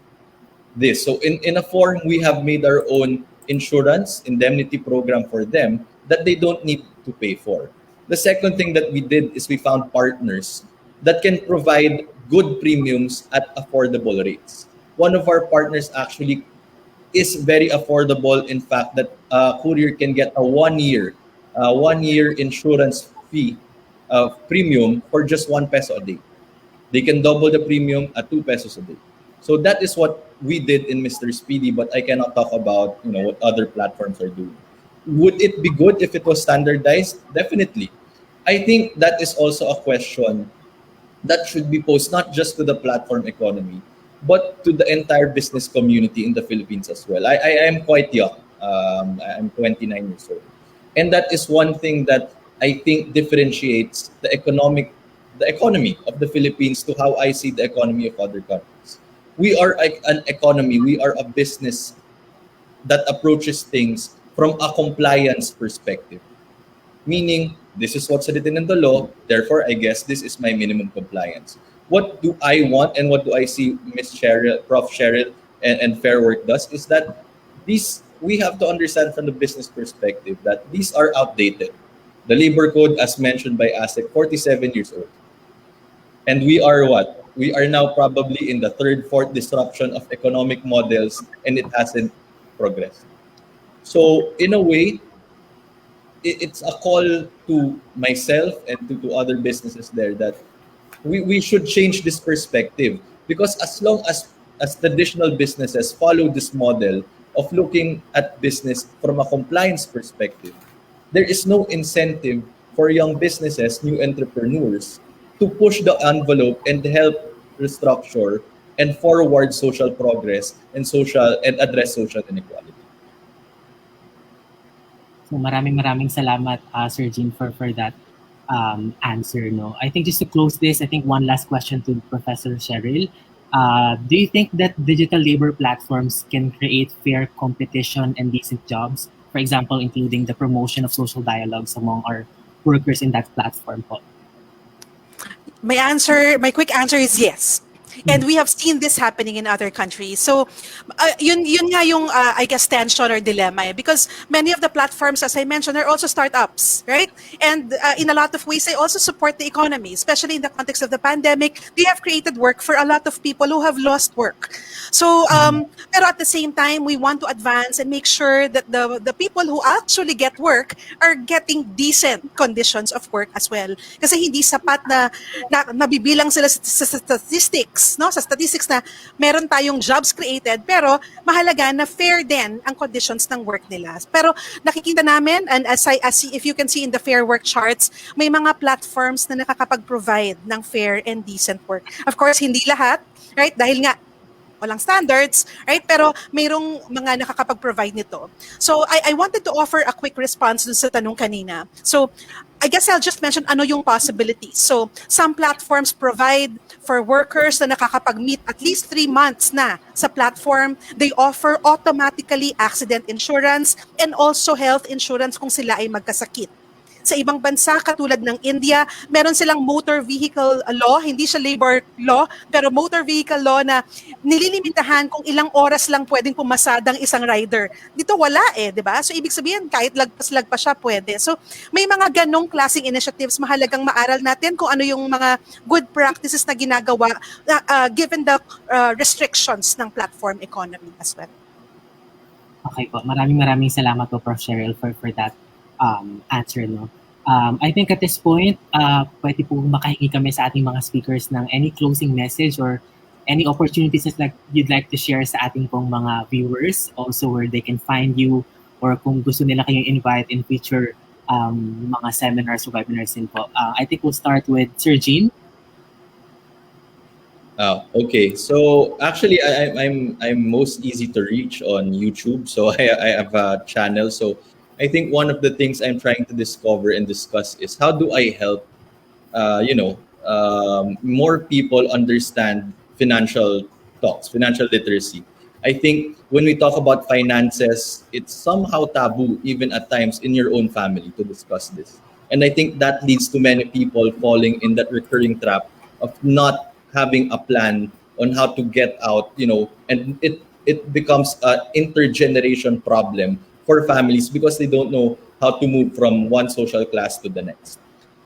this. So in a form, we have made our own insurance indemnity program for them that they don't need to pay for. The second thing that we did is we found partners that can provide good premiums at affordable rates. One of our partners actually is very affordable. In fact, that courier can get a 1-year 1-year insurance fee premium for just 1 peso a day. They can double the premium at 2 pesos a day. So that is what we did in Mr. Speedy, but I cannot talk about what other platforms are doing. Would it be good if it was standardized? Definitely. I think that is also a question that should be posed not just to the platform economy, but to the entire business community in the Philippines as well. I am quite young. I'm 29 years old. And that is one thing that I think differentiates the economy of the Philippines to how I see the economy of other countries. We are an economy, we are a business that approaches things from a compliance perspective. Meaning, this is what's written in the law, therefore I guess this is my minimum compliance. What do I want and what do I see Ms. Cheryl, Prof. Cheryl and Fair Work does is that we have to understand from the business perspective that these are outdated. The labor code, as mentioned by ASEC, 47 years old. And we are what? We are now probably in the third, fourth disruption of economic models, and it hasn't progressed. So in a way, it's a call to myself and to other businesses there that we should change this perspective, because as long as traditional businesses follow this model of looking at business from a compliance perspective, there is no incentive for young businesses, new entrepreneurs, to push the envelope and help restructure and forward social progress and address social inequality. So maraming salamat, Sir Jean, for that answer. No, I think just to close this, I think one last question to Professor Cheryl. Do you think that digital labor platforms can create fair competition and decent jobs? For example, including the promotion of social dialogues among our workers in that platform po? My quick answer is yes. And we have seen this happening in other countries. So, yun nga yung, I guess, tension or dilemma. Because many of the platforms, as I mentioned, are also startups, right? And in a lot of ways, they also support the economy, especially in the context of the pandemic. They have created work for a lot of people who have lost work. So, pero at the same time, we want to advance and make sure that the people who actually get work are getting decent conditions of work as well. Kasi hindi sapat na nabibilang sila sa statistics. No, sa statistics na meron tayong jobs created, pero mahalaga na fair din ang conditions ng work nila. Pero nakikita namin, and if you can see in the fair work charts, may mga platforms na nakakapag-provide ng fair and decent work. Of course, hindi lahat, right? Dahil nga walang standards, right? Pero mayroong mga nakakapag-provide nito. So I wanted to offer a quick response dun sa tanong kanina. So I guess I'll just mention ano yung possibilities. So some platforms provide for workers na nakakapag-meet at least 3 months na sa platform. They offer automatically accident insurance and also health insurance kung sila ay magkasakit. Sa ibang bansa, katulad ng India, meron silang motor vehicle law, hindi siya labor law, pero motor vehicle law na nililimitahan kung ilang oras lang pwedeng pumasadang isang rider. Dito wala di ba? So ibig sabihin, kahit lagpas siya, pwede. So may mga ganong klaseng initiatives, mahalagang maaral natin kung ano yung mga good practices na ginagawa given the restrictions ng platform economy as well. Okay po, maraming salamat po, Prof. Cheryl, for that answer. No? I think at this point, pwede po makahingi kami sa ating mga speakers ng any closing message or any opportunities that you'd like to share sa ating pong mga viewers, also where they can find you, or kung gusto nila kayong invite in future mga seminars or webinars din po. I think we'll start with Sir Jean. Okay. So actually, I'm most easy to reach on YouTube. So I have a channel. So I think one of the things I'm trying to discover and discuss is how do I help, more people understand financial talks, financial literacy. I think when we talk about finances, it's somehow taboo, even at times in your own family, to discuss this. And I think that leads to many people falling in that recurring trap of not having a plan on how to get out, and it becomes an intergeneration problem for families because they don't know how to move from one social class to the next.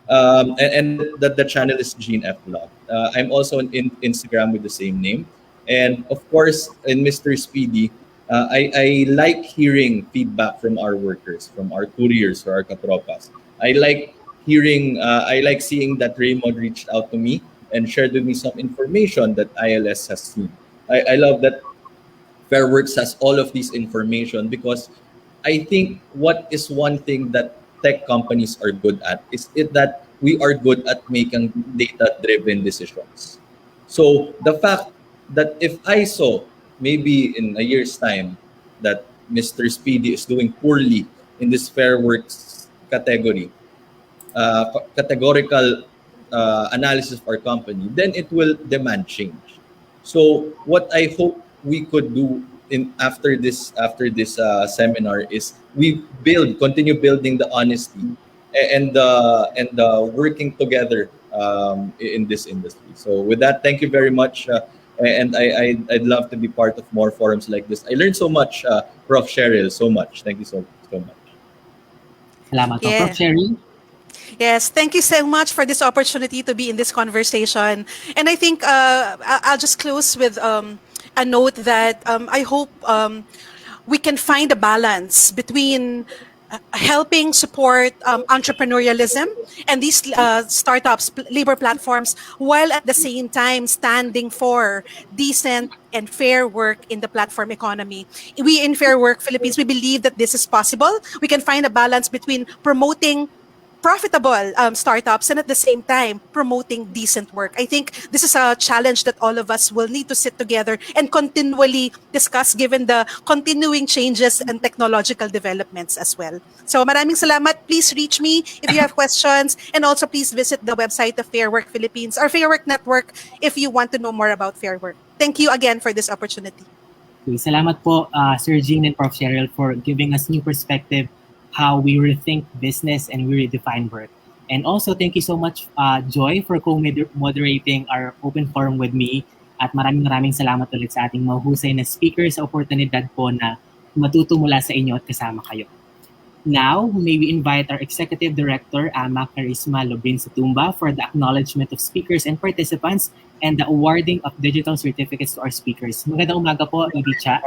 And that the channel is Jean F. Law. I'm also on Instagram with the same name. And of course, in Mr. Speedy, I like hearing feedback from our workers, from our couriers, or our katropas. I like seeing that Raymond reached out to me and shared with me some information that ILS has seen. I love that Fairworks has all of this information, because I think what is one thing that tech companies are good at is that we are good at making data-driven decisions. So the fact that if I saw maybe in a year's time that Mr. Speedy is doing poorly in this Fairworks category, categorical analysis of our company, then it will demand change. So what I hope we could do after this seminar is we continue building the honesty and working together in this industry. So with that, thank you very much. And I'd love to be part of more forums like this. I learned so much, Prof. Cheryl, so much. Thank you so much. Salamat po, Yeah. Prof. Sherry. Yes, thank you so much for this opportunity to be in this conversation. And I think I'll just close with a note that I hope we can find a balance between helping support entrepreneurialism and these startups, labor platforms, while at the same time standing for decent and fair work in the platform economy. We in Fair Work Philippines, we believe that this is possible. We can find a balance between promoting profitable startups and at the same time promoting decent work. I think this is a challenge that all of us will need to sit together and continually discuss given the continuing changes and technological developments as well. So maraming salamat. Please reach me if you have questions, and also please visit the website of Fair Work Philippines or Fair Work Network if you want to know more about Fair Work. Thank you again for this opportunity. Okay, salamat po, Sir Jean and Prof. Cheryl, for giving us new perspective how we rethink business and we redefine work. And also, thank you so much, Joy, for co-moderating our open forum with me. At maraming salamat ulit sa ating mahusay na speakers sa oportunidad po na matuto mula sa inyo at kasama kayo. Now, may we invite our Executive Director, Ama Charisma Lobrin-Satumba, for the acknowledgement of speakers and participants and the awarding of digital certificates to our speakers. Magandang umaga po, Ibicha.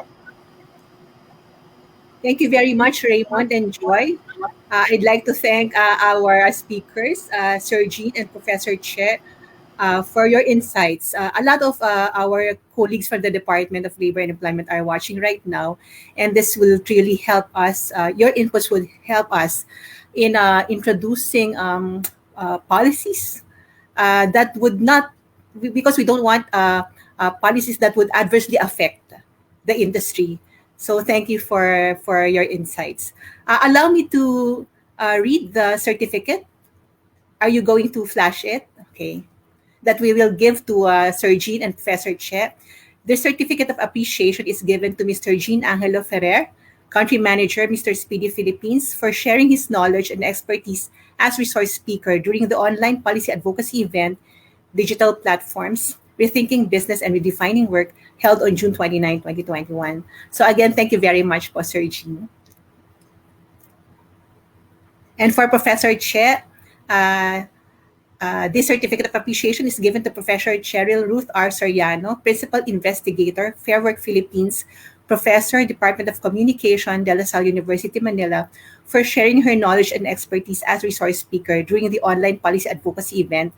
Thank you very much, Raymond and Joy. I'd like to thank our speakers, Sir Jean and Professor Che, for your insights. A lot of our colleagues from the Department of Labor and Employment are watching right now, and this will really help us. Your inputs will help us in introducing policies that would not, because we don't want policies that would adversely affect the industry. So thank you for your insights. Allow me to read the certificate. Are you going to flash it? Okay. That we will give to Sir Jean and Professor Che. The certificate of appreciation is given to Mr. Jean Angelo Ferrer, Country Manager, Mr. Speedy Philippines, for sharing his knowledge and expertise as resource speaker during the online policy advocacy event, Digital Platforms, Rethinking Business and Redefining Work, held on June 29, 2021. So again, thank you very much po, Sir Jean. And for Professor Che, this certificate of appreciation is given to Professor Cheryl Ruth R. Soriano, Principal Investigator, Fair Work Philippines, Professor, Department of Communication, De La Salle University, Manila, for sharing her knowledge and expertise as resource speaker during the online policy advocacy event,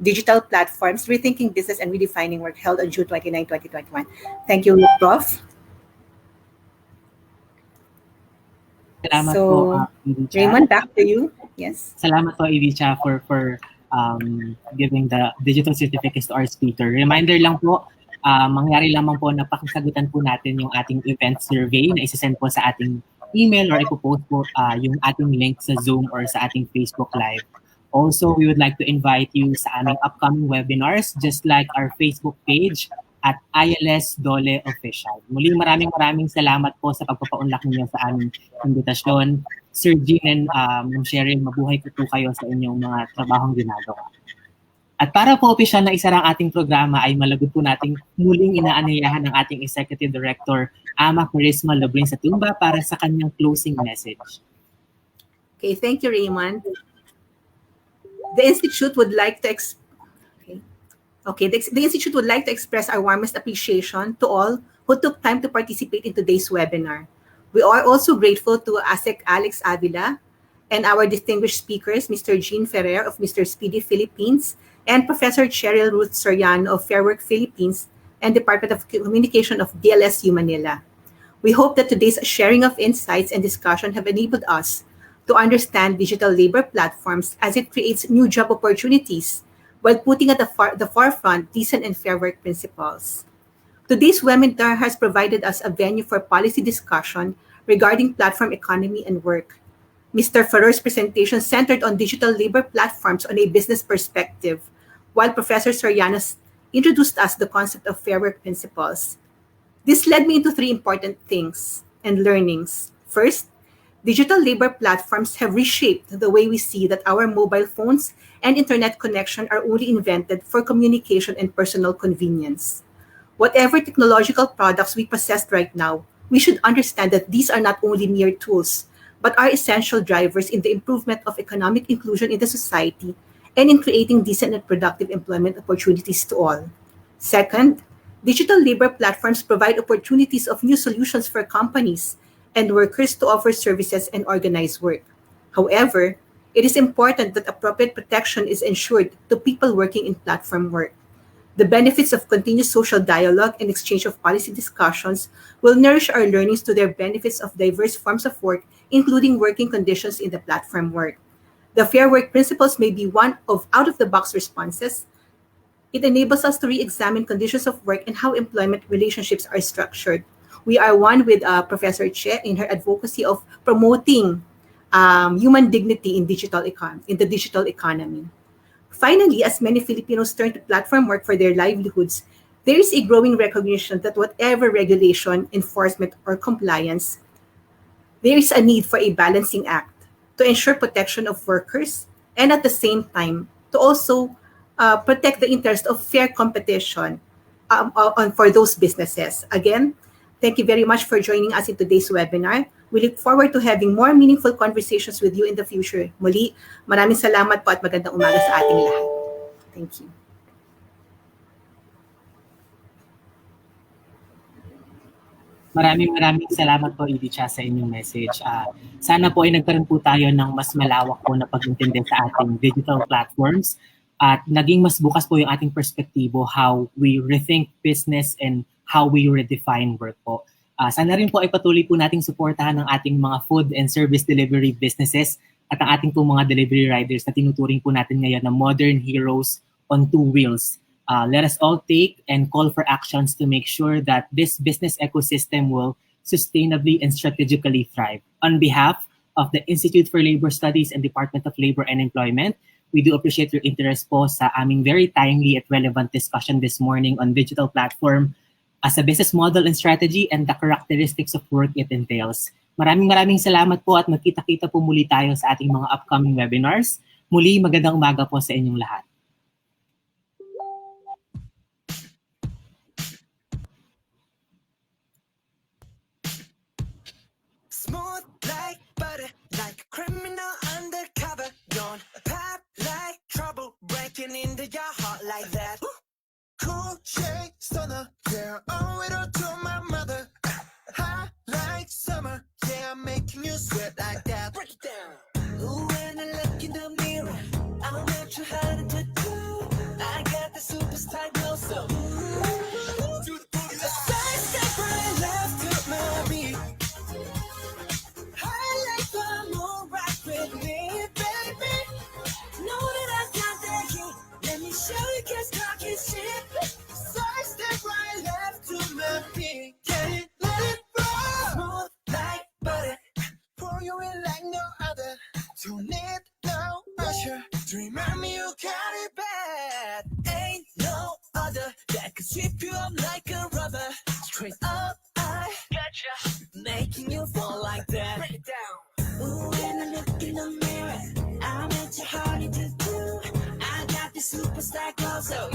Digital Platforms, Rethinking Business and Redefining Work, held on June 29, 2021. Thank you, Prof. Salamat So, po, Ibicha. Raymond, back to you. Yes. Salamat po, Ibicha, for giving the digital certificates to our speaker. Reminder lang po, mangyari lamang po na pakisagutan po natin yung ating event survey na isasend po sa ating email or ipopost po yung ating link sa Zoom or sa ating Facebook Live. Also, we would like to invite you sa aming upcoming webinars, just like our Facebook page at ILS Dole Official. Muli maraming salamat po sa pagpapaunlak ninyo sa aming imbitasyon. Sir Jean and Ma'am Cheryl, mabuhay po kayo sa inyong mga trabahong ginagawa. At para po opisyal na isara ang ating programa ay malagod po nating muling inaanyayahan ng ating Executive Director, Ama Charisma Lobrin-Satumba, para sa kanyang closing message. Okay, thank you, Raymond. The Institute would like to the Institute would like to express our warmest appreciation to all who took time to participate in today's webinar. We are also grateful to ASEC Alex Avila and our distinguished speakers, Mr. Jean Ferrer of Mr. Speedy Philippines and Professor Cheryl Ruth Soriano of Fairwork Philippines and Department of Communication of DLSU Manila. We hope that today's sharing of insights and discussion have enabled us to understand digital labor platforms as it creates new job opportunities while putting at the forefront decent and fair work principles. Today's webinar has provided us a venue for policy discussion regarding platform economy and work. Mr. Ferrer's presentation centered on digital labor platforms on a business perspective, while Professor Soriano introduced us the concept of fair work principles. This led me into three important things and learnings. First, digital labor platforms have reshaped the way we see that our mobile phones and internet connection are only invented for communication and personal convenience. Whatever technological products we possess right now, we should understand that these are not only mere tools, but are essential drivers in the improvement of economic inclusion in the society and in creating decent and productive employment opportunities to all. Second, digital labor platforms provide opportunities of new solutions for companies and workers to offer services and organize work. However, it is important that appropriate protection is ensured to people working in platform work. The benefits of continuous social dialogue and exchange of policy discussions will nourish our learnings to their benefits of diverse forms of work, including working conditions in the platform work. The fair work principles may be one of out-of-the-box responses. It enables us to re-examine conditions of work and how employment relationships are structured. We are one with Professor Che in her advocacy of promoting human dignity in the digital economy. Finally, as many Filipinos turn to platform work for their livelihoods, there is a growing recognition that whatever regulation, enforcement, or compliance, there is a need for a balancing act to ensure protection of workers and at the same time to also protect the interest of fair competition for those businesses. Again, thank you very much for joining us in today's webinar. We look forward to having more meaningful conversations with you in the future. Muli, maraming salamat po at magandang umaga sa ating lahat. Thank you. Maraming salamat po, Edie Cha, sa inyong message. Sana po ay nagkaroon po tayo ng mas malawak po na pag-intindi sa ating digital platforms at naging mas bukas po yung ating perspektibo how we rethink business and how we redefine work po. Sana rin po ay patuloy po nating suportahan ng ating mga food and service delivery businesses at ang ating po mga delivery riders na tinuturing po natin ngayon na modern heroes on two wheels. Let us all take and call for actions to make sure that this business ecosystem will sustainably and strategically thrive. On behalf of the Institute for Labor Studies and Department of Labor and Employment, we do appreciate your interest po sa aming very timely at relevant discussion this morning on digital platform as a business model and strategy and the characteristics of work it entails. Maraming salamat po at magkita-kita po muli tayo sa ating mga upcoming webinars. Muli, magandang umaga po sa inyong lahat. Smooth like butter, like a criminal undercover. Don't pop like trouble, breaking into your heart like that. Cool shade stunner, yeah, owe it all to my mother. Hot like summer, yeah, I'm making you sweat like that. Break it down. Ooh, when I look in the mirror, I'm not too hard to do. I got the superstar glow, so do the booty. The side step right left to my beat. I like the moon rock with me, baby. Know that I got that heat. Let me show you, cause talk is shit. Side step right left to my feet. Can't let it roll. Smooth like butter. Pour you in like no other. Don't need no pressure. To remind me you got it bad. Ain't no other that could sweep you up like a rubber. Straight up, I gotcha. Making you fall like that. Break it down. Ooh, when I look in the mirror, I'm at your heart to do. I got the superstar glow, so